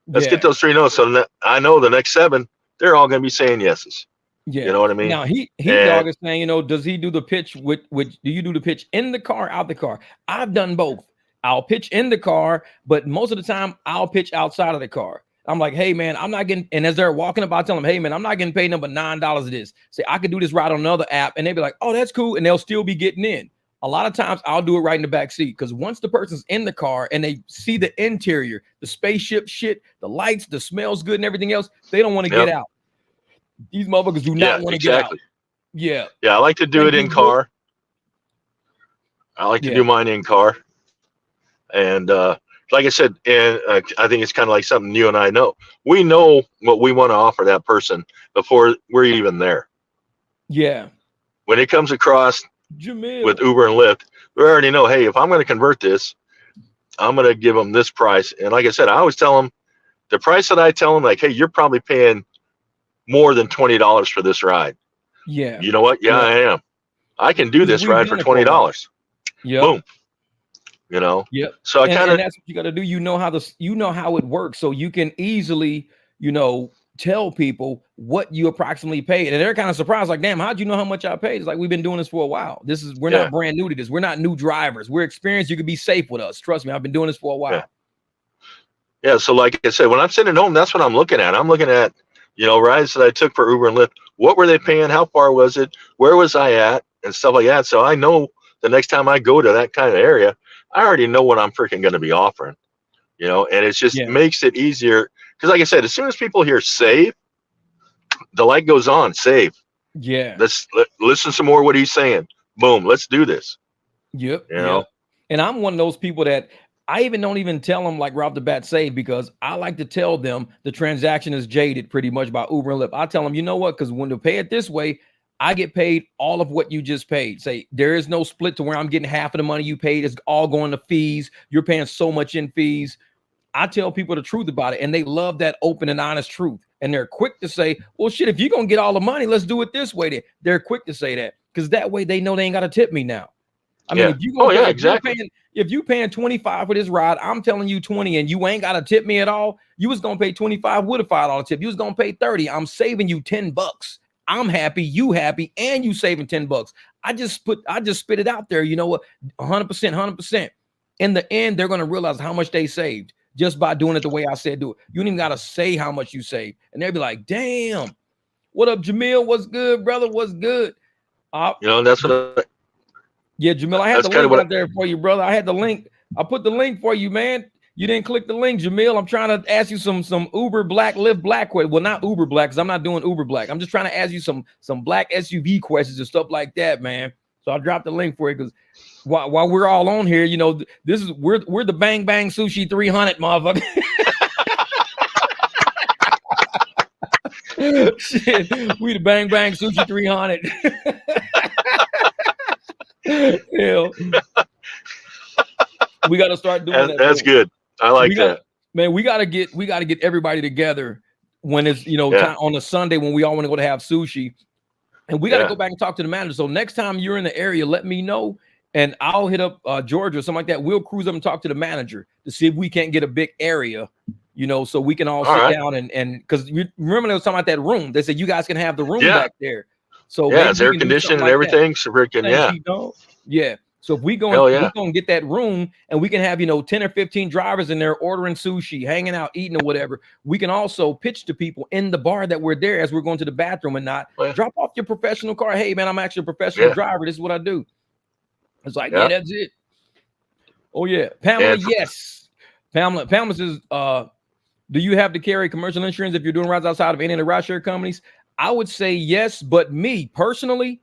Let's get those 3 nos. So I know the next 7, they're all going to be saying yeses. Yeah. You know what I mean? Now dog is saying, does he do the pitch do you do the pitch in the car, out the car? I've done both. I'll pitch in the car, but most of the time I'll pitch outside of the car. I'm like, hey man, I'm not getting, and as they're walking up, I tell them, hey man, I'm not getting paid number $9 of this. Say I could do this ride on another app, and they'll be like, oh, that's cool, and they'll still be getting in. A lot of times I'll do it right in the back seat because once the person's in the car and they see the interior, the spaceship shit, the lights, the smells good and everything else, they don't want to get out. These motherfuckers do not want to get out. Yeah. Yeah, I like to do it in car. I like to do mine in car. And like I said, and I think it's kind of like something you and I know. We know what we want to offer that person before we're even there. Yeah. When it comes across Jamil. with Uber and Lyft, we already know, hey, if I'm going to convert this, I'm going to give them this price. And like I said, I always tell them the price that I tell them, like, hey, you're probably paying more than $20 for this ride. Yeah. You know what? Yeah, I am. I can do this ride for $20. Yeah. Boom. You know. Yep. So and that's what you got to do. You know how it works, so you can easily, tell people what you approximately paid, and they're kind of surprised, like, damn, how'd you know how much I paid? It's like, we've been doing this for a while. We're not brand new to this. We're not new drivers. We're experienced. You can be safe with us. Trust me, I've been doing this for a while. Yeah. So like I said, when I'm sitting home, that's what I'm looking at. I'm looking at, rides that I took for Uber and Lyft. What were they paying? How far was it? Where was I at? And stuff like that. So I know the next time I go to that kind of area, I already know what I'm freaking going to be offering, and it just makes it easier. Because like I said, as soon as people hear save, the light goes on, save. Yeah. Let's listen some more what he's saying. Boom. Let's do this. Yep. Yep. And I'm one of those people that I don't even tell them like right off the bat save, because I like to tell them the transaction is jaded pretty much by Uber and Lyft. I tell them, you know what? Because when they pay it this way, I get paid all of what you just paid. Say there is no split to where I'm getting half of the money you paid. It's all going to fees. You're paying so much in fees. I tell people the truth about it, and they love that open and honest truth. And they're quick to say, well, shit, if you're going to get all the money, let's do it this way. They're quick to say that, because that way they know they ain't got to tip me now. I mean, if you paying 25 for this ride, I'm telling you 20, and you ain't got to tip me at all. You was going to pay 25 with a $5 tip. You was going to pay 30. I'm saving you $10. I'm happy, you happy, and you saving $10. I just spit it out there. You know what? 100%. In the end, they're going to realize how much they saved just by doing it the way I said do it. You don't even got to say how much you saved. And they'll be like, damn, what up, Jamil? What's good, brother? What's good? That's what Jamil, I had the link out there for you, brother. I had the link. I put the link for you, man. You didn't click the link, Jamil. I'm trying to ask you some Uber Black, Lyft Black questions. Well, not Uber Black, because I'm not doing Uber Black. I'm just trying to ask you some Black SUV questions and stuff like that, man. So I dropped the link for you, because while we're all on here, this is we're the Bang Bang Sushi 300, motherfucker. Shit, we the Bang Bang Sushi 300. Hell, we got to start doing that. That's good. I like that. Man, we gotta get everybody together when it's time on a Sunday when we all want to go to have sushi, and we gotta go back and talk to the manager. So next time you're in the area, let me know, and I'll hit up Georgia or something like that. We'll cruise up and talk to the manager to see if we can't get a big area, so we can all sit down and because you remember they was talking about that room. They said you guys can have the room back there. So it's air conditioned and everything. So freaking yeah. So if we go and get that room, and we can have 10 or 15 drivers in there ordering sushi, hanging out, eating or whatever. We can also pitch to people in the bar that we're there as we're going to the bathroom and not drop off your professional car. Hey man, I'm actually a professional driver. This is what I do. It's like that's it. Oh yeah, Pamela. Yes, Pamela. Pamela says, do you have to carry commercial insurance if you're doing rides outside of any of the rideshare companies? I would say yes, but me personally,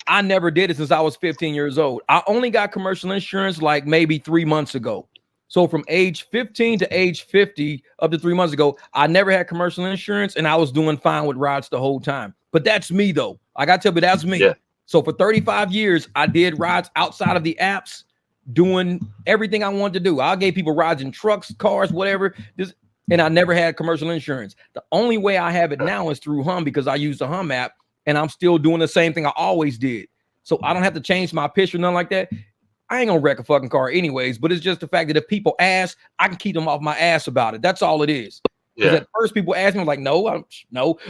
I never did it since I was 15 years old. I only got commercial insurance like maybe 3 months ago. So from age 15 to age 50, up to 3 months ago, I never had commercial insurance, and I was doing fine with rides the whole time. But that's me, though. I got to tell you, that's me. Yeah. So for 35 years, I did rides outside of the apps, doing everything I wanted to do. I gave people rides in trucks, cars, whatever. And I never had commercial insurance. The only way I have it now is through Hum, because I use the Hum app. And I'm still doing the same thing I always did. So I don't have to change my pitch or nothing like that. I ain't gonna wreck a fucking car anyways, but it's just the fact that if people ask, I can keep them off my ass about it. That's all it is. Because at first people ask me, I'm like, no.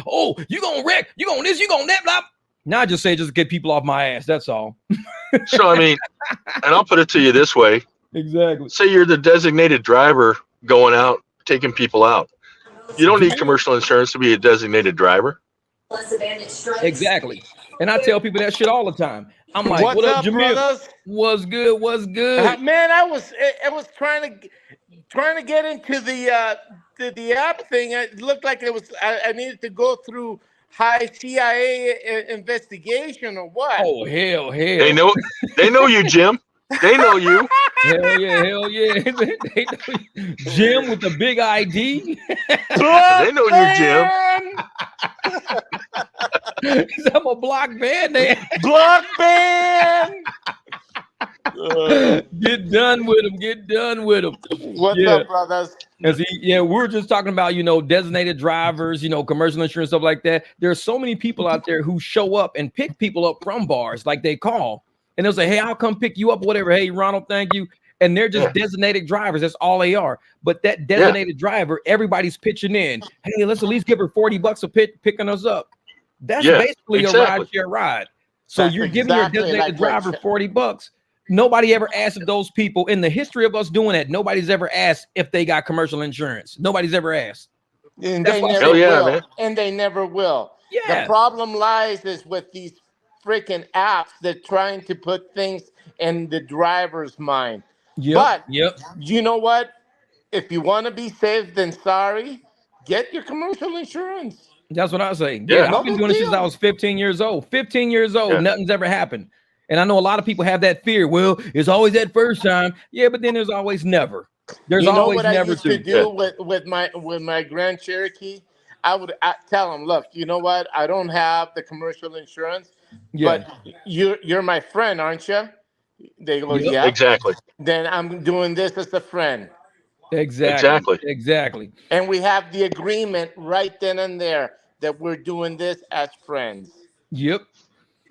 Oh, you gonna wreck, you gonna this, you gonna that, blah. Now I just say just get people off my ass. That's all. So, I mean, and I'll put it to you this way. Exactly. Say you're the designated driver going out, taking people out. You don't need commercial insurance to be a designated driver. Exactly. And I tell people that shit all the time. I'm like, what up, Jamil? Brothers? What's good? What's good? Man, I was trying to get into the app thing. It looked like I needed to go through high CIA investigation or what? Oh hell. They know you, Jim. They know you. Hell yeah, hell yeah. They know Jim with the big ID. They know you, Jim. I'm a block band. Block band. Get done with him. Get done with him. What's up, brothers? We're just talking about, designated drivers, commercial insurance, stuff like that. There's so many people out there who show up and pick people up from bars, like they call, and they'll say, hey, I'll come pick you up, whatever. Hey, Ronald, thank you. And they're just designated drivers. That's all they are. But that designated driver, everybody's pitching in. Hey, let's at least give her $40 a picking us up. That's basically a rideshare ride. So that's you're giving your designated driver $40. Nobody ever asked if those people, in the history of us doing that, nobody's ever asked if they got commercial insurance. Nobody's ever asked. And they never will. And they never will. Yeah. The problem lies is with these freaking apps that trying to put things in the driver's mind. But you know what? If you want to be safe than sorry, get your commercial insurance. That's what I say. Yeah, I've been doing this since I was 15 years old. 15 years old, nothing's ever happened. And I know a lot of people have that fear. Well, it's always that first time. Yeah, but then there's always never. There's always never. I used to do with my Grand Cherokee? I would tell them, look, you know what? I don't have the commercial insurance, but you're my friend, aren't you? They go, yeah. Exactly. Then I'm doing this as a friend. Exactly. And we have the agreement right then and there that we're doing this as friends. Yep.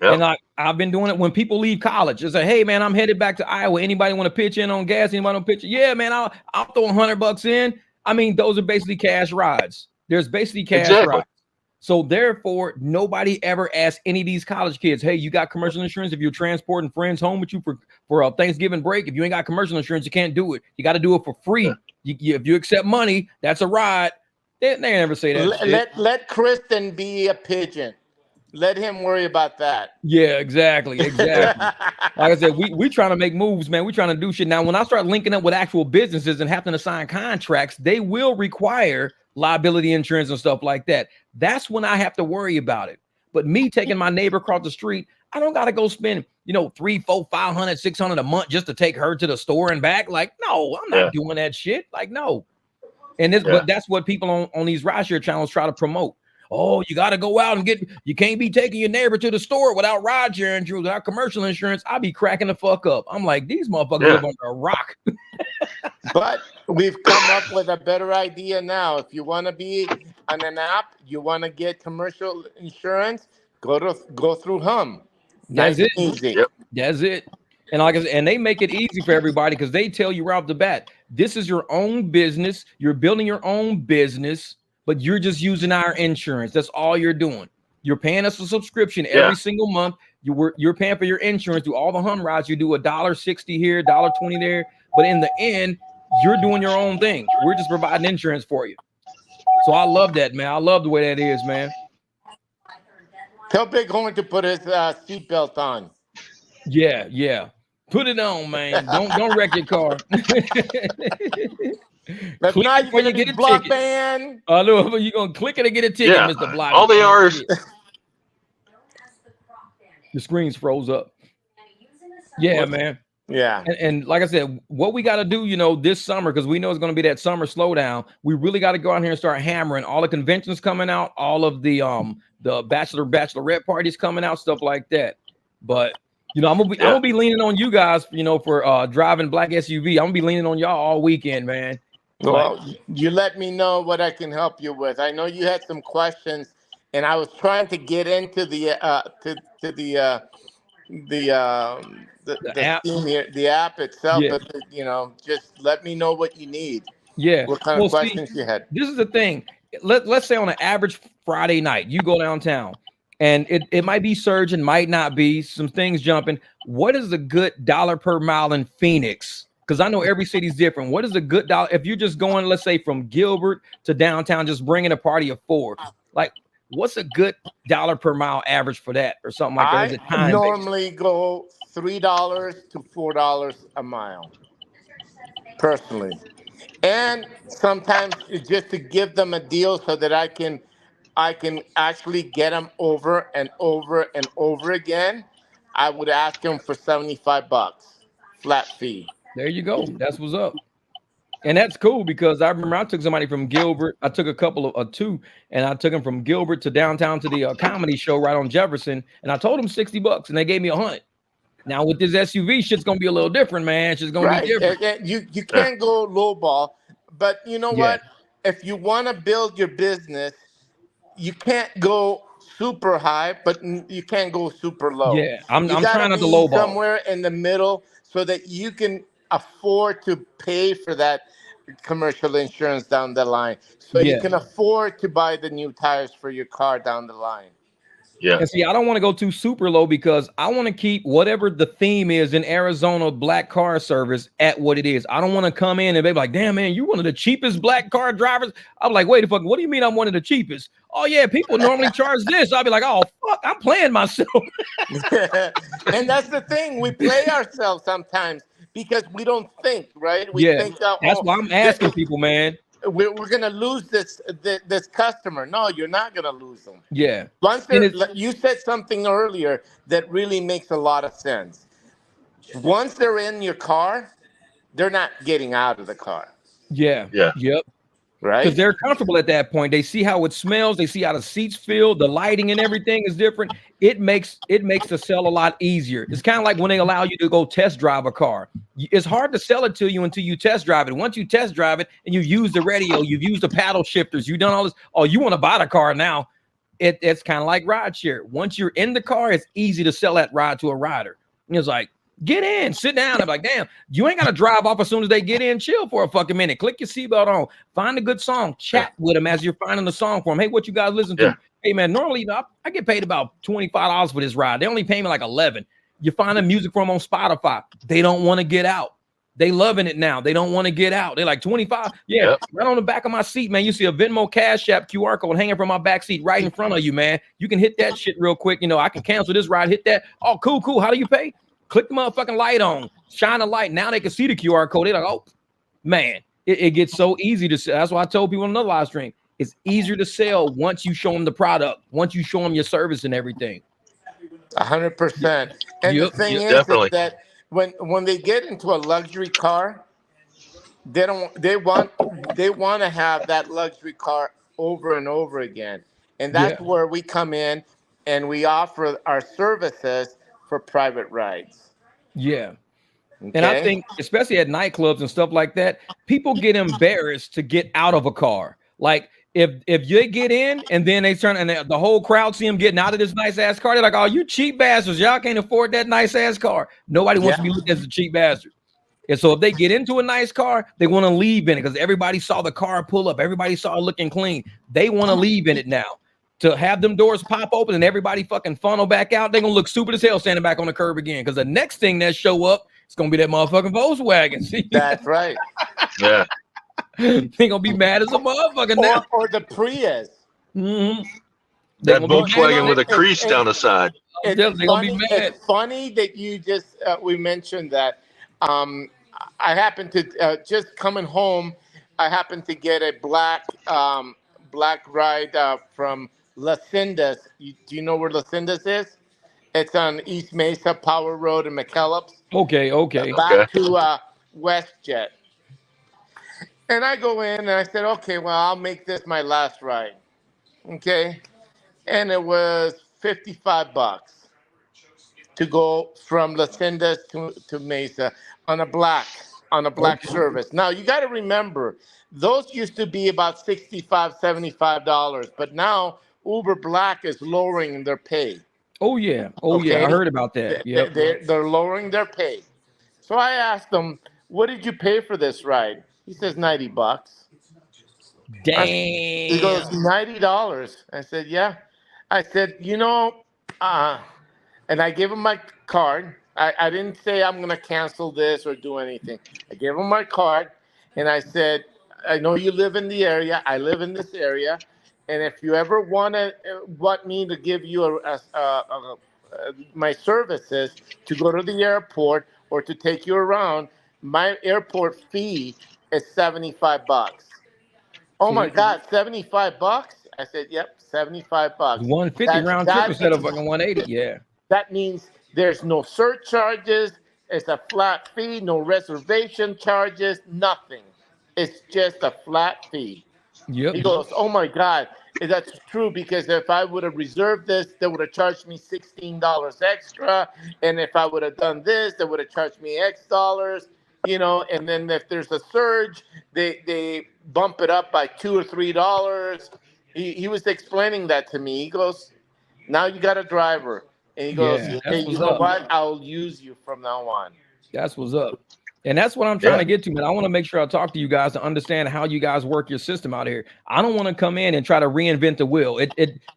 And I've been doing it when people leave college. It's like, hey man, I'm headed back to Iowa. Anybody want to pitch in on gas? Anybody want to pitch? Yeah, man, I'll throw $100 in. I mean, those are basically cash rides. There's basically cash rides. So therefore, nobody ever asked any of these college kids, hey, you got commercial insurance if you're transporting friends home with you for a Thanksgiving break? If you ain't got commercial insurance, you can't do it. You got to do it for free. If you accept money, that's a ride. They never say that. Let Kristen be a pigeon. Let him worry about that. Yeah, exactly. Like I said, we trying to make moves, man. We trying to do shit. Now, when I start linking up with actual businesses and having to sign contracts, they will require liability insurance and stuff like that. That's when I have to worry about it. But me taking my neighbor across the street, I don't got to go spend, $300, $400, $500, $600 a month just to take her to the store and back. Like, no, I'm not doing that shit. Like, no. And but that's what people on these rideshare channels try to promote. Oh, you got to go out and you can't be taking your neighbor to the store without rideshare insurance, without commercial insurance. I'll be cracking the fuck up. I'm like, these motherfuckers live under a rock. But we've come up with a better idea now. If you want to be on an app, you want to get commercial insurance, go through Hum. That's it. Easy. Yep. That's it. And like I said, and they make it easy for everybody because they tell you right off the bat, this is your own business. You're building your own business, but you're just using our insurance. That's all you're doing. You're paying us a subscription every single month. You're paying for your insurance through all the Hum rides. You do $1.60 here, $1.20 there. But in the end, you're doing your own thing. We're just providing insurance for you. So I love that, man. I love the way that is, man. Tell Big Horn to put his seatbelt on. Yeah. Put it on, man. Don't wreck your car. But now you're gonna get a block ban. I know, but you're gonna click it and get a ticket, Mr. Block. All they are is the screen's froze up. Yeah, man. Yeah. And like I said, what we got to do, this summer, because we know it's going to be that summer slowdown, we really got to go out here and start hammering all the conventions coming out, all of the bachelorette parties coming out, stuff like that. But I'm gonna be leaning on you guys, for driving black SUV. I'm gonna be leaning on y'all all weekend, man. Well, you let me know what I can help you with. I know you had some questions, and I was trying to get into the app. The app itself, but just let me know what you need. Yeah. What kind of questions you had? This is the thing. Let's say on an average Friday night, you go downtown, and it might be surging, might not be, some things jumping. What is a good dollar per mile in Phoenix? Because I know every city's different. What is a good dollar if you're just going, let's say, from Gilbert to downtown, just bringing a party of 4? Like, what's a good dollar per mile average for that, or something like that? I normally go $3 to $4 a mile, personally, and sometimes it's just to give them a deal so that I can actually get them over and over and over again. I would ask them for $75 flat fee. There you go. That's what's up. And that's cool because I remember I took somebody from Gilbert. I took a couple of two, and I took them from Gilbert to downtown to the comedy show right on Jefferson. And I told them $60, and they gave me $100. Now with this SUV, shit's gonna be a little different, man. It's just gonna be different. You can't go lowball, but you know what? If you want to build your business, you can't go super high, but you can't go super low. Yeah, I'm trying not to lowball. Somewhere in the middle so that you can afford to pay for that commercial insurance down the line. So you can afford to buy the new tires for your car down the line. Yeah. And see, I don't want to go too super low because I want to keep whatever the theme is in Arizona black car service at what it is. I don't want to come in and be like, damn, man, you're one of the cheapest black car drivers. I'm like, wait a fuck, what do you mean I'm one of the cheapest? Oh, yeah, people normally charge this. I'll be like, oh, fuck, I'm playing myself. And that's the thing. We play ourselves sometimes because we don't think, right? We think that's why I'm asking people, man. We're gonna lose this customer. No, you're not gonna lose them. Yeah. Once you said something earlier that really makes a lot of sense. Once they're in your car, they're not getting out of the car. Yeah. Yep. Right. Because they're comfortable at that point. They see how it smells. They see how the seats feel. The lighting and everything is different. It makes the sell a lot easier. It's kind of like when they allow you to go test drive a car. It's hard to sell it to you until you test drive it. Once you test drive it and you use the radio, you've used the paddle shifters, you've done all this. Oh, you want to buy the car now. It's kind of like rideshare. Once you're in the car, it's easy to sell that ride to a rider. And it's like, get in, sit down. I'm like, damn, you ain't got to drive off as soon as they get in. Chill for a fucking minute. Click your seatbelt on. Find a good song. Chat with them as you're finding the song for them. Hey, what you guys listen to? Hey, man, normally I get paid about $25 for this ride. They only pay me like $11. You find the music from on Spotify. They don't want to get out. They loving it now. They don't want to get out. They're like 25. Yeah, right on the back of my seat, man. You see a Venmo Cashapp QR code hanging from my back seat right in front of you, man. You can hit that shit real quick. You know, I can cancel this ride. Hit that. Oh, cool. How do you pay? Click the motherfucking light on, shine a light. Now they can see the QR code. They're like, oh, man, it gets so easy to sell. That's why I told people on another live stream. It's easier to sell once you show them the product, once you show them your service and everything. 100%. And the thing is that when they get into a luxury car, they want to have that luxury car over and over again. And that's where we come in and we offer our services for private rides. Yeah. Okay. And I think, especially at nightclubs and stuff like that, people get embarrassed to get out of a car. Like if they get in and then they turn and the whole crowd see them getting out of this nice ass car, they're like, oh, you cheap bastards. Y'all can't afford that nice ass car. Nobody wants to be looked at as a cheap bastard. And so if they get into a nice car, they want to leave in it because everybody saw the car pull up. Everybody saw it looking clean. They want to leave in it now. To have them doors pop open and everybody fucking funnel back out, they're gonna look stupid as hell standing back on the curb again. Because the next thing that show up, it's gonna be that motherfucking Volkswagen. See? That's right. Yeah. They're gonna be mad as a motherfucker now. Or the Prius. Mm-hmm. That Volkswagen with a crease down the side. It's funny that you just we mentioned that. I happened to just coming home. I happened to get a black ride from Las Cindas. Do you know where Las Cindas is? It's on East Mesa Power Road in McKellips. Okay. Back to WestJet. And I go in and I said, okay, well, I'll make this my last ride. Okay. And it was $55 to go from Las Cindas to Mesa on a black service. Now, you got to remember, those used to be about $65, $75, but now Uber Black is lowering their pay. Oh yeah, I heard about that. Yeah, they're lowering their pay. So I asked them, "What did you pay for this ride?" He says $90. Damn. He goes $90. I said, "Yeah." I said, and I gave him my card. I didn't say I'm gonna cancel this or do anything. I gave him my card, and I said, I know you live in the area. I live in this area. And if you ever want me to give you my services to go to the airport or to take you around, my airport fee is $75. Oh my God, $75? I said, yep, $75. 150 round trip instead of fucking 180. Yeah. That means there's no surcharges. It's a flat fee, no reservation charges, nothing. It's just a flat fee. Yep. He goes, oh my God, that's true, because if I would have reserved this, they would have charged me $16 extra. And if I would have done this, they would have charged me X dollars, and then if there's a surge, they bump it up by $2 or $3. He was explaining that to me. He goes, now you got a driver. And he goes, hey, you know what? I'll use you from now on. That's what's up. And that's what I'm trying to get to, man. I want to make sure I talk to you guys to understand how you guys work your system out here. I don't want to come in and try to reinvent the wheel.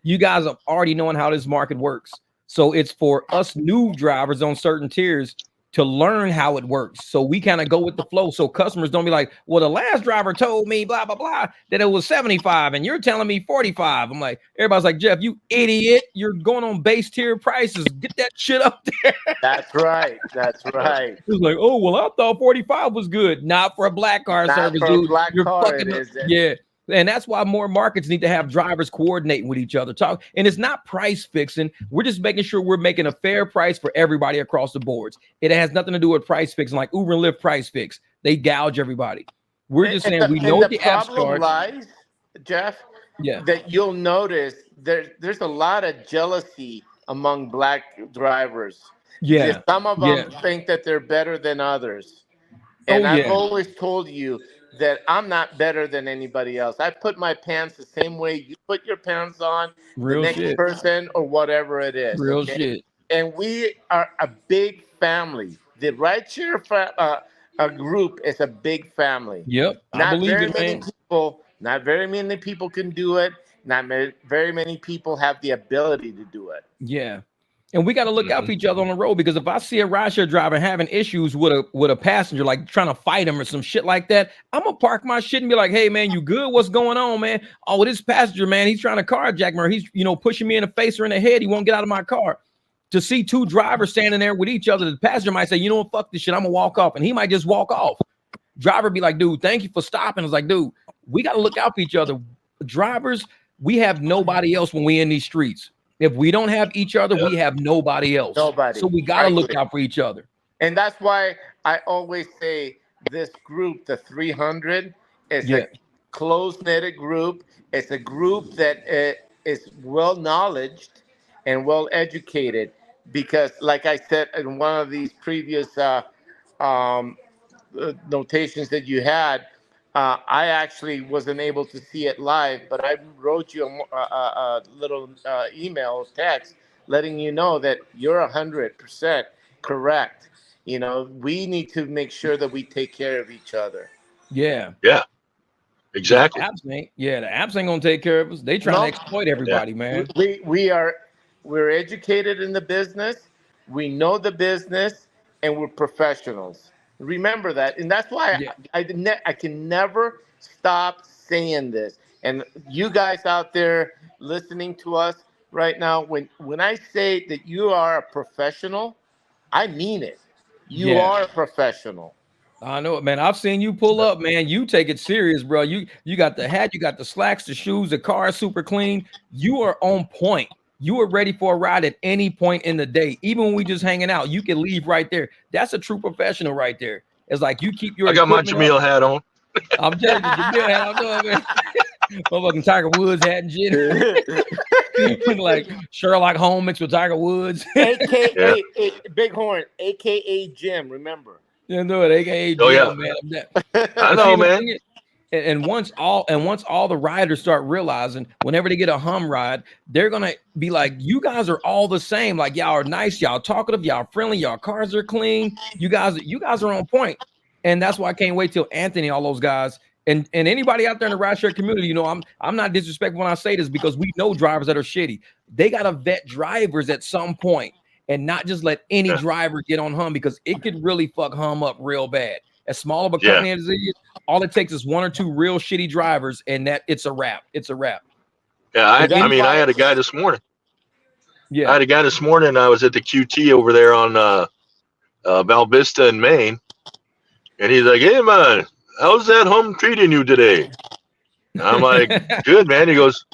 You guys are already knowing how this market works. So it's for us new drivers on certain tiers to learn how it works. So we kind of go with the flow. So customers don't be like, well, the last driver told me blah, blah, blah, that it was 75 and you're telling me 45. I'm like, everybody's like, Jeff, you idiot. You're going on base tier prices. Get that shit up there. That's right. That's right. It's like, oh, well, I thought 45 was good. Not for a black car service, dude. You're fucking up. Yeah. And that's why more markets need to have drivers coordinating with each other. Talk, and it's not price fixing. We're just making sure we're making a fair price for everybody across the boards. It has nothing to do with price fixing, like Uber and Lyft price fix. They gouge everybody. We're just saying we know what the apps charge. Lies, Jeff. Yeah. That you'll notice there's a lot of jealousy among black drivers. Yeah. Some of them think that they're better than others. And I've always told you that I'm not better than anybody else. I put my pants the same way you put your pants on, real the next shit. person or whatever it is. Real shit. And we are a big family. The Rideshare group is a big family. Yep. Not very many people can do it. Not very many people have the ability to do it. Yeah. And we got to look out for each other on the road, because if I see a rideshare driver having issues with a passenger, like trying to fight him or some shit like that, I'm gonna park my shit and be like, hey man, you good? What's going on, man? Oh, this passenger, man, he's trying to carjack me, or he's pushing me in the face or in the head. He won't get out of my car. To see two drivers standing there with each other, the passenger might say, you know what, fuck this shit, I'm gonna walk off, and he might just walk off. Driver be like, dude, thank you for stopping. It's like, dude, we got to look out for each other. Drivers, we have nobody else when we in these streets. If we don't have each other, we have nobody else. Nobody. So we got to look out for each other. And that's why I always say this group, the 300, is a close-knitted group. It's a group that is well-knowledged and well-educated, because like I said in one of these previous notations that you had, I actually wasn't able to see it live, but I wrote you a little email text letting you know that you're 100% correct. We need to make sure that we take care of each other. Yeah. Yeah. Exactly. The apps ain't gonna take care of us. They trying to exploit everybody, man. We're educated in the business. We know the business, and we're professionals. Remember that, and that's why I can never stop saying this. And you guys out there listening to us right now, when I say that you are a professional, I mean it. You are a professional. I know it, man. I've seen you pull up, man. You take it serious, bro. You got the hat, you got the slacks, the shoes, the car is super clean. You are on point. You are ready for a ride at any point in the day. Even when we just hanging out, you can leave right there. That's a true professional right there. It's like you keep your. I got my Jamil hat on. I'm telling you, Jamil hat. I'm doing, man. Motherfucking Tiger Woods hat and shit. Like Sherlock Holmes mixed with Tiger Woods. AKA Big Horn, AKA Jim. Remember. Yeah, no, it AKA Jim, man. I know, man. And once all the riders start realizing, whenever they get a hum ride, they're gonna be like, you guys are all the same. Like, y'all are nice, y'all talkative, y'all friendly, y'all cars are clean. You guys are on point. And that's why I can't wait till Anthony, all those guys, and anybody out there in the rideshare community, I'm not disrespectful when I say this, because we know drivers that are shitty. They gotta vet drivers at some point and not just let any driver get on hum, because it could really fuck hum up real bad. As small of a company as it is, all it takes is one or two real shitty drivers, and it's a wrap. It's a wrap. Yeah, I mean, I had a guy this morning. Yeah, I had a guy this morning. I was at the QT over there on Val Vista in Maine, and he's like, "Hey man, how's that hum treating you today?" And I'm like, "Good, man." He goes,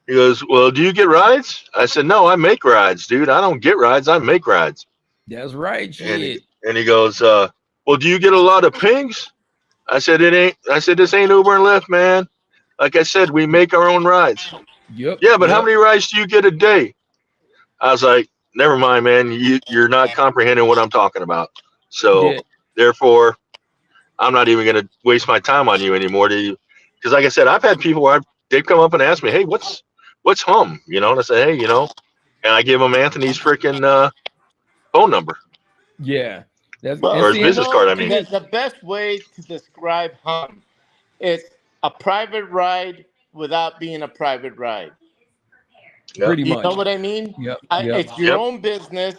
"Well, do you get rides?" I said, "No, I make rides, dude. I don't get rides. I make rides." That's right. Shit. And he goes, well, do you get a lot of pings? I said, this ain't Uber and Lyft, man. Like I said, we make our own rides. Yep. Yeah, but how many rides do you get a day? I was like, never mind, man. You're not comprehending what I'm talking about. So therefore, I'm not even going to waste my time on you anymore. Because like I said, I've had people where they've come up and asked me, hey, what's hum? And I say, hey, and I give them Anthony's freaking phone number. Yeah. Or his business card, I mean. The best way to describe hum is a private ride without being a private ride. Yep. Pretty much. You know what I mean? Yep. It's your own business.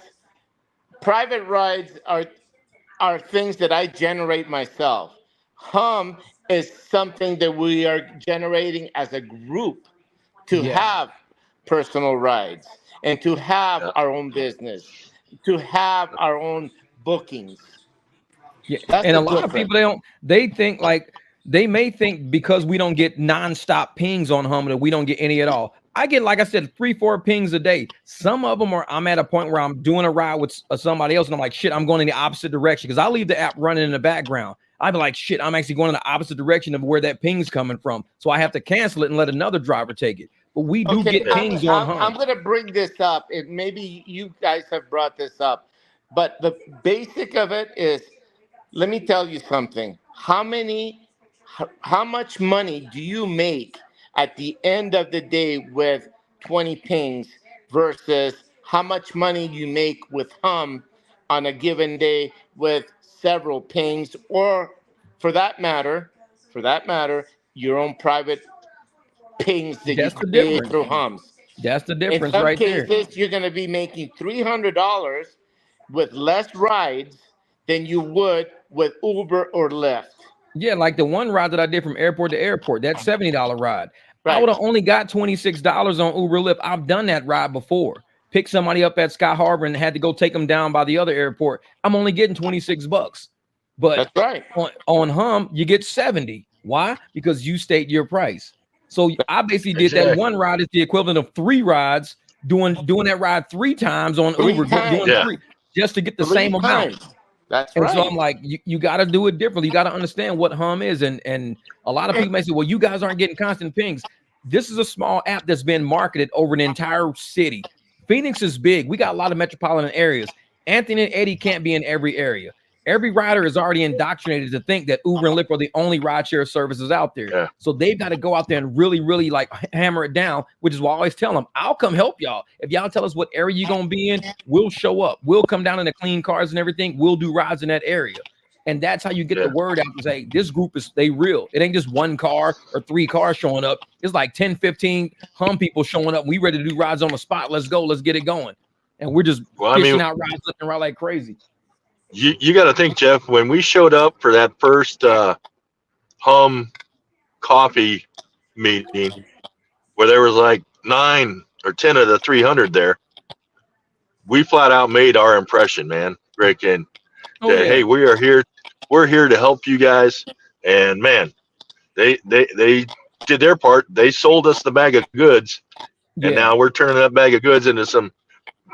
Private rides are things that I generate myself. Hum is something that we are generating as a group to have personal rides and to have our own business, to have our own bookings. Yeah. And a lot of people, they think like, they may think because we don't get nonstop pings on hum that we don't get any at all. I get, like I said, 3-4 pings a day. Some of them I'm at a point where I'm doing a ride with somebody else and I'm like, shit, I'm going in the opposite direction because I leave the app running in the background. I'd be like, shit, I'm actually going in the opposite direction of where that ping's coming from. So I have to cancel it and let another driver take it. But we do get pings on hum. I'm going to bring this up. Maybe you guys have brought this up. But the basic of it is, let me tell you something. How much money do you make at the end of the day with 20 pings versus how much money you make with hum on a given day with several pings, or for that matter, your own private pings that you create through hums. That's the difference right there. In some cases, you're going to be making $300 with less rides than you would with Uber or Lyft. Yeah, like the one ride that I did from airport to airport, that $70 ride. Right. I would have only got $26 on Uber Lyft. I've done that ride before. Pick somebody up at Sky Harbor and had to go take them down by the other airport. I'm only getting $26. But that's right. On hum, you get 70. Why? Because you state your price. So I basically did that one ride is the equivalent of 3 rides, doing that ride 3 times on Uber, doing 3 just to get the same amount. That's right. So I'm like, you got to do it differently. You got to understand what hum is. And a lot of people may say, well, you guys aren't getting constant pings. This is a small app that's been marketed over an entire city. Phoenix is big. We got a lot of metropolitan areas. Anthony and Eddie can't be in every area. Every rider is already indoctrinated to think that Uber and Lyft are the only rideshare services out there. Yeah. So they've got to go out there and really, really like hammer it down, which is why I always tell them, I'll come help y'all. If y'all tell us what area you're going to be in, we'll show up. We'll come down in the clean cars and everything. We'll do rides in that area. And that's how you get the word out to say, this group they real. It ain't just 1 car or 3 cars showing up. It's like 10, 15 hum people showing up. We ready to do rides on the spot. Let's go. Let's get it going. And we're just dishing out rides left and right like crazy. You got to think, Jeff, when we showed up for that first hum coffee meeting where there was like 9 or 10 of the 300 there, we flat out made our impression, man. Freaking, hey, we're here to help you guys. And man, they did their part. They sold us the bag of goods, and now we're turning that bag of goods into some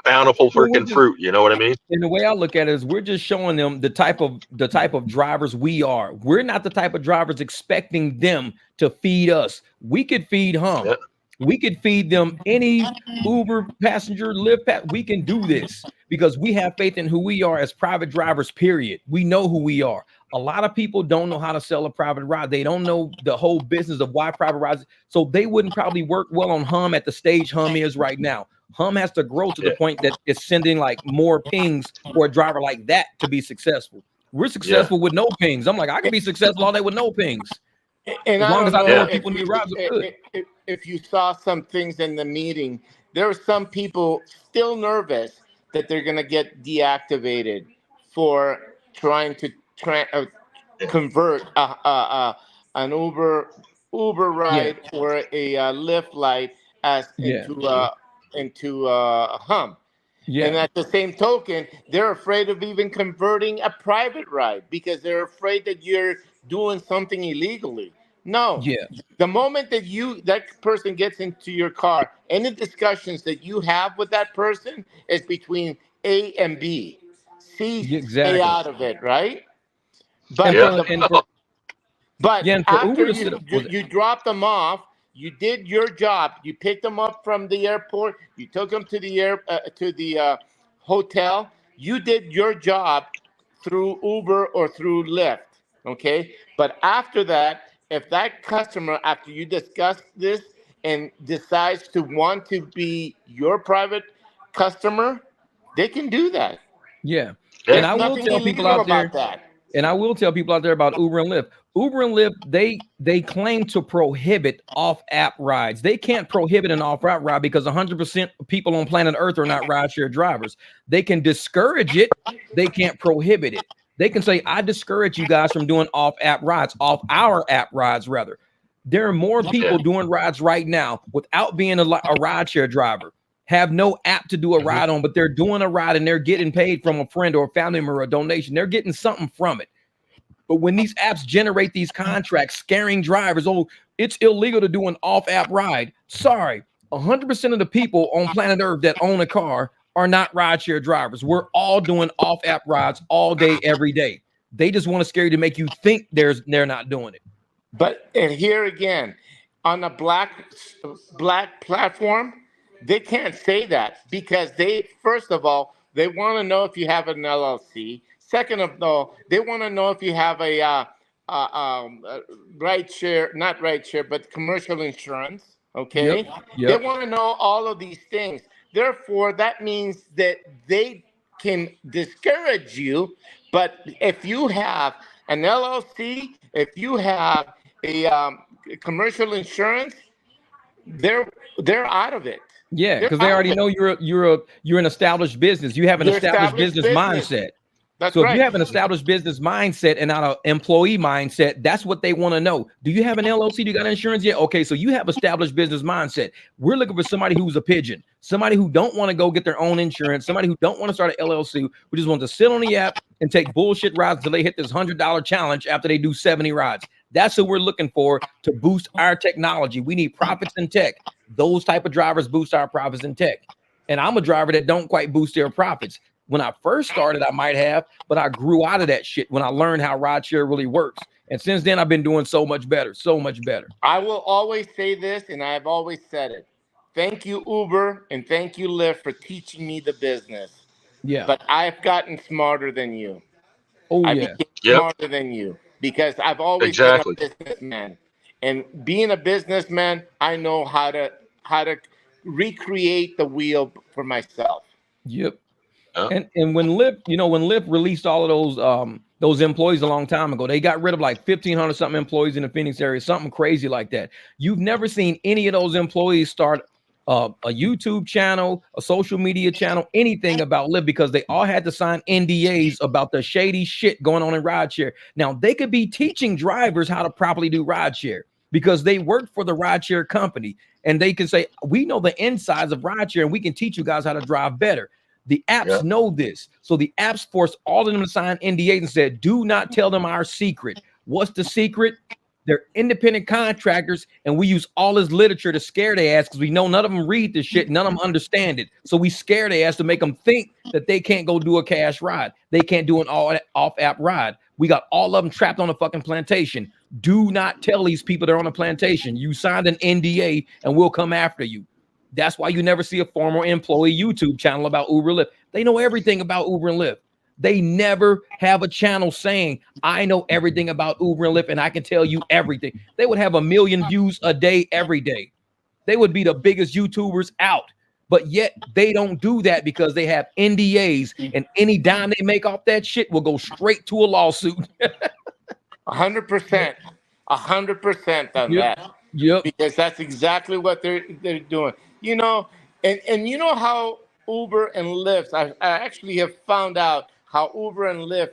bountiful freaking fruit. You know what I mean? And the way I look at it is we're just showing them the type of drivers we are. We're not the type of drivers expecting them to feed us. We could feed hum. Yeah. We could feed them any Uber passenger, Lyft. We can do this because we have faith in who we are as private drivers, period. We know who we are. A lot of people don't know how to sell a private ride. They don't know the whole business of why private rides. So they wouldn't probably work well on hum at the stage hum is right now. Hum has to grow to the point that it's sending like more pings for a driver like that to be successful. We're successful with no pings. I'm like, I can be successful all day with no pings. And as long as I know people need rides are good. If you saw some things in the meeting, there are some people still nervous that they're going to get deactivated for trying to convert an Uber ride or a Lyft ride into hum. Yeah. And at the same token, they're afraid of even converting a private ride because they're afraid that you're doing something illegally. No. Yeah. The moment that that person gets into your car, any discussions that you have with that person is between A and B. stay out of it, right? But after you drop them off, you did your job. You picked them up from the airport. You took them to the hotel. You did your job through Uber or through Lyft, okay? But after that, if that customer, after you discuss this and decides to want to be your private customer, they can do that. Yeah. And I will tell people out there about Uber and Lyft. Uber and Lyft, they claim to prohibit off-app rides. They can't prohibit an off-app ride because 100% of people on planet Earth are not rideshare drivers. They can discourage it. They can't prohibit it. They can say, I discourage you guys from doing off-app rides, off our app rides, rather. There are more people doing rides right now without being a rideshare driver, have no app to do a ride on, but they're doing a ride and they're getting paid from a friend or a family member or a donation. They're getting something from it. But when these apps generate these contracts, scaring drivers, oh, it's illegal to do an off-app ride. Sorry, 100% of the people on planet Earth that own a car are not rideshare drivers. We're all doing off-app rides all day, every day. They just want to scare you to make you think they're not doing it. But and here again, on a black platform, they can't say that because first of all, they want to know if you have an LLC. Second of all, they want to know if you have a rideshare, not rideshare, but commercial insurance. Okay. Yep. They want to know all of these things. Therefore, that means that they can discourage you. But if you have an LLC, if you have a commercial insurance, they're out of it. Yeah, because they already know you're an established business. You have an established business mindset. That's so right. If you have an established business mindset and not an employee mindset, that's what they want to know. Do you have an LLC? Do you got insurance? Yeah. Okay. So you have established business mindset. We're looking for somebody who's a pigeon, somebody who don't want to go get their own insurance, somebody who don't want to start an LLC, who just wants to sit on the app and take bullshit rides until they hit this $100 challenge after they do 70 rides. That's what we're looking for to boost our technology. We need profits in tech. Those type of drivers boost our profits in tech. And I'm a driver that don't quite boost their profits. When I first started, I might have, but I grew out of that shit when I learned how rideshare really works. And since then, I've been doing so much better, so much better. I will always say this, and I've always said it. Thank you, Uber, and thank you, Lyft, for teaching me the business. Yeah. But I've gotten smarter than you. I became smarter than you because I've always been a businessman. And being a businessman, I know how to recreate the wheel for myself. Yep. And when Lyft released all of those employees a long time ago, they got rid of like 1,500 something employees in the Phoenix area, something crazy like that. You've never seen any of those employees start a YouTube channel, a social media channel, anything about Lyft because they all had to sign NDAs about the shady shit going on in rideshare. Now they could be teaching drivers how to properly do rideshare because they work for the rideshare company and they can say, we know the insides of rideshare and we can teach you guys how to drive better. The apps know this. So the apps forced all of them to sign NDAs and said, do not tell them our secret. What's the secret? They're independent contractors, and we use all this literature to scare their ass because we know none of them read this shit, none of them understand it. So we scare their ass to make them think that they can't go do a cash ride. They can't do an off-app ride. We got all of them trapped on a fucking plantation. Do not tell these people they're on a plantation. You signed an NDA, and we'll come after you. That's why you never see a former employee YouTube channel about Uber Lyft. They know everything about Uber and Lyft. They never have a channel saying, I know everything about Uber and Lyft and I can tell you everything. They would have 1 million views a day, every day. They would be the biggest YouTubers out. But yet they don't do that because they have NDAs and any dime they make off that shit will go straight to a lawsuit. 100%. 100% on that. Yep. Because that's exactly what they're doing. You know, and you know how Uber and Lyft, I actually have found out how Uber and Lyft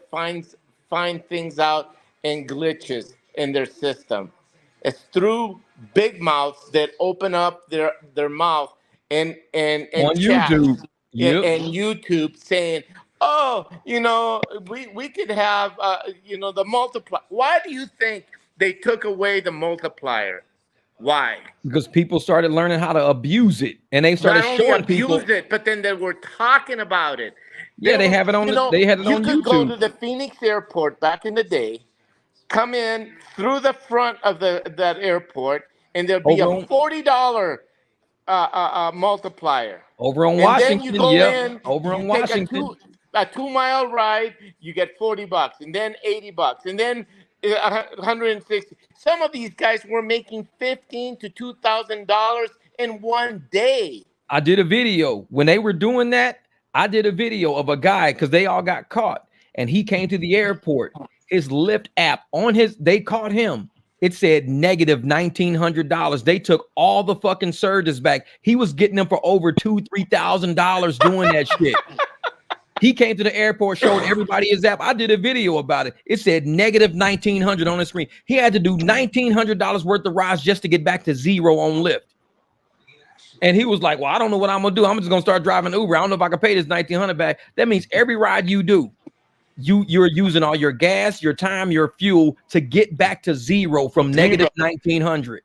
find things out and glitches in their system. It's through big mouths that open up their mouth and on chat YouTube. And YouTube saying, oh, you know, we could have you know, the multiplier. Why do you think they took away the multiplier? Why? Because people started learning how to abuse it, and they started showing people it, but then they were talking about it. Yeah, they have it on. They had it on YouTube. You could go to the Phoenix airport back in the day, come in through the front of that airport, and there'll be a $40 multiplier. Over on and Washington, then you go in, over on you Washington. take a 2-mile ride, you get $40, and then $80, and then 160. Some of these guys were making $1,500 to $2,000 in one day. I did a video when they were doing that. I did a video of a guy because they all got caught, and he came to the airport. His Lyft app they caught him. It said negative $1,900. They took all the fucking surges back. He was getting them for over $2,000-$3,000 doing that shit. He came to the airport, showed everybody his app. I did a video about it. It said negative $1,900 on the screen. He had to do $1,900 worth of rides just to get back to zero on Lyft. And he was like, well, I don't know what I'm gonna do. I'm just gonna start driving Uber. I don't know if I can pay this $1,900 back. That means every ride you do, you're using all your gas, your time, your fuel to get back to zero from negative $1,900.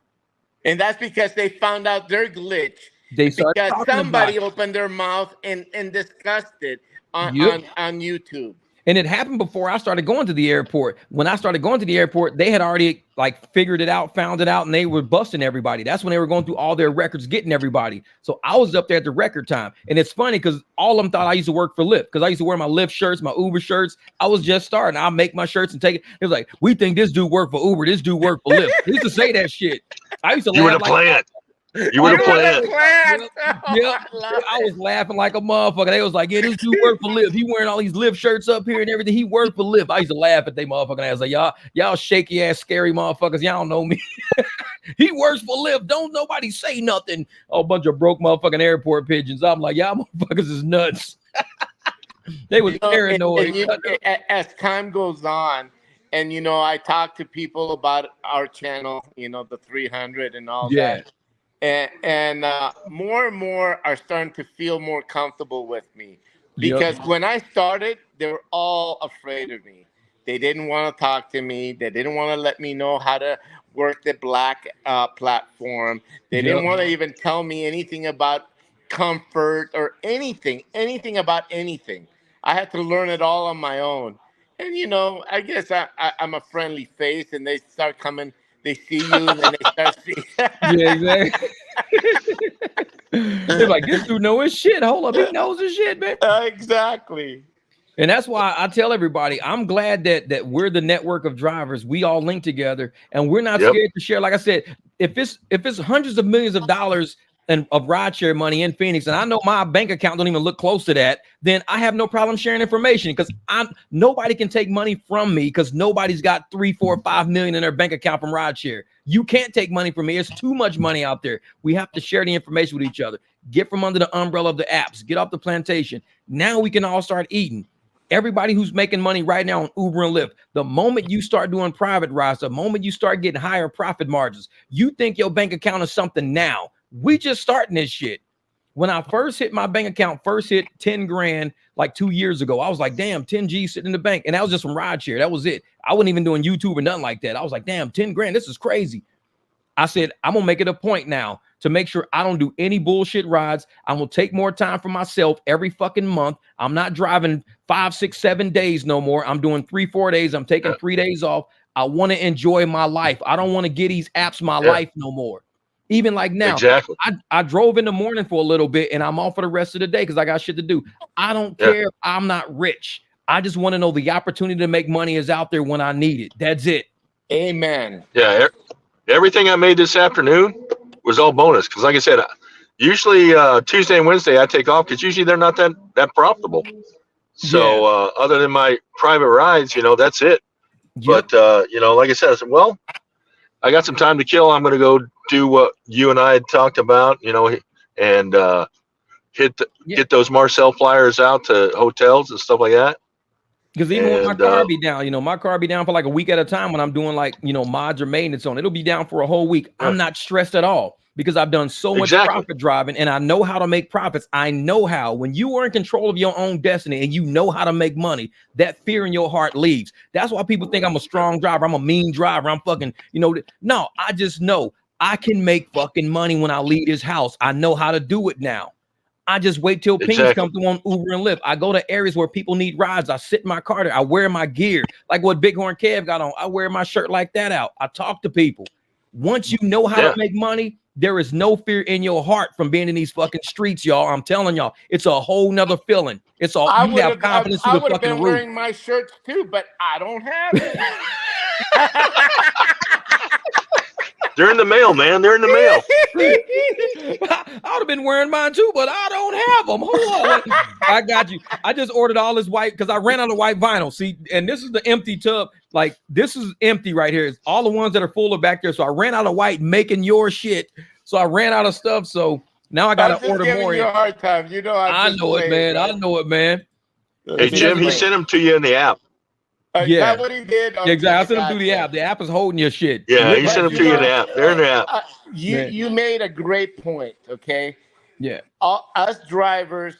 And that's because they found out their glitch. Because somebody opened their mouth and discussed it on YouTube. And it happened before I started going to the airport. When I started going to the airport, they had already figured it out, found it out, and they were busting everybody. That's when they were going through all their records, getting everybody. So I was up there at the record time. And it's funny because all of them thought I used to work for Lyft because I used to wear my Lyft shirts, my Uber shirts. I was just starting. I'll make my shirts and take it. It was like, we think this dude work for Uber. This dude work for Lyft. They used to say that shit. I used to You were the plant. You would have planned. Yep. I was laughing like a motherfucker. They was like, yeah, this dude work for Lyft. He wearing all these Lyft shirts up here and everything. He worked for Lyft. I used to laugh at they motherfucking ass. Like, y'all shaky ass, scary motherfuckers. Y'all don't know me. He works for Lyft. Don't nobody say nothing. A bunch of broke motherfucking airport pigeons. I'm like, y'all motherfuckers is nuts. They was paranoid. As time goes on, and I talk to people about our channel, the 300 and all that. And more and more are starting to feel more comfortable with me because when I started, they were all afraid of me. They didn't want to talk to me. They didn't want to let me know how to work the black platform. They didn't want to even tell me anything about comfort or anything about anything. I had to learn it all on my own. And, I guess I'm a friendly face and they start coming. They see you and then they start seeing. Yeah, exactly. They're like, this dude know his shit. Hold up, he knows his shit, man. Exactly. And that's why I tell everybody, I'm glad that we're the network of drivers. We all link together, and we're not scared to share. Like I said, if it's hundreds of millions of dollars of rideshare money in Phoenix, and I know my bank account don't even look close to that, then I have no problem sharing information because nobody can take money from me because nobody's got 3, 4, 5 million in their bank account from rideshare. You can't take money from me. It's too much money out there. We have to share the information with each other. Get from under the umbrella of the apps. Get off the plantation. Now we can all start eating. Everybody who's making money right now on Uber and Lyft, the moment you start doing private rides, the moment you start getting higher profit margins, you think your bank account is something now. We just starting this shit. When I first hit my bank account, hit 10 grand like 2 years ago, I was like, damn, 10 G sitting in the bank. And that was just from rideshare. That was it. I wasn't even doing YouTube or nothing like that. I was like, damn, 10 grand, this is crazy. I said, I'm gonna make it a point now to make sure I don't do any bullshit rides. I'm gonna take more time for myself every fucking month. I'm not driving 5, 6, 7 days no more. I'm doing 3, 4 days. I'm taking 3 days off. I want to enjoy my life. I don't want to get these apps my life no more. Even like now, I drove in the morning for a little bit and I'm off for the rest of the day because I got shit to do. I don't care if I'm not rich. I just want to know the opportunity to make money is out there when I need it. That's it. Amen. Yeah. Everything I made this afternoon was all bonus. Because like I said, usually Tuesday and Wednesday I take off because usually they're not that profitable. So other than my private rides, that's it. But, like I said, well, I got some time to kill. I'm going to go do what you and I had talked about, and get those Marcel flyers out to hotels and stuff like that. Because even when my car be down, my car be down for like a week at a time when I'm doing like, mods or maintenance on it. It'll be down for a whole week. I'm not stressed at all because I've done so much profit driving and I know how to make profits. I know how. When you are in control of your own destiny and you know how to make money, that fear in your heart leaves. That's why people think I'm a strong driver. I'm a mean driver. I'm fucking, no, I just know I can make fucking money when I leave this house. I know how to do it now. I just wait till pings come through on Uber and Lyft. I go to areas where people need rides. I sit in my car there. I wear my gear like what Big Horn Kev got on. I wear my shirt like that out. I talk to people. Once you know how to make money, there is no fear in your heart from being in these fucking streets, y'all. I'm telling y'all, it's a whole nother feeling. It's all you have confidence I to the would have fucking been roof. wearing my shirts too, but I don't have it. They're in the mail, man. They're in the mail. I would have been wearing mine too, but I don't have them. Hold on. I got you. I just ordered all this white because I ran out of white vinyl. See, and this is the empty tub. Like, this is empty right here. It's all the ones that are full of back there. So I ran out of white making your shit. So I ran out of stuff. So now I got to order more. You a hard time. You know, I know it, man. Right? I know it, man. Hey, Jim, he sent them to you in the app. Yeah, that's what he did. Okay, exactly. I sent him through the app. The app is holding your shit. Yeah, he sent them to you in the app. They're in the app. You made a great point. Okay. Yeah. Us drivers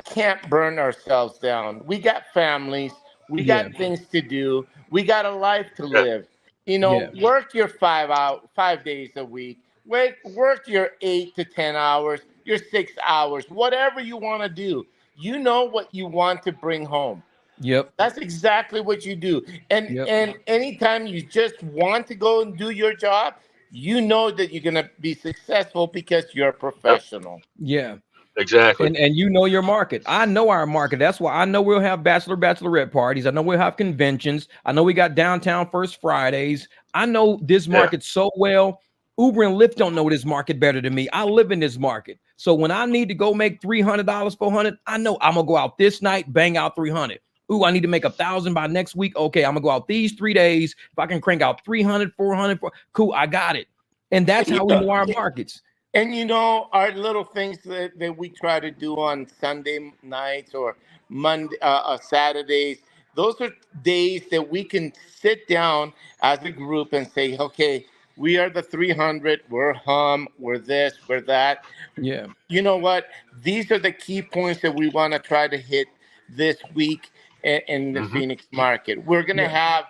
can't burn ourselves down. We got families. We got things to do. We got a life to live. You know, work your 5 days a week. Work your 8 to 10 hours. Your 6 hours. Whatever you want to do. You know what you want to bring home. Yep. That's exactly what you do. And anytime you just want to go and do your job, you know that you're going to be successful because you're a professional. Yeah. Exactly. And you know your market. I know our market. That's why I know we'll have bachelorette parties. I know we'll have conventions. I know we got downtown First Fridays. I know this market so well. Uber and Lyft don't know this market better than me. I live in this market. So when I need to go make $300, $400, I know I'm going to go out this night, bang out 300. Ooh, I need to make 1,000 by next week. Okay, I'm gonna go out these 3 days. If I can crank out 300, 400, cool, I got it. And that's how we know our markets. And you know, our little things that we try to do on Sunday nights or Monday, Saturdays, those are days that we can sit down as a group and say, okay, we are the 300, we're hum, we're this, we're that. Yeah. You know what? These are the key points that we want to try to hit this week in the Phoenix market. We're going to have,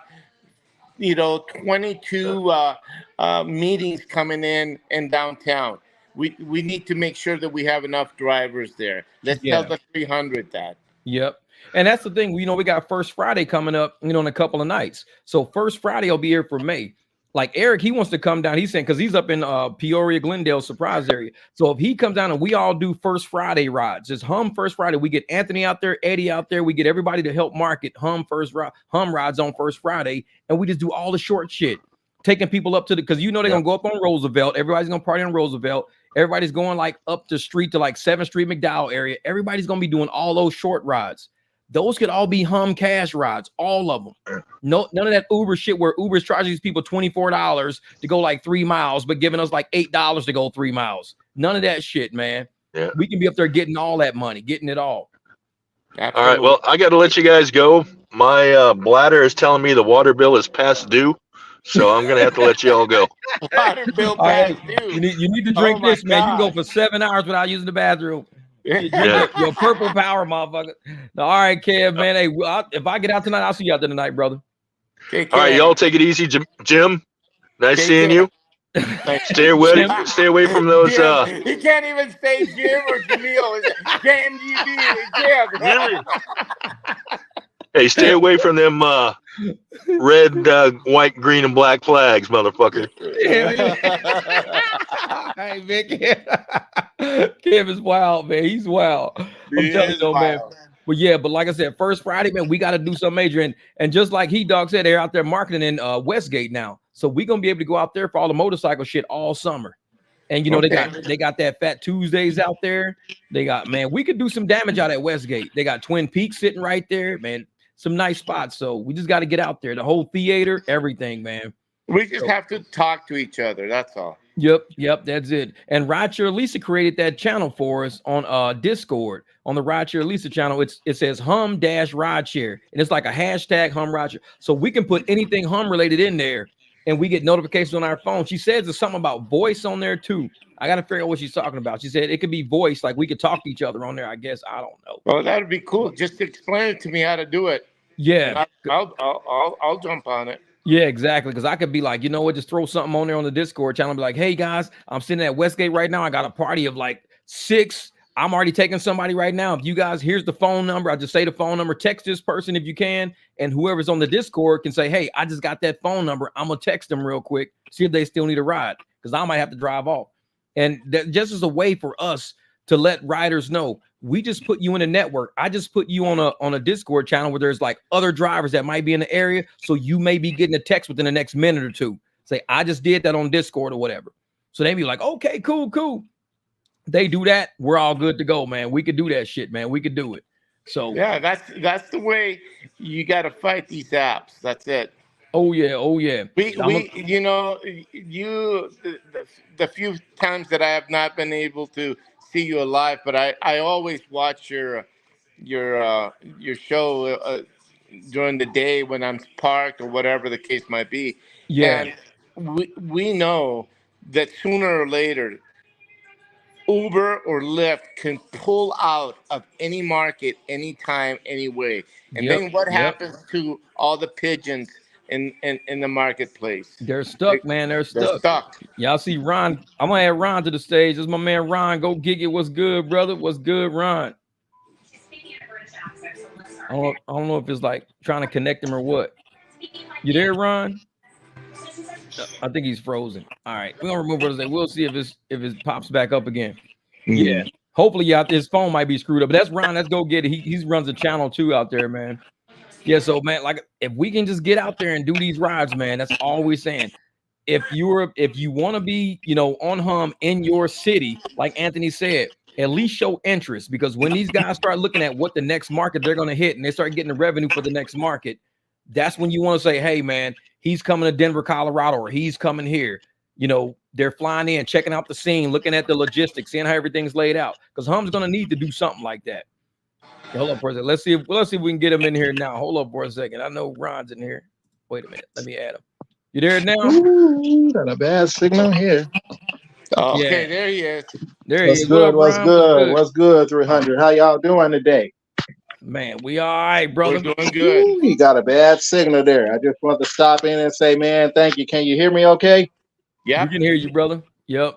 22 meetings coming in downtown. We need to make sure that we have enough drivers there. Let's tell the 300 that. Yep. And that's the thing. We got First Friday coming up, in a couple of nights. So First Friday will be here for May. Like Eric, he wants to come down. He's saying because he's up in Peoria, Glendale, Surprise area. So if he comes down and we all do First Friday rides, just hum First Friday. We get Anthony out there, Eddie out there. We get everybody to help market hum rides on First Friday, and we just do all the short shit, taking people up to because they're gonna go up on Roosevelt. Everybody's gonna party on Roosevelt. Everybody's going like up the street to like 7th Street, McDowell area. Everybody's gonna be doing all those short rides. Those could all be hum cash rides, all of them. No, none of that Uber shit where Uber's charging these people $24 to go like 3 miles, but giving us like $8 to go 3 miles. None of that shit, man. Yeah. We can be up there getting all that money, getting it all. Absolutely. All right. Well, I got to let you guys go. My bladder is telling me the water bill is past due, so I'm gonna have to let you all go. Water bill past due. You need to drink this, man. You can go for 7 hours without using the bathroom. Your purple power, motherfucker. All right, Kev, man. Hey, if I get out tonight, I'll see you out there tonight, brother. All right, y'all take it easy, Jim. Nice seeing you. Stay away from those. He can't even say Jim or Jamil. Jim. Hey, stay away from them red, white, green, and black flags, motherfucker. Hey, Vic. Kev is wild, man. He's wild. I'm telling you, though, man. But like I said, First Friday, man, we got to do something major. And just like Dog said, they're out there marketing in Westgate now. So we're going to be able to go out there for all the motorcycle shit all summer. And, they got that Fat Tuesdays out there. They got, man, we could do some damage out at Westgate. They got Twin Peaks sitting right there, man. Some nice spots. So we just got to get out there. The whole theater, everything, man. We just have to talk to each other. That's all. Yep, that's it. And Rideshare Lisa created that channel for us on Discord on the Rideshare Lisa channel. It says hum-rideshare, and it's like a hashtag hum rideshare. So we can put anything hum related in there, and we get notifications on our phone. She says there's something about voice on there too. I got to figure out what she's talking about. She said it could be voice, like we could talk to each other on there. I guess I don't know. Well, that'd be cool. Just explain it to me how to do it. Yeah, I'll jump on it. Yeah, exactly. Because I could be like, just throw something on there on the Discord channel and be like, hey guys, I'm sitting at Westgate right now. I got a party of like 6. I'm already taking somebody right now. If you guys, here's the phone number. I just say the phone number, text this person if you can. And whoever's on the Discord can say, hey, I just got that phone number. I'm going to text them real quick, see if they still need a ride, because I might have to drive off. And that just is a way for us to let riders know. We just put you in a network. I just put you on a Discord channel where there's like other drivers that might be in the area. So you may be getting a text within the next minute or two. Say, I just did that on Discord or whatever. So they be like, okay, cool. They do that, we're all good to go, man. We could do that shit, man. We could do it. So yeah, that's the way you got to fight these apps. That's it. Oh yeah. We you know, the few times that I have not been able to see you alive, but I always watch your show during the day when I'm parked or whatever the case might be. Yeah. And we know that sooner or later, Uber or Lyft can pull out of any market, anytime, anyway. And then what happens to all the pigeons in the marketplace? They're stuck, man. They're stuck. Y'all see Ron. I'm gonna add Ron to the stage. This is my man Ron. Go gig it. What's good, brother? What's good, Ron? I don't know if it's like trying to connect him or what. You there, Ron? I think he's frozen. All right, we're gonna remove what it. We'll see if it pops back up again. Yeah, hopefully his phone might be screwed up. But that's Ron. Let's go get it. He runs a channel too out there, man. Yeah, so man, like if we can just get out there and do these rides, man, that's all we're saying. If you want to be, on hum in your city, like Anthony said, at least show interest, because when these guys start looking at what the next market they're gonna hit and they start getting the revenue for the next market, that's when you want to say, hey man, he's coming to Denver, Colorado, or he's coming here. They're flying in, checking out the scene, looking at the logistics, seeing how everything's laid out. Because Hum's gonna need to do something like that. Hold up for a second. Let's see if we can get him in here now. Hold up for a second. I know Ron's in here. Wait a minute. Let me add him. You there now? Ooh, got a bad signal here. Okay, yeah. There he is. There he is. What's good, 300? How y'all doing today? Man, we all right, brother. We're doing good. Ooh, you got a bad signal there. I just want to stop in and say, man, thank you. Can you hear me okay? Yeah. We can hear you, brother. Yep.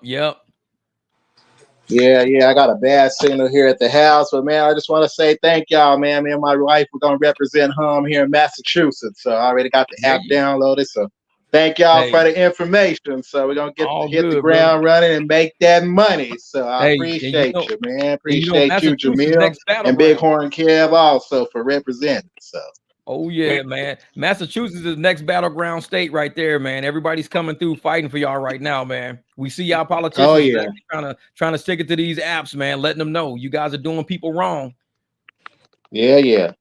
Yeah, I got a bad signal here at the house, but man, I just want to say thank y'all, man. Me and my wife, we're gonna represent Hum here in Massachusetts, so I already got the app downloaded. So thank y'all for the information. So we're gonna hit the ground running and make that money. So I appreciate you, man. Appreciate you, Jamil, and Big Horn Kev also for representing. So. Oh yeah, man. Massachusetts is the next battleground state right there, man. Everybody's coming through fighting for y'all right now, man. We see y'all politicians trying to stick it to these apps, man, letting them know you guys are doing people wrong. Yeah,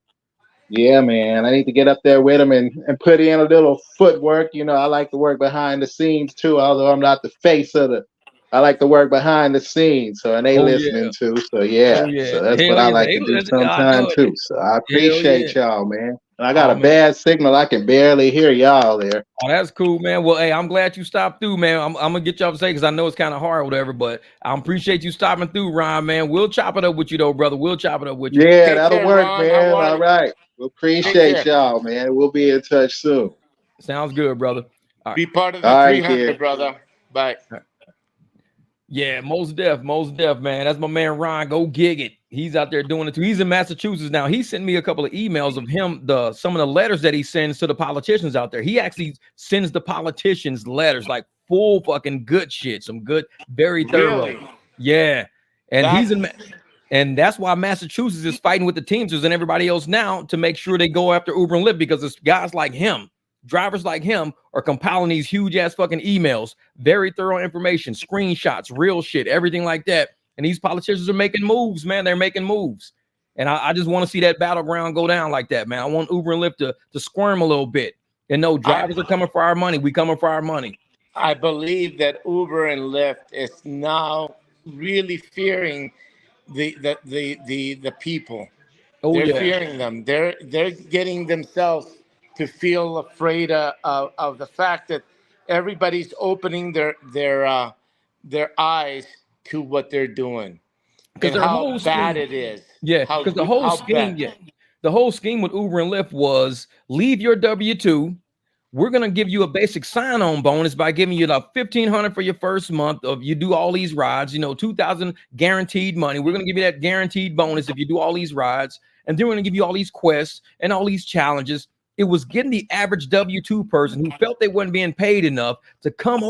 man. I need to get up there with them and put in a little footwork. I like to work behind the scenes too, although I'm not the face of the. I like to work behind the scenes, so and they listening too. So so that's what I like to do sometimes too. So I appreciate y'all, man. And I got a bad signal; I can barely hear y'all there. Oh, that's cool, man. Well, hey, I'm glad you stopped through, man. I'm gonna get y'all to say because I know it's kind of hard, or whatever. But I appreciate you stopping through, Ron, man. We'll chop it up with you, though, brother. We'll chop it up with you. Yeah, that'll work, Ron, man. All right. We appreciate y'all, man. We'll be in touch soon. Sounds good, brother. Right. Be part of the 300, brother. Bye. Yeah, most def, man. That's my man Ron. Go gig it. He's out there doing it too. He's in Massachusetts now. He sent me a couple of emails of him, some of the letters that he sends to the politicians out there. He actually sends the politicians letters, like full fucking good shit, some good, very thorough. Really? Yeah, and and that's why Massachusetts is fighting with the Teamsters and everybody else now to make sure they go after Uber and Lyft, because it's guys like him. Drivers like him are compiling these huge ass fucking emails, very thorough information, screenshots, real shit, everything like that. And these politicians are making moves, man. They're making moves. And I just want to see that battleground go down like that, man. I want Uber and Lyft to squirm a little bit and know drivers are coming for our money. We coming for our money. I believe that Uber and Lyft is now really fearing the people. They're fearing them. They're getting themselves to feel afraid of the fact that everybody's opening their eyes to what they're doing and how bad it is. Yeah, because the whole scheme with Uber and Lyft was leave your W-2, we're going to give you a basic sign-on bonus by giving you the $1,500 for your first month of you do all these rides, $2,000 guaranteed money. We're going to give you that guaranteed bonus if you do all these rides. And then we're going to give you all these quests and all these challenges. It was getting the average W-2 person who felt they weren't being paid enough to come,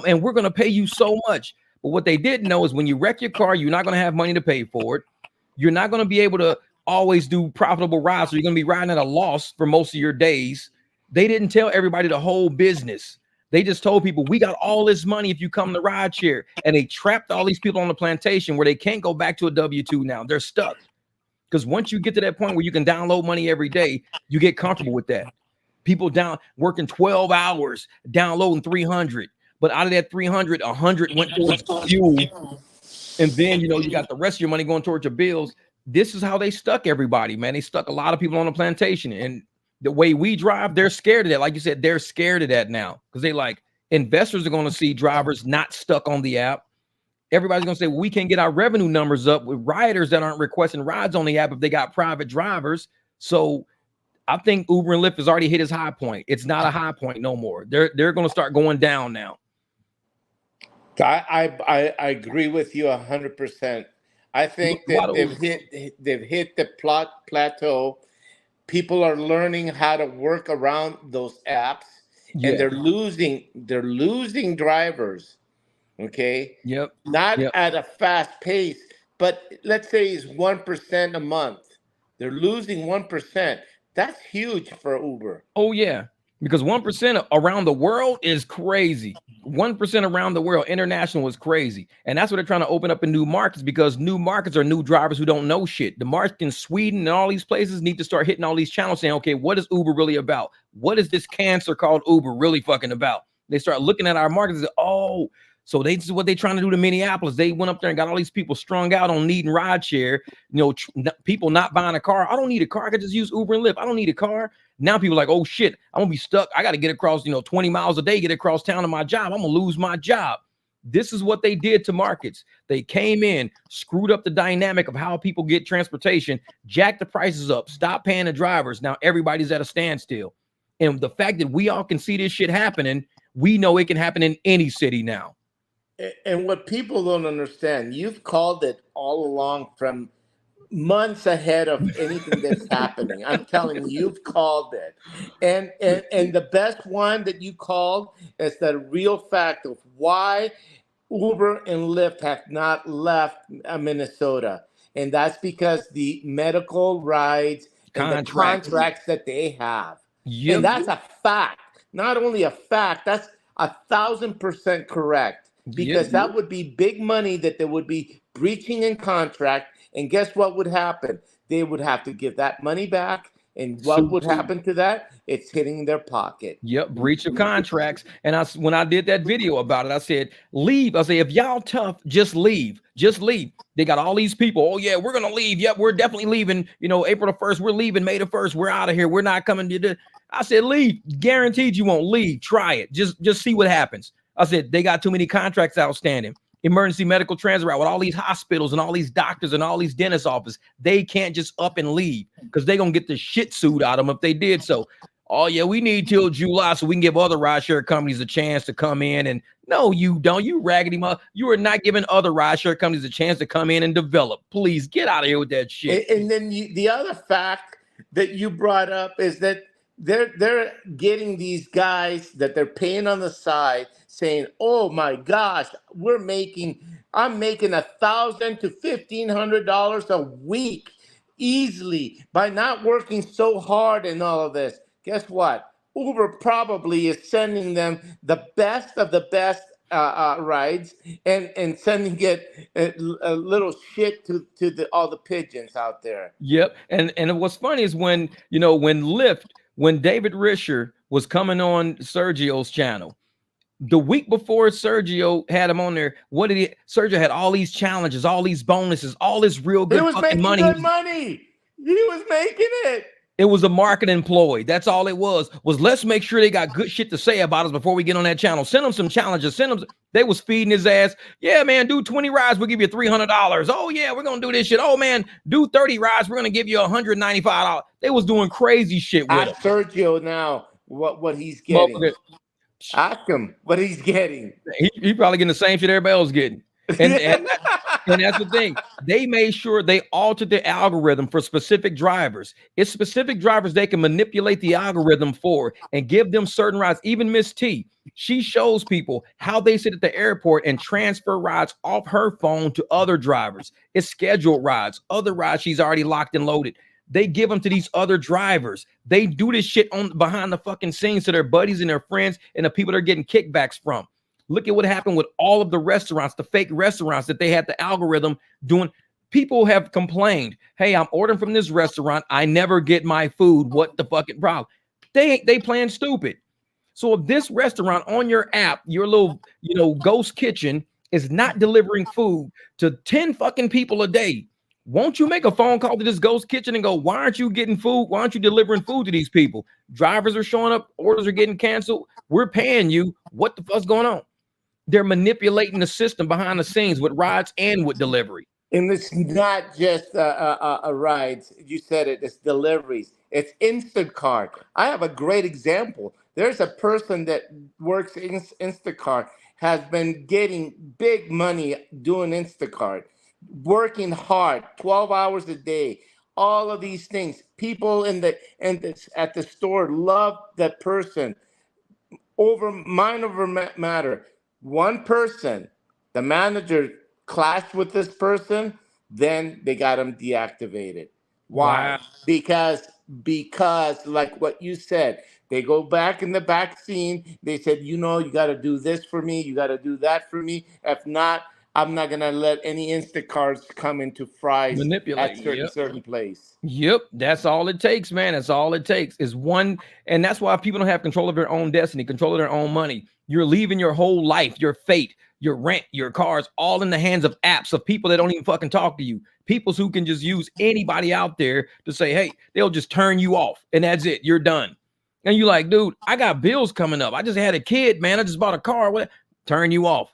and we're going to pay you so much. But what they didn't know is when you wreck your car, you're not going to have money to pay for it. You're not going to be able to always do profitable rides. So you're going to be riding at a loss for most of your days. They didn't tell everybody the whole business. They just told people, we got all this money if you come to Rideshare. And they trapped all these people on the plantation where they can't go back to a W-2 now. They're stuck. Because once you get to that point where you can download money every day, you get comfortable with that. People working 12 hours, downloading 300. But out of that 300, 100 went towards fuel. And then, you got the rest of your money going towards your bills. This is how they stuck everybody, man. They stuck a lot of people on the plantation. And the way we drive, they're scared of that. Like you said, they're scared of that now because they investors are going to see drivers not stuck on the app. Everybody's going to say, well, we can't get our revenue numbers up with riders that aren't requesting rides on the app if they got private drivers. So I think Uber and Lyft has already hit its high point. It's not a high point no more. They're going to start going down now. I agree with you 100%. I think that they've hit the plateau. People are learning how to work around those apps, and they're losing drivers. Okay. Yep. Not at a fast pace, but let's say it's 1% a month. They're losing 1%. That's huge for Uber. Oh yeah, because 1% around the world is crazy. 1% around the world, international is crazy, and that's what they're trying to open up in new markets because new markets are new drivers who don't know shit. The market in Sweden and all these places need to start hitting all these channels, saying, okay, what is Uber really about? What is this cancer called Uber really fucking about? They start looking at our markets and say, oh. So this is what they're trying to do to Minneapolis. They went up there and got all these people strung out on needing rideshare. People not buying a car. I don't need a car. I could just use Uber and Lyft. I don't need a car. Now people are like, oh shit, I'm gonna be stuck. I got to get across, 20 miles a day, get across town to my job. I'm gonna lose my job. This is what they did to markets. They came in, screwed up the dynamic of how people get transportation, jacked the prices up, stopped paying the drivers. Now everybody's at a standstill. And the fact that we all can see this shit happening, we know it can happen in any city now. And what people don't understand, you've called it all along from months ahead of anything that's happening. I'm telling you, you've called it. And the best one that you called is the real fact of why Uber and Lyft have not left Minnesota. And that's because the medical rides and the contracts that they have. Yep. And that's a fact. Not only a fact, that's 1,000% correct. Because that would be big money that they would be breaching in contract. And guess what would happen? They would have to give that money back. And what would happen to that? It's hitting their pocket. Yep, breach of contracts. And when I did that video about it, I said, leave. I said, if y'all tough, just leave. Just leave. They got all these people. Oh, yeah, we're going to leave. Yep, we're definitely leaving. April the 1st, we're leaving. May the 1st, we're out of here. We're not coming to the. I said, leave. Guaranteed you won't leave. Try it. Just see what happens. I said, they got too many contracts outstanding. Emergency medical transit route with all these hospitals and all these doctors and all these dentist offices. They can't just up and leave because they're going to get the shit suit out of them if they did so. Oh, yeah, we need till July so we can give other rideshare companies a chance to come in. And no, you don't. You raggedy mother. You are not giving other rideshare companies a chance to come in and develop. Please get out of here with that shit. And then the other fact that you brought up is that they're getting these guys that they're paying on the side saying, oh my gosh, I'm making $1,000 to $1,500 a week easily by not working so hard and all of this. Guess what? Uber probably is sending them the best of the best rides and sending it a little shit to all the pigeons out there. Yep. And what's funny is when David Risher was coming on Sergio's channel, the week before Sergio had him on there, Sergio had all these challenges, all these bonuses, all this real good fucking money. Good money. He was making it. It was a marketing ploy. That's all it was let's make sure they got good shit to say about us before we get on that channel. Send them some challenges. They was feeding his ass. Yeah, man, do 20 rides. We'll give you $300. Oh, yeah, we're going to do this shit. Oh, man, do 30 rides. We're going to give you $195. They was doing crazy shit with Sergio now. what he's getting. Ask him what he's getting. He probably getting the same shit everybody else getting. And that's the thing. They made sure they altered the algorithm for specific drivers. It's specific drivers they can manipulate the algorithm for and give them certain rides. Even Miss T, she shows people how they sit at the airport and transfer rides off her phone to other drivers. It's scheduled rides, other rides she's already locked and loaded. They give them to these other drivers. They do this shit on behind the fucking scenes to their buddies and their friends and the people they're getting kickbacks from. Look at what happened with all of the restaurants, the fake restaurants that they had the algorithm doing. People have complained, hey, I'm ordering from this restaurant. I never get my food. What the fucking problem? They playing stupid. So if this restaurant on your app, your little, ghost kitchen is not delivering food to 10 fucking people a day, won't you make a phone call to this ghost kitchen and go, why aren't you getting food? Why aren't you delivering food to these people? Drivers are showing up. Orders are getting canceled. We're paying you. What the fuck's going on? They're manipulating the system behind the scenes with rides and with delivery. And it's not just rides. You said it. It's deliveries. It's Instacart. I have a great example. There's a person that works in Instacart, has been getting big money doing Instacart, working hard, 12 hours a day, all of these things. People at the store love that person. Over matter. One person, the manager clashed with this person, then they got him deactivated. Why? Wow. Because like what you said, they go back in the back scene. They said, you got to do this for me. You got to do that for me. If not, I'm not going to let any Instacarts come into Fry's at certain place. Yep. That's all it takes, man. That's all it takes is one. And that's why people don't have control of their own destiny, control of their own money. You're leaving your whole life, your fate, your rent, your cars, all in the hands of apps of people that don't even fucking talk to you. People who can just use anybody out there to say, hey, they'll just turn you off and that's it. You're done. And you're like, dude, I got bills coming up. I just had a kid, man. I just bought a car. What? Turn you off.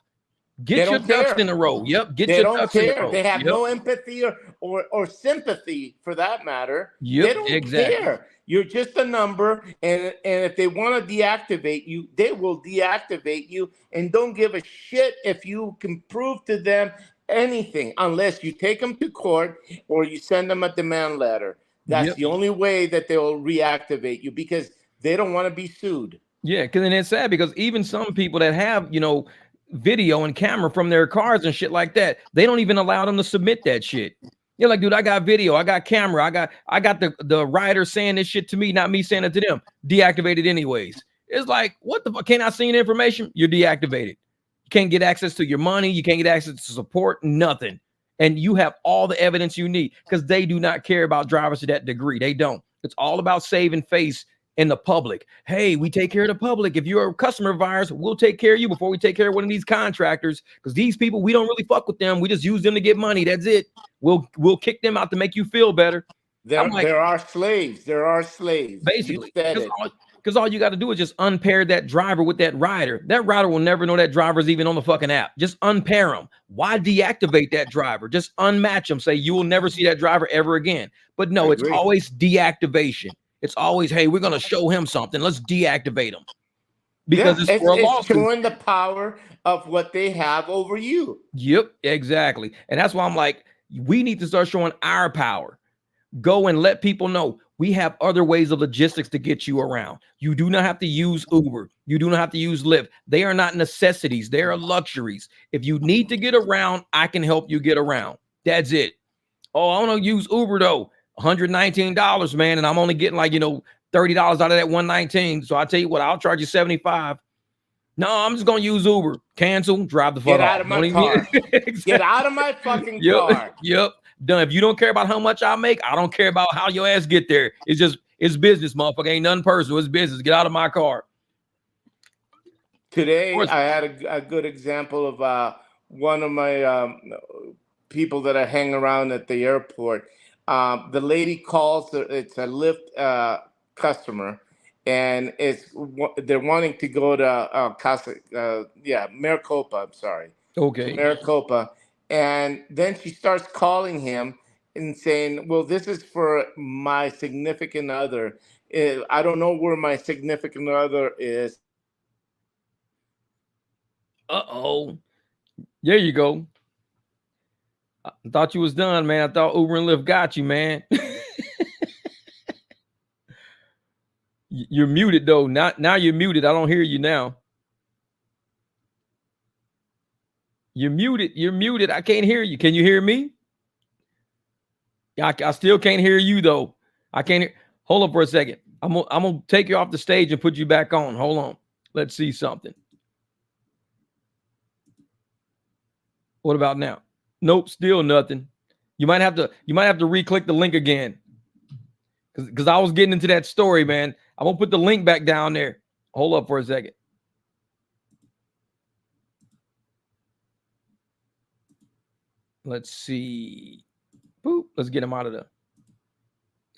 Get your ducks in a row. Yep. Get your ducks in a row. They have no empathy or sympathy for that matter. Yep, they don't care. You're just a number. And if they want to deactivate you, they will deactivate you and don't give a shit if you can prove to them anything unless you take them to court or you send them a demand letter. That's the only way that they will reactivate you because they don't want to be sued. Yeah, because it's sad because even some people that have, video and camera from their cars and shit like that, they don't even allow them to submit that shit. You're like, dude, I got video, I got camera, I got the rider saying this shit to me, not me saying it to them. Deactivated anyways. It's like, what the fuck? Can't I see the information? You're deactivated. You can't get access to your money, you can't get access to support, nothing. And you have all the evidence you need because they do not care about drivers to that degree. They don't. It's all about saving face in the public. Hey, we take care of the public. If you're a customer of ours, we'll take care of you before we take care of one of these contractors. Because these people, we don't really fuck with them. We just use them to get money. That's it. We'll kick them out to make you feel better. There are slaves. There are slaves. Basically. Because all you got to do is just unpair that driver with that rider. That rider will never know that driver's even on the fucking app. Just unpair them. Why deactivate that driver? Just unmatch them. Say you will never see that driver ever again. But no, it's always deactivation. It's always, hey, we're going to show him something. Let's deactivate him. Because it's for a lawsuit. It's showing the power of what they have over you. Yep, exactly. And that's why I'm like, we need to start showing our power. Go and let people know we have other ways of logistics to get you around. You do not have to use Uber. You do not have to use Lyft. They are not necessities. They are luxuries. If you need to get around, I can help you get around. That's it. Oh, I want to use Uber though. $119, man, and I'm only getting like, $30 out of that $119. So I tell you what, I'll charge you $75. No, I'm just gonna use Uber. Cancel, drive the fuck Get out of my car. Exactly. Get out of my fucking car. Yep. Done. If you don't care about how much I make, I don't care about how your ass get there. It's business, motherfucker. Ain't nothing personal. It's business. Get out of my car. Today, I had a good example of one of my people that I hang around at the airport. The lady calls, it's a Lyft customer, and they're wanting to go to Maricopa. I'm sorry. Okay. Maricopa. And then she starts calling him and saying, well, this is for my significant other. I don't know where my significant other is. Uh-oh. There you go. I thought you was done, man. I thought Uber and Lyft got you, man. You're muted, though. Now you're muted. I don't hear you now. You're muted. You're muted. I can't hear you. Can you hear me? I still can't hear you, though. I can't hear. Hold up for a second. I'm gonna take you off the stage and put you back on. Hold on. Let's see something. What about now? Nope, still nothing. You might have to re-click the link again. Because I was getting into that story, man. I'm gonna put the link back down there. Hold up for a second. Let's see. Boop. Let's get him out of there.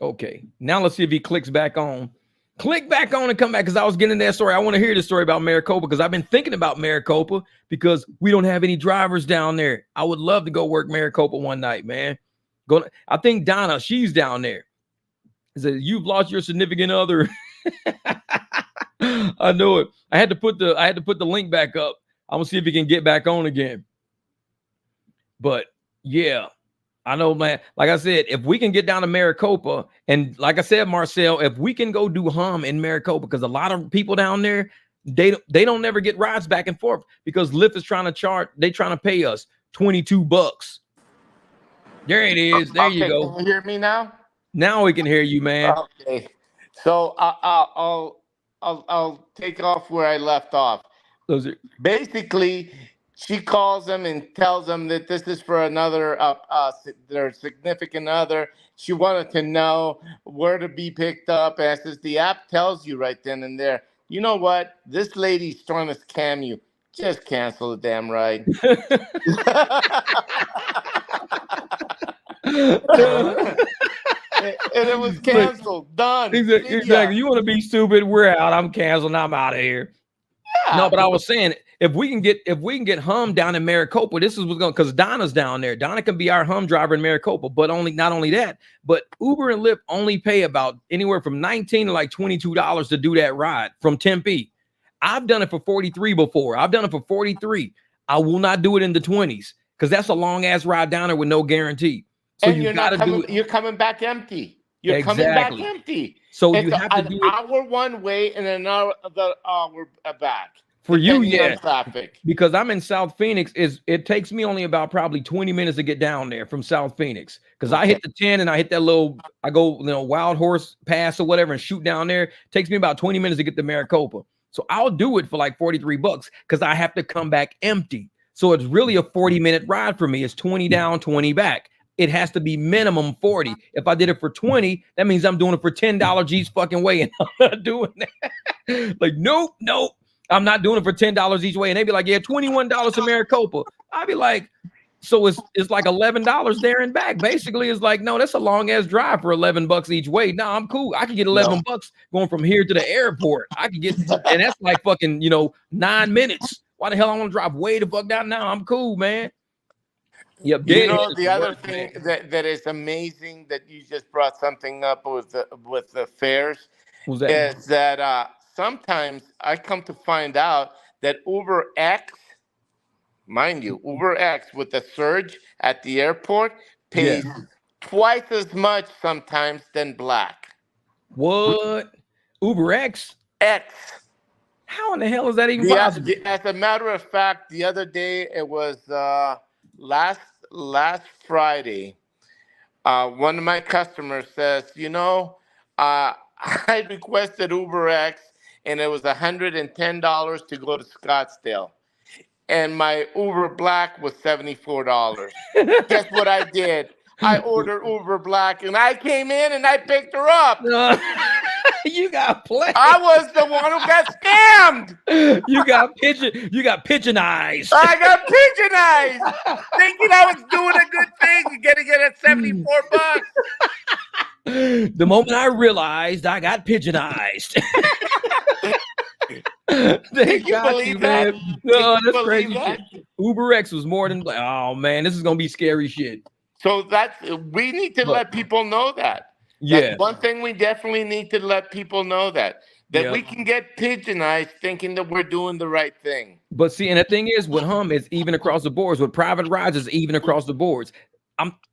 Okay. Now let's see if he clicks back on. Click back on and come back, because I was getting into that story. I want to hear the story about Maricopa, because I've been thinking about Maricopa because we don't have any drivers down there. I would love to go work Maricopa one night, man. I think Donna, she's down there. He said, "You've lost your significant other." I know it. I had to put the link back up. I'm gonna see if he can get back on again. But yeah, I know, man. Like I said, if we can get down to Maricopa, and like I said, Marcel, if we can go do hum in Maricopa, because a lot of people down there, they don't never get rides back and forth because Lyft is trying to pay us $22. There it is. There you go. Can you hear me now? Now we can hear you, man. Okay. So I'll take off where I left off. Basically, she calls them and tells them that this is for another their significant other. She wanted to know where to be picked up. And I says, the app tells you right then and there. You know what? This lady's trying to scam you. Just cancel the damn ride. And it was canceled. Done. Exactly. You want to be stupid? We're out. I'm canceling. I'm out of here. Yeah. No, but I was saying, if we can get hum down in Maricopa, this is what's going, because Donna's down there. Donna can be our hum driver in Maricopa, but not only that, but Uber and Lyft only pay about anywhere from $19 to like $22 to do that ride from Tempe. I've done it for $43 before. I've done it for $43. I will not do it in the 20s because that's a long ass ride down there with no guarantee. So and you're coming back empty. You're coming back empty. So it's you have to do an hour one way and another hour back. For you, yeah. Traffic. Because I'm in South Phoenix, it takes me only about probably 20 minutes to get down there from South Phoenix. Because I hit the 10 and I hit that I go, Wild Horse Pass or whatever and shoot down there. It takes me about 20 minutes to get to Maricopa. So I'll do it for like $43 because I have to come back empty. So it's really a 40-minute ride for me. It's 20 down, 20 back. It has to be minimum 40. If I did it for 20, that means I'm doing it for $10 each fucking way. And I'm not doing that. Like, nope. I'm not doing it for $10 each way. And they'd be like, yeah, $21 in Maricopa. I'd be like, so it's like $11 there and back. Basically, it's like, no, that's a long ass drive for $11 each way. No, I'm cool. I can get $11 going from here to the airport. I can get, and that's like fucking, 9 minutes. Why the hell I want to drive way the fuck down now? I'm cool, man. Yep. The other thing that is amazing that you just brought something up with the fares is that sometimes I come to find out that Uber X, mind you, Uber X with the surge at the airport pays twice as much sometimes than Black. What? Uber X? X. How in the hell is that even possible? As a matter of fact, the other day it was last Friday. One of my customers says, I requested Uber X and it was $110 to go to Scottsdale. And my Uber Black was $74. Guess what I did? I ordered Uber Black and I came in and I picked her up. You got played. I was the one who got scammed. You got pigeonized. I got pigeonized. Thinking I was doing a good thing, getting it at $74. The moment I realized I got pigeonized. Did you believe that? No, that's crazy shit. Uber X was more than, oh man, this is gonna be scary shit. So we need to let people know that. That's one thing we definitely need to let people know that we can get pigeonized thinking that we're doing the right thing. But see, and the thing is, with Hum, it's even across the boards. With private rides, it's even across the boards.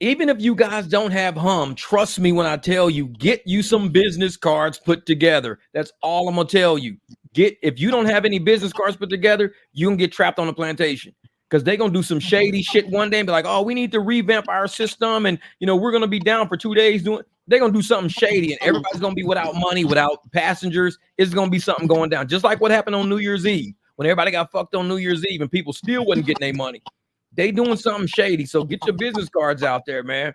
Even if you guys don't have Hum, trust me when I tell you, get you some business cards put together. That's all I'm gonna tell you. If you don't have any business cards put together, you can get trapped on the plantation. Because they're gonna do some shady shit one day and be like, oh, we need to revamp our system, and we're gonna be down for 2 days doing. They're gonna do something shady, and everybody's gonna be without money, without passengers. It's gonna be something going down, just like what happened on New Year's Eve when everybody got fucked on New Year's Eve and people still wasn't getting their money. They doing something shady. So get your business cards out there, man.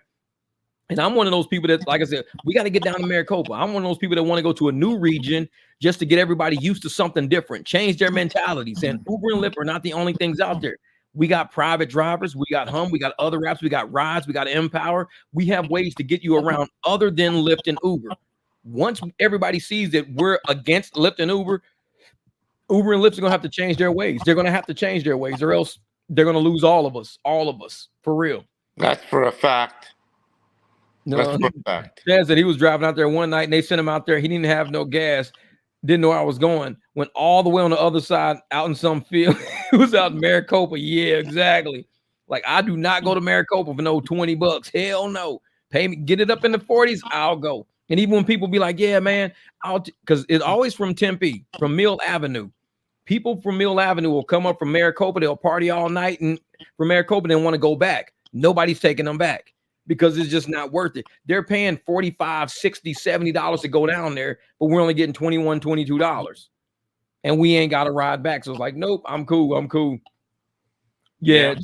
And I'm one of those people that, like I said, we got to get down to Maricopa. I'm one of those people that want to go to a new region just to get everybody used to something different, change their mentalities. And Uber and Lyft are not the only things out there. We got private drivers, we got Hum, we got other apps, we got rides, we got Empower. We have ways to get you around other than Lyft and Uber. Once everybody sees that we're against Lyft and Uber and Lyft are going to have to change their ways. They're going to have to change their ways, or else they're going to lose all of us, for real. That's for a fact. No, Chad said he was driving out there one night and they sent him out there. He didn't have no gas, didn't know where I was going. Went all the way on the other side, out in some field. It was out in Maricopa. Yeah, exactly. Like, I do not go to Maricopa for no $20. Hell no. Pay me, get it up in the 40s, I'll go. And even when people be like, yeah, man, because it's always from Tempe, from Mill Avenue. People from Mill Avenue will come up from Maricopa. They'll party all night, and from Maricopa, they want to go back. Nobody's taking them back because it's just not worth it. They're paying $45, $60, $70 to go down there, but we're only getting $21, $22. And we ain't got to ride back. So it's like, nope, I'm cool. Yeah.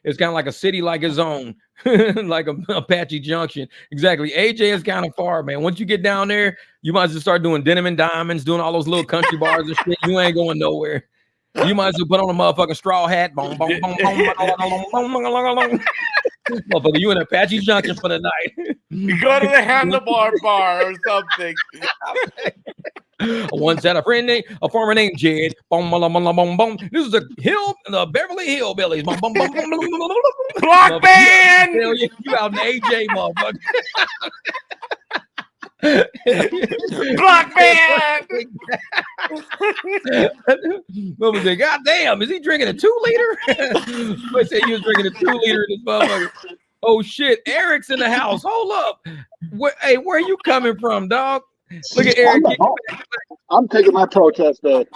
It's kind of like a city like its own, like a Apache Junction. Exactly. AJ is kind of far, man. Once you get down there, you might as well start doing Denim and Diamonds, doing all those little country bars and shit. You ain't going nowhere. You might as well put on a motherfucking straw hat. Boom, boom, boom, boom, motherfucker, you in Apache Junction for the night. You go to the handlebar bar or something. I once had a farmer named Jed. Boom, boom, boom, boom, boom. This is the Beverly Hillbillies. Boom, boom, boom, boom, boom, boom, boom. Block band. Hell yeah, you out in the AJ, motherfucker. Block band. What was it? God damn, is he drinking a 2 liter? I said he was drinking a 2 liter in this motherfucker. Oh shit, Eric's in the house. Hold up. Where are you coming from, dog? Look at Eric. I'm taking my protest back.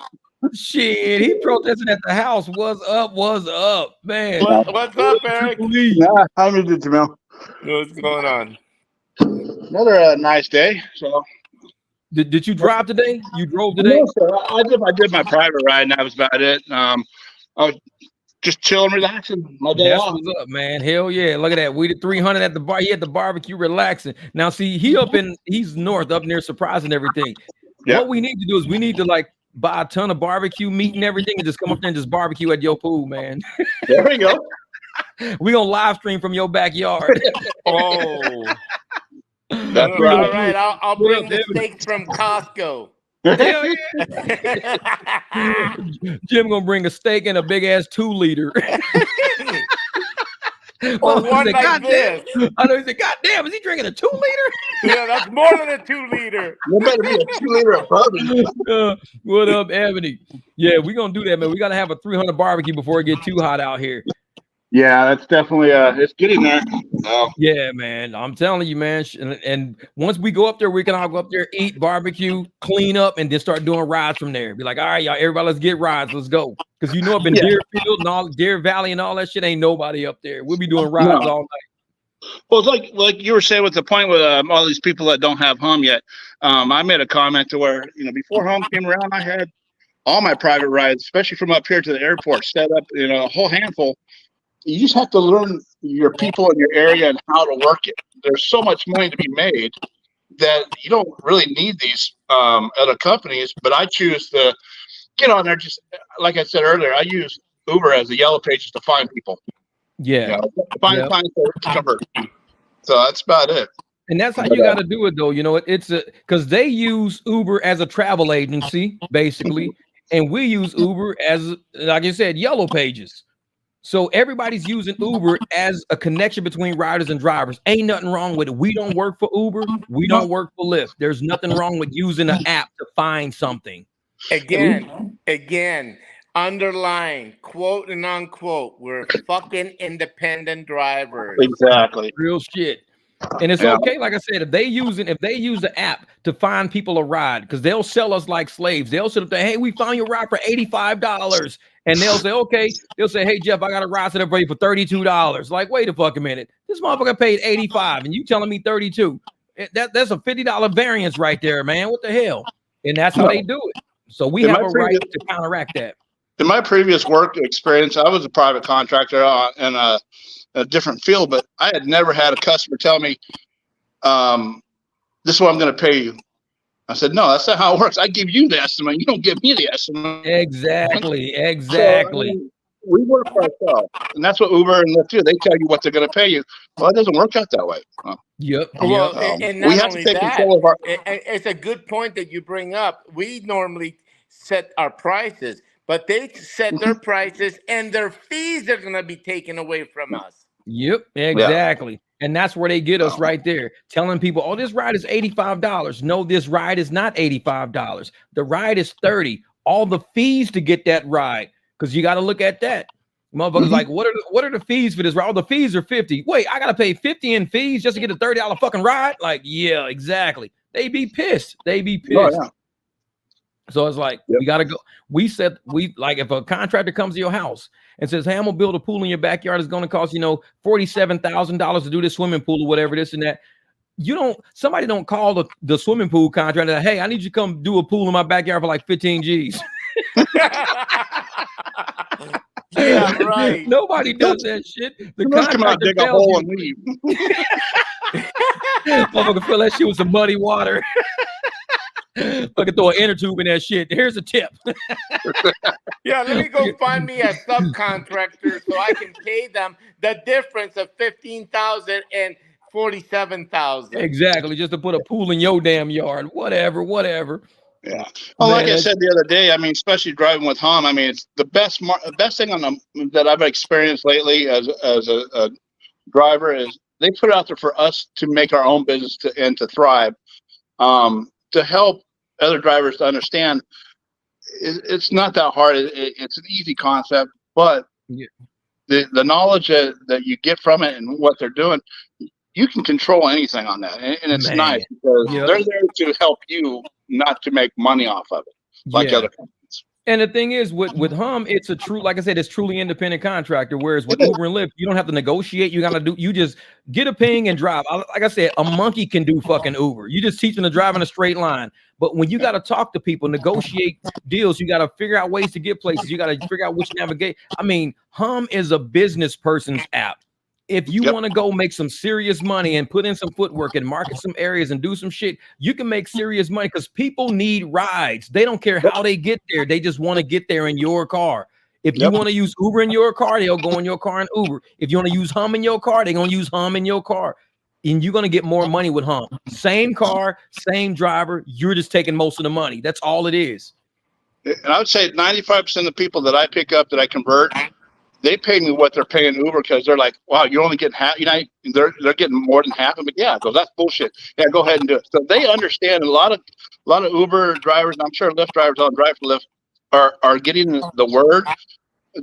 Shit, he protesting at the house. What's up, man? What's up, Eric? Nah, how you doing, Jamil? What's going on? Another nice day. So, did you drive today? You drove today? No, sir. I did my private ride, and that was about it. I was just chilling, relaxing. My day off. What's up, man? Hell yeah! Look at that. We did 300 at the bar. He at the barbecue, relaxing. Now, see, he's north, up near Surprise and everything. Yep. What we need to do is we need to like buy a ton of barbecue meat and everything, and just come up there and just barbecue at your pool, man. There we go. We gonna live stream from your backyard. Oh. That's right. All right, I'll bring the steaks from Costco. Hell yeah. Jim gonna bring a steak and a big ass 2 liter. Or one like this. I know he said, God damn, is he drinking a 2 liter? Yeah, that's more than a 2 liter. There better be a 2 liter of bourbon. What up, Ebony? Yeah, we gonna do that, man. We gotta have a 300 barbecue before it get too hot out here. Yeah, that's definitely it's getting there. Yeah, man. I'm telling you, man. And once we go up there, we can all go up there, eat, barbecue, clean up, and then start doing rides from there. Be like, all right, y'all, everybody, let's get rides. Let's go. Because you know up in Deerfield and all Deer Valley and all that shit, ain't nobody up there. We'll be doing rides all night. Well, it's like you were saying with the point with all these people that don't have Hum yet. I made a comment to where, before Hum came around, I had all my private rides, especially from up here to the airport, set up, a whole handful. You just have to learn your people in your area and how to work it. There's so much money to be made that you don't really need these other companies. But I choose to, and they're just, like I said earlier, I use Uber as the yellow pages to find people. Yeah. Find convert. So that's about it. And that's how you got to do it, though. It's because they use Uber as a travel agency, basically. And we use Uber as, like I said, yellow pages. So everybody's using Uber as a connection between riders and drivers. Ain't nothing wrong with it. We don't work for Uber. We don't work for Lyft. There's nothing wrong with using an app to find something. Again, underline, quote and unquote, we're fucking independent drivers. Exactly. Real shit. And it's okay, like I said, if they use the app to find people a ride, because they'll sell us like slaves. They'll sit up there, hey, we found your ride for $85. And they'll say, okay, they'll say, hey, Jeff, I got a ride to the break for $32. Like, wait a fucking minute. This motherfucker paid $85 and you telling me $32. That's a $50 variance right there, man. What the hell? And that's how they do it. So we have a right to counteract that. In my previous work experience, I was a private contractor in a different field, but I had never had a customer tell me, this is what I'm going to pay you. I said, no, that's not how it works. I give you the estimate. You don't give me the estimate. Exactly. So, I mean, we work for ourselves. And that's what Uber and Lyft do. They tell you what they're going to pay you. Well, it doesn't work out that way. Yep. Well, and not we have only to take that, control of our. It's a good point that you bring up. We normally set our prices, but they set their prices and their fees are going to be taken away from us. Yep, exactly. Yeah. And that's where they get us right there, telling people, oh, this ride is $85. No, this ride is not $85. The ride is $30. All the fees to get that ride, because you got to look at that. Motherfuckers like, what are the fees for this ride? Oh, the fees are $50. Wait, I got to pay $50 in fees just to get a $30 fucking ride? Like, yeah, exactly. They be pissed. Oh, yeah. So it's like, we got to go. Like if a contractor comes to your house and says, hey, I'm gonna build a pool in your backyard. It's gonna cost, $47,000 to do this swimming pool or whatever, this and that. Somebody don't call the swimming pool contractor, hey, I need you to come do a pool in my backyard for like 15 G's. Yeah, right. Nobody does that shit. The contractor come out, dig a hole and leave. Motherfucker fill that shit with some muddy water. Fucking throw an inner tube in that shit. Here's a tip. Yeah, let me go find me a subcontractor so I can pay them the difference of $15,000 and $47,000. Exactly, just to put a pool in your damn yard. Whatever. Yeah. Well, like I said the other day, I mean, especially driving with Hum, I mean, it's the best thing that I've experienced lately as a driver is they put it out there for us to make our own business and to thrive. To help other drivers to understand, it's not that hard. It's an easy concept, but the knowledge that you get from it and what they're doing, you can control anything on that. And it's nice because they're there to help you, not to make money off of it like other companies. And the thing is, with Hum, it's a true, like I said, it's truly independent contractor. Whereas with Uber and Lyft, you don't have to negotiate. You just get a ping and drive. Like I said, a monkey can do fucking Uber. You just teach them to drive in a straight line. But when you got to talk to people, negotiate deals, you got to figure out ways to get places. You got to figure out which navigate. I mean, Hum is a business person's app. If you want to go make some serious money and put in some footwork and market some areas and do some shit, you can make serious money because people need rides. They don't care how they get there. They just want to get there in your car. If you want to use Uber in your car, they'll go in your car and Uber. If you want to use Hum in your car, they're going to use Hum in your car. And you're going to get more money with Hum. Same car, same driver. You're just taking most of the money. That's all it is. And I would say 95% of the people that I pick up that I convert, they pay me what they're paying Uber because they're like, wow, you're only getting half. They're getting more than half of it. Yeah, because that's bullshit. Yeah, go ahead and do it. So they understand. A lot of Uber drivers, and I'm sure Lyft drivers on Drive for Lyft are getting the word.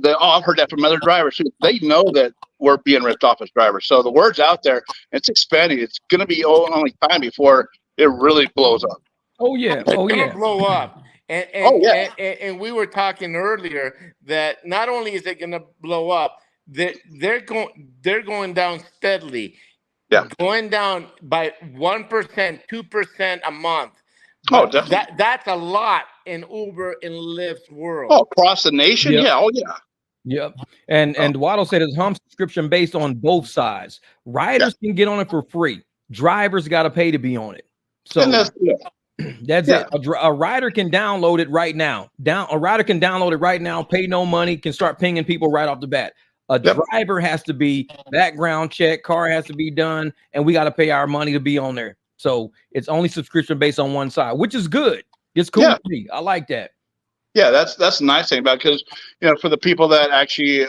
I've heard that from other drivers too. They know that we're being ripped off as drivers. So the word's out there. It's expanding. It's going to be only time before it really blows up. Oh yeah. It's going to blow up. And we were talking earlier that not only is it going to blow up, they're going down steadily. Yeah, going down by 1%, 2% a month. Oh, definitely. That's a lot in Uber and Lyft's world. Oh, across the nation, yeah. Oh, yeah. Yep. And Waddle said it's Hum subscription based on both sides. Riders can get on it for free. Drivers got to pay to be on it. So that's it. A rider can download it right now. A rider can download it right now, pay no money, can start pinging people right off the bat. A driver has to be background check, car has to be done, and we got to pay our money to be on there. So it's only subscription based on one side, which is good. It's cool to me. I like that. Yeah, that's the nice thing about it, because for the people that actually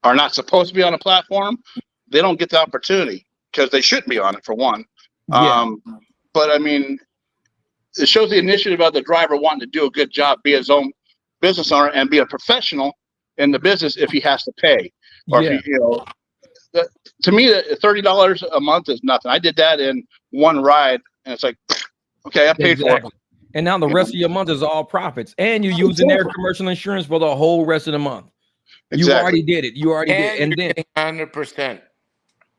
are not supposed to be on a platform, they don't get the opportunity because they shouldn't be on it, for one. Yeah. But I mean, it shows the initiative of the driver wanting to do a good job, be his own business owner, and be a professional in the business if he has to pay. Or if he, to me, $30 a month is nothing. I did that in one ride, and it's like, okay, I paid for it. And now the rest of your month is all profits, and you're using their commercial insurance for the whole rest of the month. You already did it. You already did, and then 100%.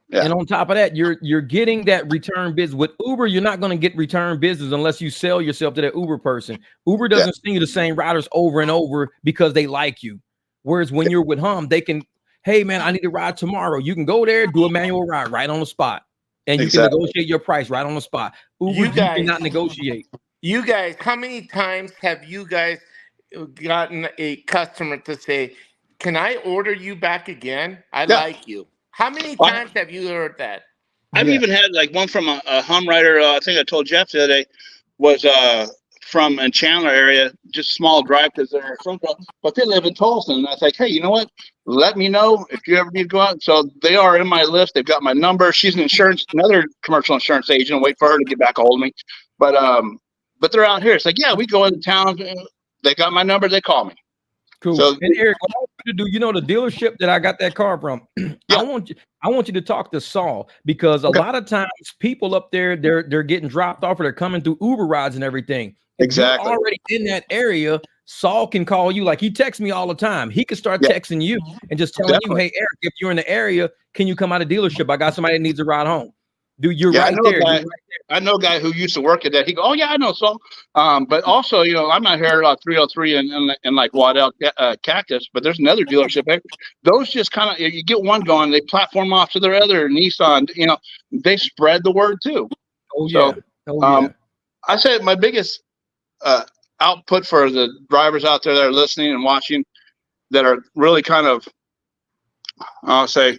Yeah. And on top of that, you're getting that return business. With Uber, you're not going to get return business unless you sell yourself to that Uber person. Uber doesn't send you the same riders over and over because they like you. Whereas when you're with Hum, they can, hey man, I need to ride tomorrow. You can go there, do a manual ride right on the spot, and you can negotiate your price right on the spot. Uber, you cannot negotiate. You guys, how many times have you guys gotten a customer to say, "Can I order you back again? I like you." How many times have you heard that? I've even had like one from a Hum rider. I think I told Jeff the other day was from a Chandler area, just small drive because they're from, but they live in Tulsa. And I was like, hey, you know what? Let me know if you ever need to go out. So they are in my list. They've got my number. She's another commercial insurance agent. Wait for her to get back a hold of me. But they're out here. It's like, yeah, we go into town. They got my number. They call me. Cool. So, and Eric, what I want you to do, the dealership that I got that car from, I want you to talk to Saul, because a lot of times people up there, they're getting dropped off or they're coming through Uber rides and everything. If you're already in that area, Saul can call you. Like, he texts me all the time. He can start texting you and just telling you, hey, Eric, if you're in the area, can you come out of dealership? I got somebody that needs a ride home. Dude, you're right there. I know a guy who used to work at that. He go, oh yeah, I know Saul. But also, I'm out here at 303 and like Waddell Cactus, but there's another dealership there. Those just kind of, you get one going, they platform off to their other Nissan. They spread the word too. Oh yeah. So, I said my biggest output for the drivers out there that are listening and watching, that are really kind of, I'll say,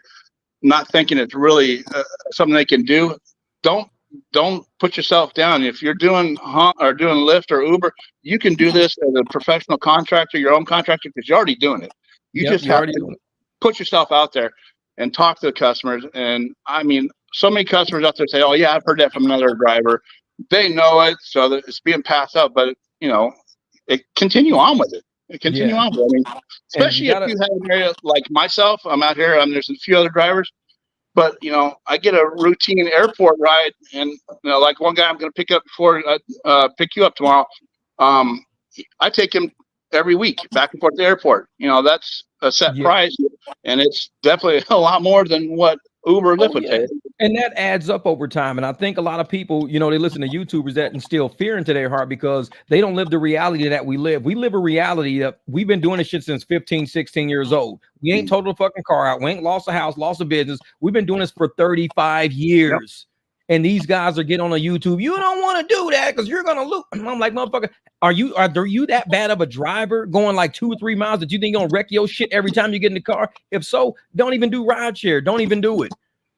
not thinking it's really something they can do. Don't put yourself down. If you're doing Lyft or Uber, you can do this as a professional contractor, your own contractor, because you're already doing it. You just have to put yourself out there and talk to the customers. And I mean, so many customers out there say, oh yeah, I've heard that from another driver. They know it, so that it's being passed up, but continue on with it. Continue on with it. I mean, especially if you have an area like myself, I'm out here, there's a few other drivers, but I get a routine airport ride, and like one guy I'm going to pick up before pick you up tomorrow. I take him every week back and forth to the airport. That's a set price, and it's definitely a lot more than what Uber or Lyft would take. And that adds up over time. And I think a lot of people, they listen to YouTubers that instill fear into their heart because they don't live the reality that we live. We live a reality that we've been doing this shit since 15, 16 years old. We ain't totaled a fucking car out. We ain't lost a house, lost a business. We've been doing this for 35 years. And these guys are getting on a YouTube. You don't want to do that because you're going to lose. I'm like, motherfucker, are you that bad of a driver going like 2 or 3 miles that you think you're going to wreck your shit every time you get in the car? If so, don't even do rideshare. Don't even do it.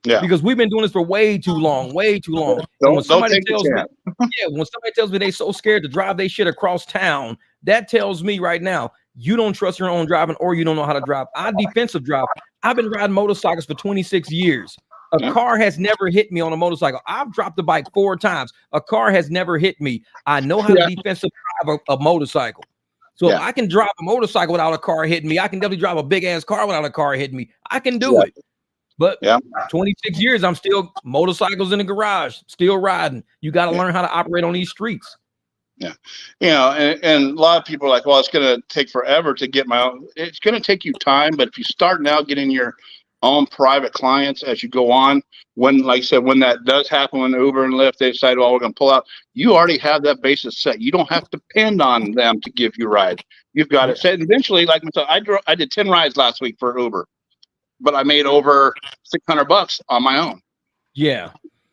Yeah, because we've been doing this for way too long. When somebody tells me they so scared to drive they shit across town, that tells me right now you don't trust your own driving, or you don't know how to drive. I defensive drive. I've been riding motorcycles for 26 years. A car has never hit me on a motorcycle. I've dropped the bike 4 times. A car has never hit me. I know how to defensive drive a motorcycle. So if I can drive a motorcycle without a car hitting me, I can definitely drive a big ass car without a car hitting me. I can do it. But 26 years, I'm still motorcycles in the garage, still riding. You got to learn how to operate on these streets. Yeah. And a lot of people are like, well, it's going to take forever to get my own. It's going to take you time. But if you start now getting your own private clients as you go on, when, like I said, when that does happen, when Uber and Lyft, they decide, well, we're going to pull out, you already have that basis set. You don't have to depend on them to give you rides. You've got it set. And eventually, like I did 10 rides last week for Uber, but I made over $600 on my own. Yeah.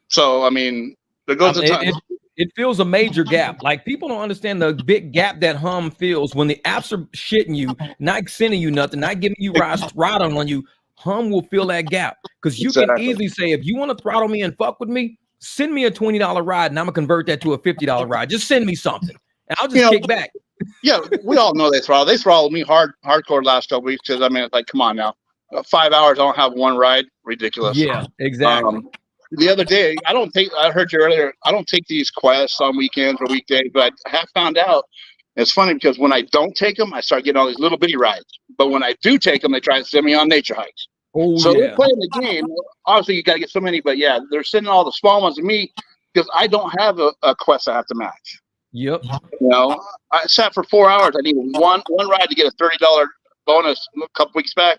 So, I mean, there goes the time. It feels a major gap. Like, people don't understand the big gap that Hum feels when the apps are shitting you, not sending you nothing, not giving you rides, throttling on you. Hum will fill that gap, because you can easily say, if you want to throttle me and fuck with me, send me a $20 ride and I'm gonna convert that to a $50 ride. Just send me something and I'll just kick back. Yeah, we all know they throttle. They throttled me hardcore last couple weeks, because I mean, it's like, come on now. 5 hours, I don't have one ride. Ridiculous. Yeah, exactly. The other day, I heard you earlier, I don't take these quests on weekends or weekdays, but I have found out, it's funny because when I don't take them, I start getting all these little bitty rides. But when I do take them, they try to send me on nature hikes. Oh, so yeah. they're playing the game. Obviously, you got to get so many, but yeah, they're sending all the small ones to me because I don't have a quest I have to match. Yep. You know, I sat for 4 hours. I needed one ride to get a $30 bonus a couple weeks back,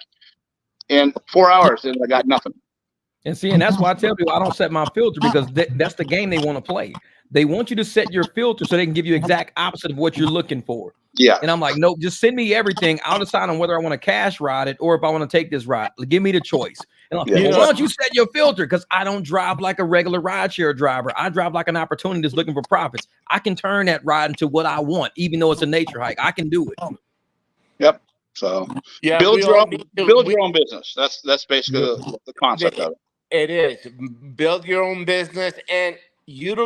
in 4 hours, and I got nothing. And see, and that's why I tell people I don't set my filter, because that's the game they want to play. They want you to set your filter so they can give you exact opposite of what you're looking for. Yeah. And I'm like, nope, just send me everything. I'll decide on whether I want to cash ride it or if I want to take this ride. Give me the choice. And I'm like, well, why don't you set your filter? Because I don't drive like a regular rideshare driver. I drive like an opportunity that's looking for profits. I can turn that ride into what I want, even though it's a nature hike. I can do it. Yep. So yeah, build your own business. That's basically the concept of it. It is. Build your own business and use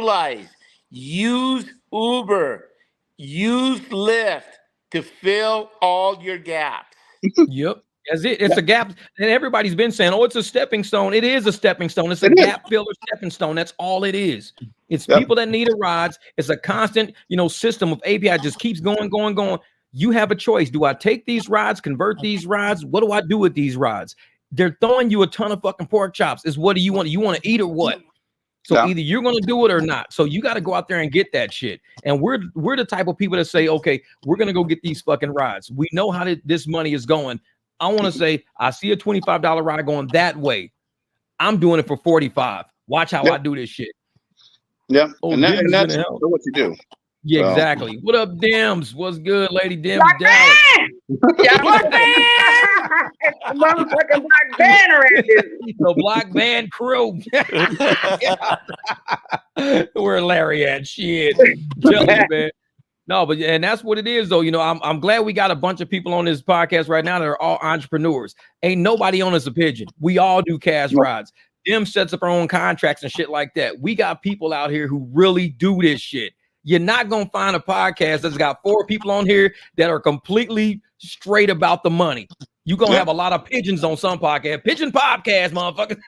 Uber, use Lyft to fill all your gaps. Yep. That's it. It's a gap. And everybody's been saying, oh, it's a stepping stone. It is a stepping stone. It's a gap filler stepping stone. That's all it is. It's people that need a rides. It's a constant, system of API just keeps going. You have a choice. Do I take these rides, convert these rides? What do I do with these rides? They're throwing you a ton of fucking pork chops. What do you want? You want to eat or what? So either you're going to do it or not. So you got to go out there and get that shit. And we're the type of people that say, okay, we're going to go get these fucking rides. We know how this money is going. I want to say, I see a $25 ride going that way. I'm doing it for $45. Watch how I do this shit. Yeah. Oh, and that's what you do. Yeah, so. Exactly. What up, Dims? What's good, Lady Dims? Black Band! Motherfucking Black Band around here. The Black Band crew. Where Larry at? Shit. Tell me, man. No, but and that's what it is, though. I'm glad we got a bunch of people on this podcast right now that are all entrepreneurs. Ain't nobody on us a pigeon. We all do cash rides. Dim sets up our own contracts and shit like that. We got people out here who really do this shit. You're not going to find a podcast that's got 4 people on here that are completely straight about the money. You're going to have a lot of pigeons on some podcast. Pigeon podcast, motherfucker.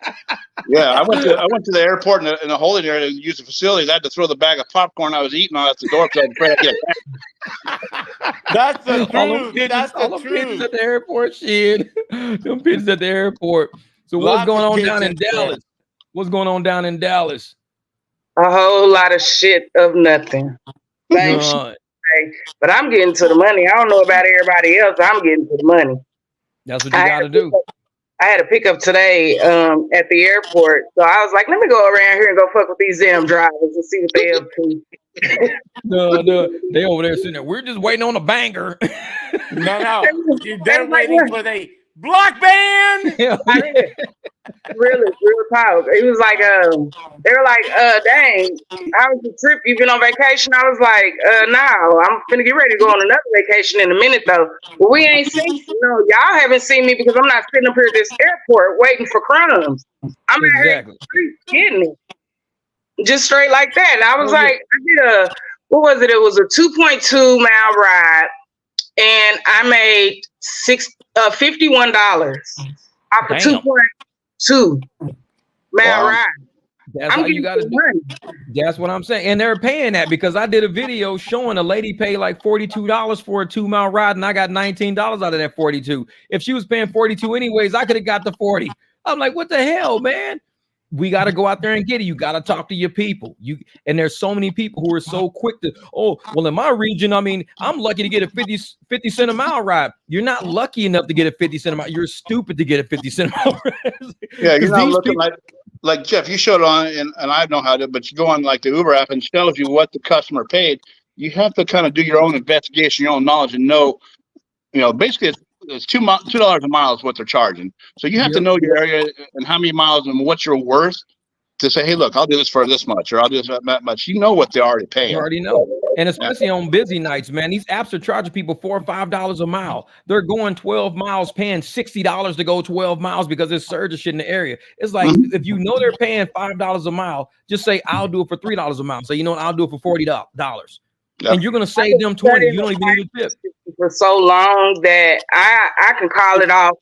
Yeah, I went to the airport in the holding area to use the facilities. I had to throw the bag of popcorn I was eating out the door because I was afraid I'd get That's the truth. That's the truth. Pigeons at the airport, shit. Them pigeons at the airport. So what's going on down in Dallas? What's going on down in Dallas? A whole lot of shit of nothing. But I'm getting to the money. I don't know about everybody else. I'm getting to the money. That's what you got to do. I had a pickup today at the airport. So I was like, let me go around here and go fuck with these damn drivers and see what they up to. No, they over there sitting there. We're just waiting on a banger. No. They're waiting for the Black Band. Really, real talk. It was like, they were like, dang, how was the trip? You been on vacation? I was like, no, I'm gonna get ready to go on another vacation in a minute though. But we ain't seen, y'all haven't seen me because I'm not sitting up here at this airport waiting for crumbs. I'm out here getting it. Just straight like that. And I was I did what was it? It was a 2.2 mile ride and I made $51 off a 2.2 mile ride. That's how you got to do. That's what I'm saying. And they're paying that because I did a video showing a lady paid like $42 for a 2 mile ride and I got $19 out of that 42. If she was paying 42 anyways, I could have got the 40. I'm like, what the hell, man? We got to go out there and get it. You got to talk to your people. And there's so many people who are so quick to, in my region, I mean, I'm lucky to get a 50 cent a mile ride. You're not lucky enough to get a 50 cent a mile. You're stupid to get a 50 cent a mile ride. Yeah, you're not looking like Jeff, you showed on, and I know how to, but you go on like the Uber app and it tells you what the customer paid. You have to kind of do your own investigation, your own knowledge, and know, basically it's $2 a mile is what they're charging. So you have to know your area and how many miles and what you're worth to say, hey, look, I'll do this for this much, or I'll do this for that much. You know what they're already paying. You already know. And especially on busy nights, man, these apps are charging people $4 or $5 a mile. They're going 12 miles, paying $60 to go 12 miles because there's surge of shit in the area. It's like, if you know they're paying $5 a mile, just say, I'll do it for $3 a mile. So, I'll do it for $40. Yep. And you're going to save them 20. You don't even need a tip. For so long that I can call it off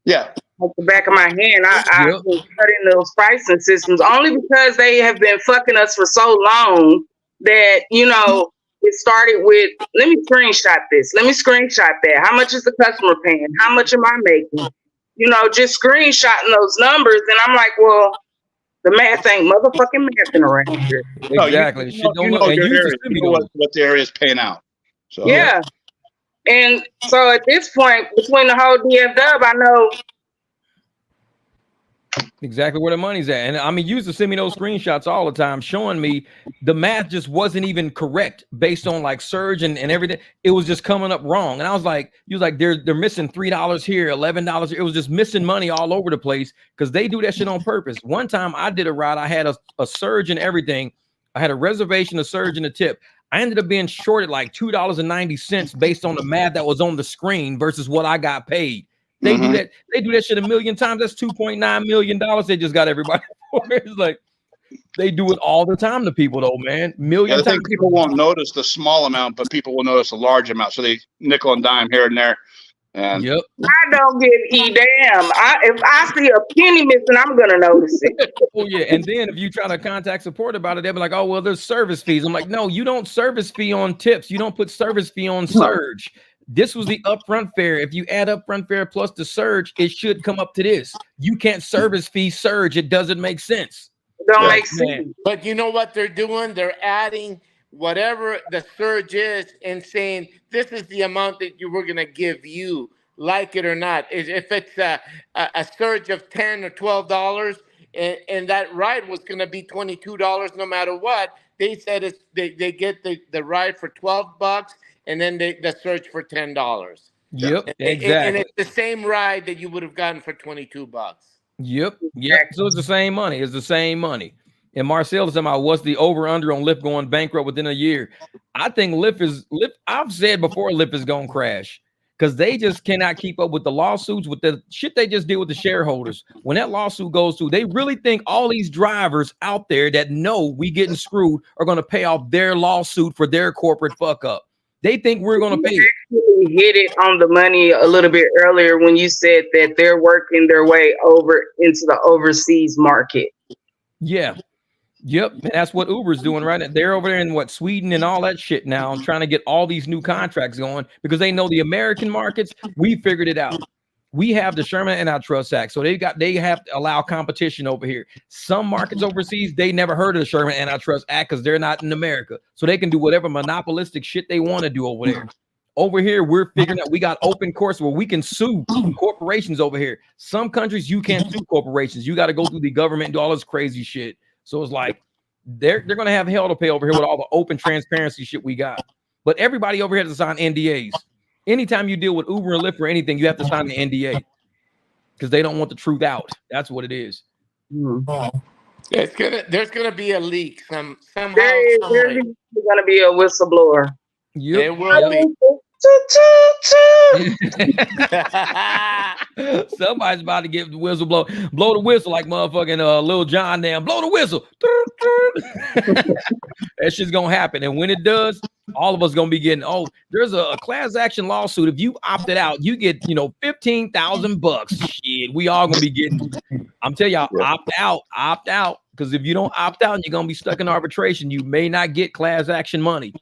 Yeah. At the back of my hand, I've been cutting those pricing systems only because they have been fucking us for so long that, you know, it started with, let me screenshot this. Let me screenshot that. How much is the customer paying? How much am I making? You know, just screenshotting those numbers. And I'm like, well, the math ain't motherfucking mathing around here. Exactly. No, you know what the area is paying out. So. Yeah. And so at this point, between the whole DFW, I know exactly where the money's at. And I mean, you used to send me those screenshots all the time showing me the math just wasn't even correct based on like surge and everything. It was just coming up wrong. And I was like, they're missing $3 here, $11. It was just missing money all over the place because they do that shit on purpose. One time I did a ride, I had a surge and everything. I had a reservation, a surge, and a tip. I ended up being shorted like $2.90 based on the math that was on the screen versus what I got paid. They do that. They do that shit a million times. That's $2.9 million. They just got everybody for it. It's like they do it all the time to people, though, man. Million times. People won't notice the small amount, but people will notice a large amount. So they nickel and dime here and there. And I don't give a damn. If I see a penny missing, I'm gonna notice it. Oh yeah, and then if you try to contact support about it, they'll be like, "Oh well, there's service fees." I'm like, "No, you don't service fee on tips. You don't put service fee on surge." This was the upfront fare. If you add upfront fare plus the surge, it should come up to this. You can't service fee surge. It doesn't make sense. Don't make sense. But you know what they're doing? They're adding whatever the surge is and saying, this is the amount that you were going to give you, like it or not. If it's a surge of $10 or $12 and that ride was going to be $22 no matter what, they said they get the ride for $12 and then the surge for $10. Yep, exactly. And it's the same ride that you would have gotten for $22. Yep. So it's the same money. It's the same money. And Marcel is talking about what's the over-under on Lyft going bankrupt within a year. I think Lyft. I've said before Lyft is going to crash because they just cannot keep up with the lawsuits, with the shit they just did with the shareholders. When that lawsuit goes through, they really think all these drivers out there that know we getting screwed are going to pay off their lawsuit for their corporate fuck up. They think we're going to pay it. You hit it on the money a little bit earlier when you said that they're working their way over into the overseas market. Yeah. Yep. And that's what Uber's doing right now. They're over there in Sweden and all that shit now, trying to get all these new contracts going because they know the American markets, we figured it out. We have the Sherman Antitrust Act. So they have to allow competition over here. Some markets overseas, they never heard of the Sherman Antitrust Act because they're not in America. So they can do whatever monopolistic shit they want to do over there. Over here, we're figuring out we got open courts where we can sue corporations over here. Some countries, you can't sue corporations. You got to go through the government and do all this crazy shit. So it's like they're going to have hell to pay over here with all the open transparency shit we got. But everybody over here has to sign NDAs. Anytime you deal with Uber and Lyft or anything, you have to sign an NDA because they don't want the truth out. That's what it is. There's gonna be a leak somehow. There's gonna be a whistleblower. Yep. There will be. Somebody's about to give the whistle blow the whistle like motherfucking Lil Jon damn blow the whistle. That shit's gonna happen, and when it does, all of us gonna be getting. Oh, there's a class action lawsuit. If you opted out, you get $15,000. Shit, we all gonna be getting. I'm telling y'all, opt out, because if you don't opt out, you're gonna be stuck in arbitration. You may not get class action money.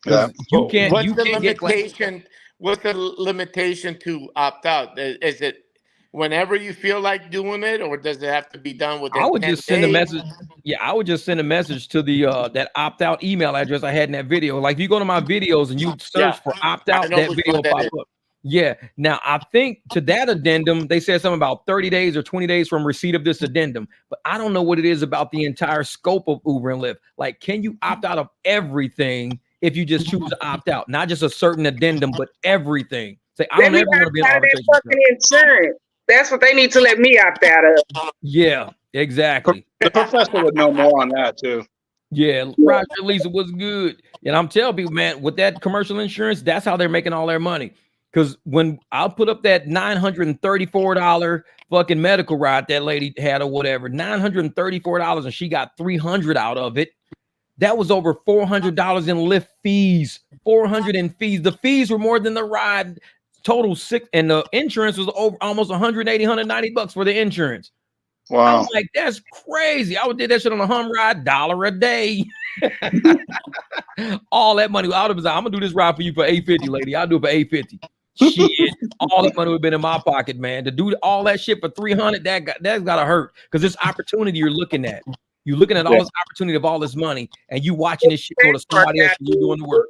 Yeah. You can't. What's you the can't limitation? What's the limitation to opt out? Is it whenever you feel like doing it, or does it have to be done within? I would just send days? a message. Yeah, I would just send a message to the that opt out email address I had in that video. Like if you go to my videos and you search for opt out, that video will pop up. Yeah. Now I think to that addendum, they said something about 30 days or 20 days from receipt of this addendum. But I don't know what it is about the entire scope of Uber and Lyft. Like, can you opt out of everything if you just choose to opt out? Not just a certain addendum, but everything. Say, I don't ever want to be an arbitration. Insurance. That's what they need to let me opt out of. Yeah, exactly. The professor would know more on that too. Yeah, Roger, Lisa was good. And I'm telling people, man, with that commercial insurance, that's how they're making all their money. Because when I'll put up that $934 fucking medical ride that lady had or whatever, $934, and she got $300 out of it. That was over $400 in Lyft fees, $400 in fees. The fees were more than the ride. total $6, and the insurance was over almost $180-$190 for the insurance. Wow. I'm like, that's crazy. I would did that shit on a hum ride, $1 a day. All that money. I'm gonna do this ride for you for $850, lady. I'll do it for $850. Shit, all that money would have been in my pocket, man. To do all that shit for $300, that's gotta hurt. Because this opportunity you're looking at. You're looking at all this opportunity of all this money, and you watching this shit go to somebody else and you doing the work.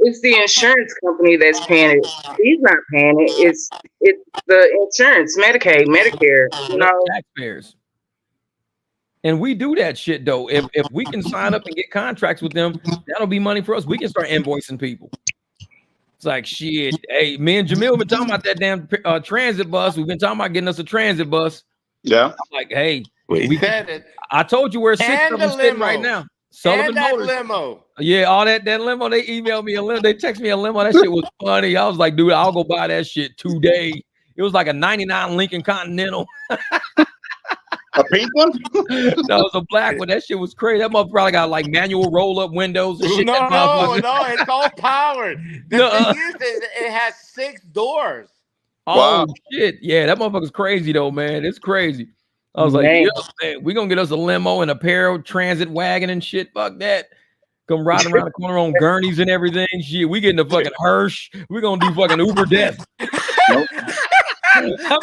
It's the insurance company that's paying it. He's not paying it. It's the insurance, Medicaid, Medicare, you know. Taxpayers. And we do that shit though. If we can sign up and get contracts with them, that'll be money for us. We can start invoicing people. It's like shit. Hey, me and Jamil been talking about that damn transit bus. We've been talking about getting us a transit bus. Yeah. I'm like, hey, we said it. I told you where 6 of them sitting right now. Sullivan Motors. Limo. Yeah, all that limo. They emailed me a limo. They text me a limo. That shit was funny. I was like, dude, I'll go buy that shit today. It was like a '99 Lincoln Continental. A pink one? That was a black one. That shit was crazy. That motherfucker probably got like manual roll-up windows and shit. No, it's all powered. The thing is, it has 6 doors. Oh, shit. Yeah, that motherfucker's crazy though, man. It's crazy. I was like, yeah, man, we gonna get us a limo and a pair of transit wagon and shit. Fuck that. Come riding around the corner on gurneys and everything. Shit, we getting a fucking Hirsch. We're gonna do fucking Uber death. I'm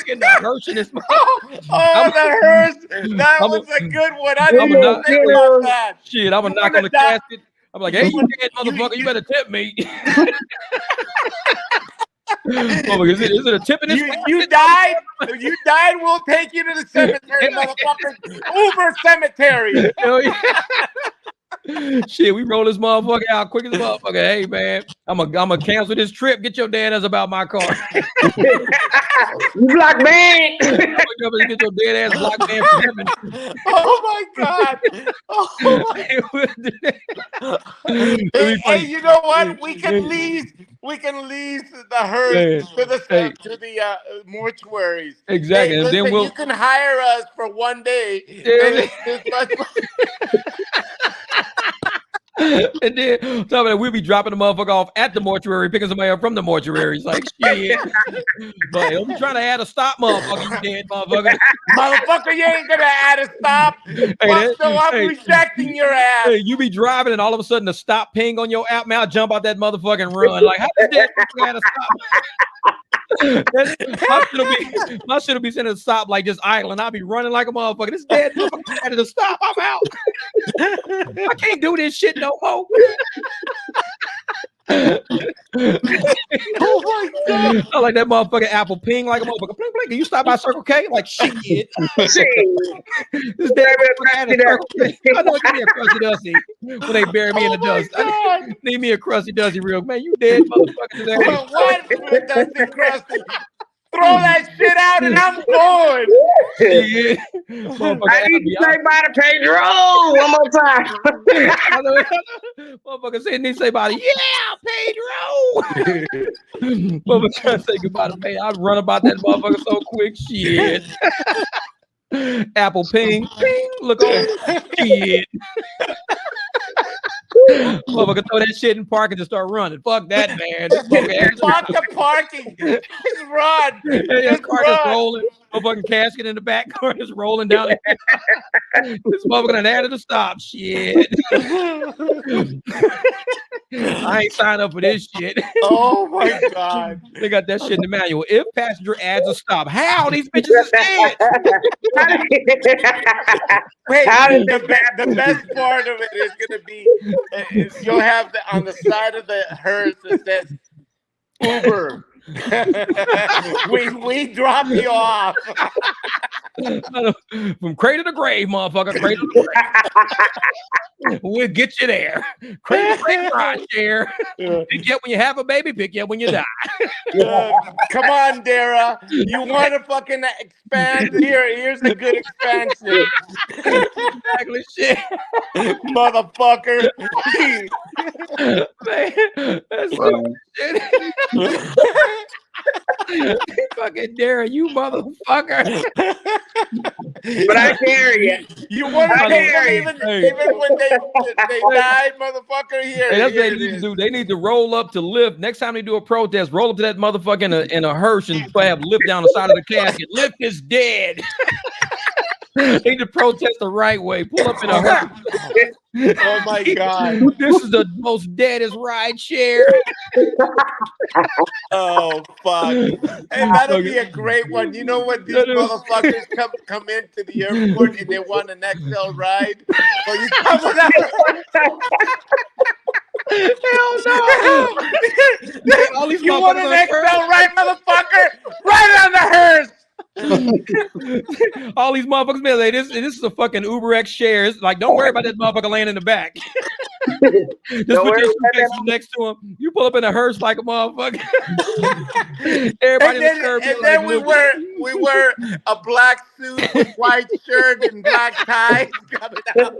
getting a Hirsch in this. The Hirsch. That was a good one. I didn't think about that. Shit, I'm gonna knock on the casket. I'm like, hey, you dead motherfucker, you better tip me. Oh, is it a tip in this? You died. You died. We'll take you to the cemetery, motherfucker. Uber cemetery. Hell yeah. Shit, we roll this motherfucker out quick as a motherfucker. Hey man, I'm gonna cancel this trip. Get your dead ass about my car. You block man. Get your dead ass block man from heaven. Oh my god. Hey, you know what? We can lease the hearse to the mortuaries. Exactly. Hey, listen, and then you can hire us for one day. And then we'll be dropping the motherfucker off at the mortuary, picking somebody up from the mortuary. It's like shit. But I'm trying to add a stop, motherfucker. You dead motherfucker. Motherfucker, you ain't gonna add a stop. I'm rejecting your ass. Hey, you be driving and all of a sudden the stop ping on your app, man, I'll jump out that motherfucker and run. Like, how does that add a stop? My shit'll be sending a stop like just idling. I'll be running like a motherfucker. This dead motherfucker added a stop. I'm out. I can't do this shit no more. Oh my god! I like that motherfucking Apple ping like a motherfucker. Pling, pling. Can you stop by Circle K? Like shit. This dead motherfucker a Circle K. I know, give me a crusty dusty when they bury me in the dust. Need me a crusty dusty real man. You dead motherfucker. Well, what dusty crusty? Throw that shit out and I'm going. I need to say bye to Pedro one more time. Motherfucker saying they say bye to Pedro. Motherfucker trying to say goodbye to Pedro. I'd run about that motherfucker so quick. Shit. Apple ping, ping. Look on shit. Motherfucker throw that shit in park and just start running. Fuck that, man. Fuck the parking. Just run. Just car just rolling. Motherfucking casket in the back, car just rolling down. This motherfucker done added a stop. Shit. I ain't signed up for this shit. Oh my god. They got that shit in the manual. If passenger adds a stop, how these bitches are dead? Wait, the best part of it is gonna be you'll have on the side of the hearse that says Uber. we drop you off. From cradle to grave, motherfucker. Cradle to grave. We'll get you there. Cradle to grave, Rideshare. Pick you up when you have a baby, pick you up when you die. Come on, Dara. You want to fucking expand? Here's a good expansion. Exactly, shit. Motherfucker. Man, that's stupid shit. Fucking Dara, you motherfucker. But I carry it. You want to carry even when they died, motherfucker. Here, hey, that's what they it need to is. do. They need to roll up to Lyft. Next time they do a protest, roll up to that motherfucker in a hearse and have Lyft down the side of the casket. Lyft is dead. They need to protest the right way. Pull up in a hearse. Oh my God. This is the most deadest rideshare. Oh fuck. Hey, that'll be a great one. You know what, these motherfuckers come into the airport and they want an XL ride? Well, you come with that. Hell no. All these You want an XL ride, motherfucker? Right on the hearse. All these motherfuckers, man, like, this is a fucking Uber X shares. Like, don't worry about that motherfucker laying in the back. Just put your suitcase next to him. You pull up in a hearse like a motherfucker. Everybody and then we wear a black suit with white shirt and black tie coming out.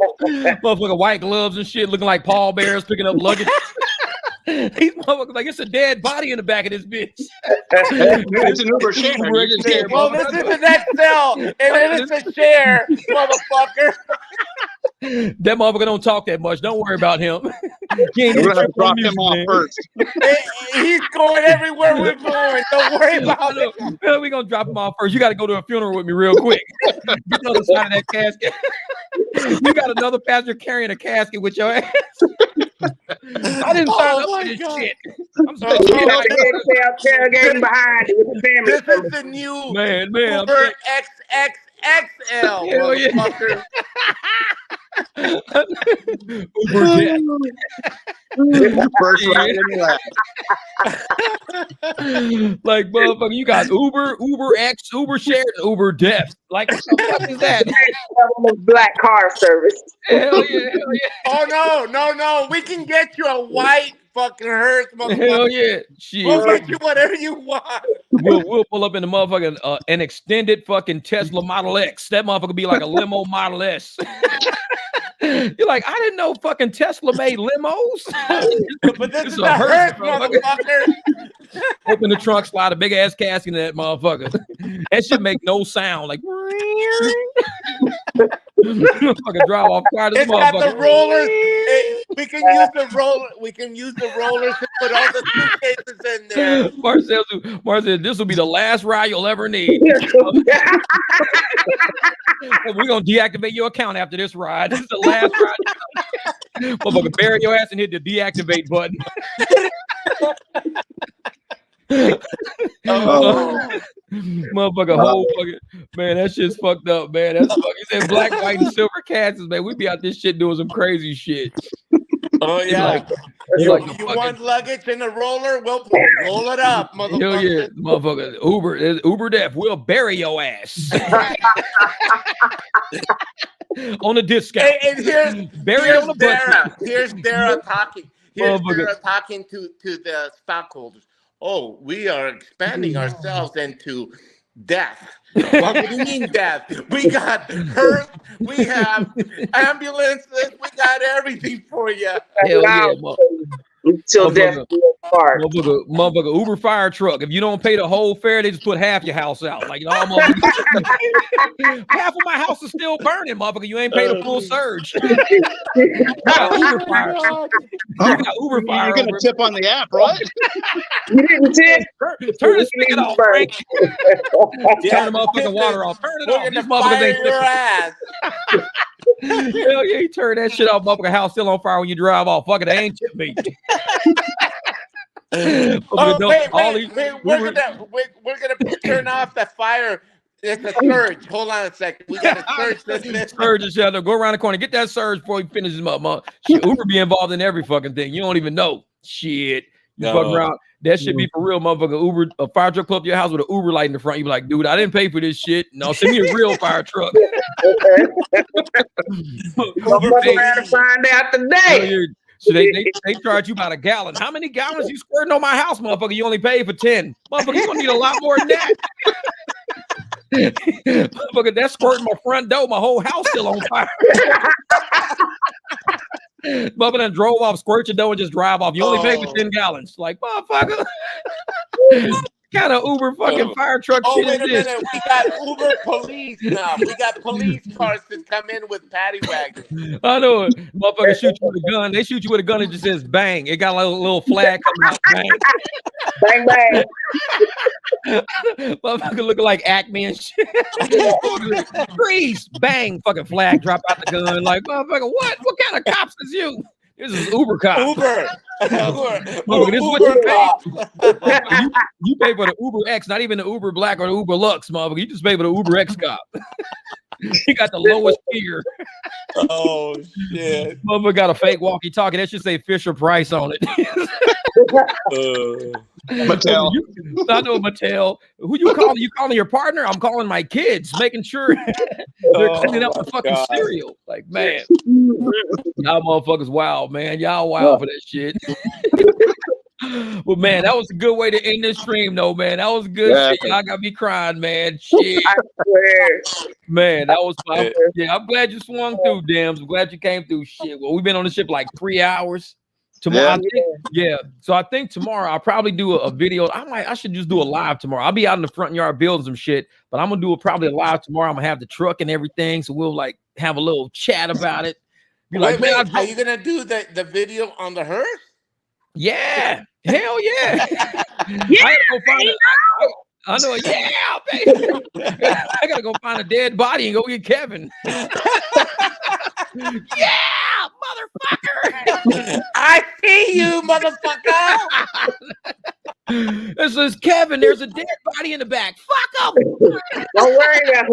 Motherfucker, white gloves and shit, looking like pallbearers picking up luggage. These motherfuckers like it's a dead body in the back of this bitch. It's an Uber share. Well, this is an XL, and it is a share, motherfucker. That motherfucker don't talk that much. Don't worry about him. We're gonna have to drop him off first. He's going everywhere we're going. Don't worry about it. We're gonna drop him off first. You got to go to a funeral with me real quick. Get on the side of that casket. You got another passenger carrying a casket with your ass. I didn't sign up for this shit. I'm tailgating behind it with the family. This is the new man. Uber XXXL, motherfucker. Uber death. First ride in the lap. Like, motherfucker, you got Uber X, Uber Share, and Uber Death. Like, what the fuck is that? Black car service. Hell yeah. Oh no. We can get you a white fucking hearse, motherfucker. Hell yeah. Shit. We'll get you whatever you want. We'll pull up in the motherfucking an extended fucking Tesla Model X. That motherfucker be like a limo Model S. You're like, I didn't know fucking Tesla made limos. But this is a hearse, motherfucker. Open the trunk, slide a big ass casket in that motherfucker. That shit make no sound. Like, motherfucker drive off car. It's got the rollers. We can use the roller. We can use the rollers to put all the suitcases in there. Marcel, this will be the last ride you'll ever need. We're gonna deactivate your account after this ride. This is the last ride. Motherfucker, bury your ass and hit the deactivate button. Motherfucker, whole fucking man, that shit's fucked up, man. That's fucking. He said black, white, and silver cats, man. We be out this shit doing some crazy shit. Oh yeah. You want luggage in the roller? We'll roll it up, motherfucker. Hell yeah, motherfucker. Uber Def, we'll bury your ass. On a discount. And here's Dara talking. Here's Dara talking to the stockholders. Oh, we are expanding ourselves into death. What do you mean death? We got hurt. We have ambulances. We got everything for you. Hell yeah, until death apart. Motherfucker, Uber fire truck. If you don't pay the whole fare, they just put half your house out. Like, almost half of my house is still burning, motherfucker. You ain't paid a full surge. You got Uber fire. You're gonna tip on the app, right? You didn't tip. Turn the spigot off, Frank. Turn the motherfucking water off. Turn it off. These motherfuckers ain't your ass. Hell yeah, you turn that shit off, motherfucker. House still on fire when you drive off. Fuck it, they ain't tip me. Wait. We're gonna turn off the fire. It's a surge. Hold on a second. We got a surge. Surge is out there. Go around the corner. Get that surge before he finishes him up, Shit, Uber be involved in every fucking thing. You don't even know. Shit. You fucking around. That should be for real, motherfucker. Uber, a fire truck pull up your house with an Uber light in the front. You be like, dude, I didn't pay for this shit. No, send me a real fire truck. Around to find out today. So they charge you about a gallon. How many gallons you squirting on my house, motherfucker? You only paid for 10. Motherfucker, you gonna need a lot more than that. Motherfucker, that's squirting my front door. My whole house still on fire. Motherfucker done drove off, squirt your door, and just drive off. You only paid for 10 gallons. Like, motherfucker. kind of Uber fucking fire truck shit wait is a this? minute. We got Uber police now. We got police cars that come in with paddy wagons. I know it. Motherfucker shoot you with a gun. They shoot you with a gun. It just says bang. It got like a little flag coming out. Bang. Bang, bang. Motherfucker looking like Acme and shit. Freeze. Bang. Fucking flag drop out the gun. Like, motherfucker, what? What kind of cops is you? This is Uber cop. Uber. Motherfucker, this is what you pay. You pay for the Uber X, not even the Uber Black or the Uber Lux, motherfucker. You just pay for the Uber X cop. He got the lowest tier. Oh shit! Motherfucker got a fake walkie-talkie. That should say Fisher Price on it. Mattel. I know Mattel. Who you calling? You calling your partner? I'm calling my kids, making sure they're cleaning up the fucking cereal. Like, man, y'all motherfuckers wild, man. Y'all wild for that shit. But man, that was a good way to end this stream, though, man. That was good shit. Y'all got me crying, man. Shit. I swear. Man, that was fun. Yeah, I'm glad you swung through, Dems. I'm glad you came through. Shit. Well, we've been on the ship like 3 hours. Tomorrow, so I think tomorrow I'll probably do a video. I should just do a live tomorrow. I'll be out in the front yard building some shit, but I'm gonna do probably a live tomorrow. I'm gonna have the truck and everything, so we'll like have a little chat about it. Be like, wait, are you gonna do the video on the hearse? Yeah, hell yeah. Yeah, I know, yeah, baby. I gotta go find a dead body and go get Kevin. Yeah, motherfucker. I see you, motherfucker. This is Kevin. There's a dead body in the back. Fuck him. don't worry about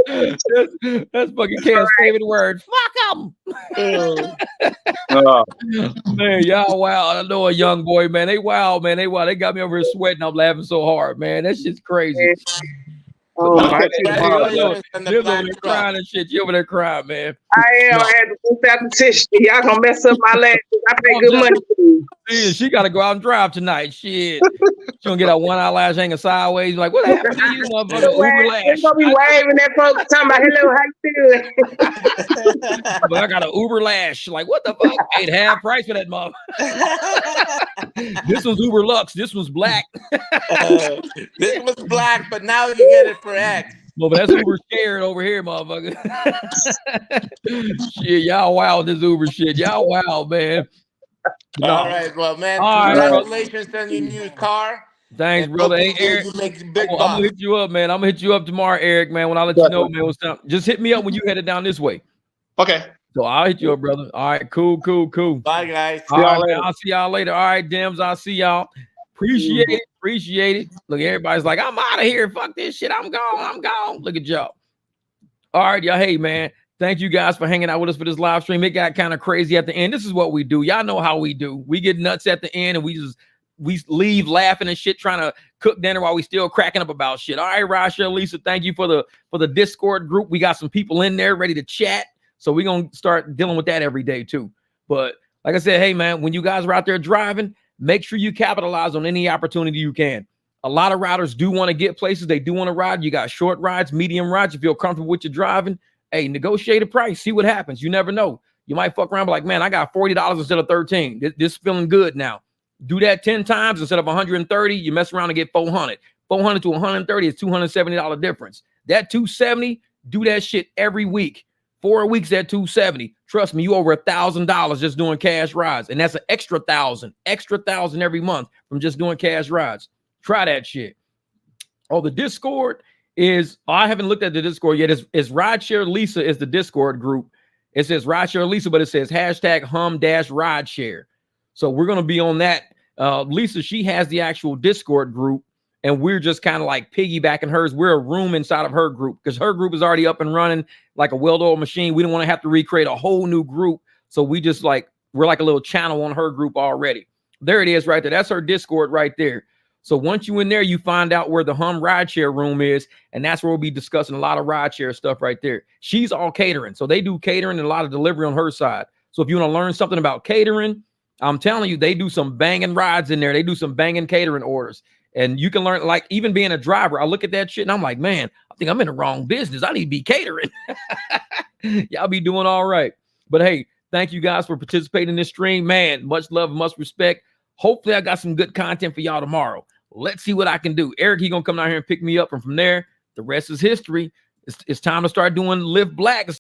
it. That's fucking Kev's favorite word. Fuck him. Man, y'all wild. I know a young boy, man. They wild, man. They wild. They got me over here sweating. I'm laughing so hard, man. That shit's crazy. Oh, You're over there crying and shit. You over there crying, man. I am. I had to boost out the tissue. Y'all gonna mess up my lashes. I pay good money for these. Yeah, she got to go out and drive tonight. Shit. She gonna get her one eyelash hanging sideways. Like, what happened to you, motherfucker? Uber lash. They're gonna be waving at folks talking about, hello, how you doing? But I got an Uber lash. Like, what the fuck? Paid half price for that motherfucker. This one's Uber Lux. This one's black. This was black, but now you get it for X. Well, but that's Uber scared over here, motherfucker. Shit, y'all wild with this Uber shit. Y'all wild, man. No. All right, well, man, congratulations on your new car. Thanks, brother. Hey, Eric, I'm gonna hit you up, man. I'm gonna hit you up tomorrow, Eric, man. When I let you know, man, what's up. Just hit me up when you headed down this way. Okay. So I'll hit you up, brother. All right, cool. Bye, guys. All right, man, I'll see y'all later. All right, Dems, I'll see y'all. Appreciate it. Look, everybody's like, I'm out of here. Fuck this shit. I'm gone. Look at y'all. All right, y'all. Hey, man. Thank you guys for hanging out with us for this live stream. It got kind of crazy at the end. This is what we do. Y'all know how we do. We get nuts at the end and we leave laughing and shit, trying to cook dinner while we still cracking up about shit. All right, Rideshare, Lisa, thank you for the Discord group. We got some people in there ready to chat. So we're going to start dealing with that every day too. But like I said, hey, man, when you guys are out there driving, make sure you capitalize on any opportunity you can. A lot of riders do want to get places. They do want to ride. You got short rides, medium rides. You feel comfortable with your driving. Hey, negotiate a price. See what happens. You never know. You might fuck around, be like, man, I got $40 instead of $13. This feeling good now. Do that 10 times instead of 130. You mess around and get 400. 400 to 130 is $270 difference. That $270, do that shit every week. 4 weeks at $270. Trust me, you over $1,000 just doing cash rides, and that's an extra $1,000 every month from just doing cash rides. Try that shit. Oh, the Discord is, I haven't looked at the Discord yet. It's Rideshare Lisa is the Discord group. It says Rideshare Lisa, but it says hashtag hum-rideshare. So we're going to be on that. Lisa, she has the actual Discord group, and we're just kind of like piggybacking hers. We're a room inside of her group because her group is already up and running like a well-oiled machine. We don't want to have to recreate a whole new group. So we're like a little channel on her group already. There it is right there. That's her Discord right there. So once you in there, you find out where the Hum Rideshare room is, and that's where we'll be discussing a lot of rideshare stuff right there. She's all catering. So they do catering and a lot of delivery on her side. So if you want to learn something about catering, I'm telling you, they do some banging rides in there. They do some banging catering orders. And you can learn, like, even being a driver, I look at that shit and I'm like, man, I think I'm in the wrong business. I need to be catering. Y'all be doing all right. But hey, thank you guys for participating in this stream. Man, much love, much respect. Hopefully I got some good content for y'all tomorrow. Let's see what I can do. Eric, he gonna come down here and pick me up, and from there, the rest is history. It's time to start doing Lyft Black.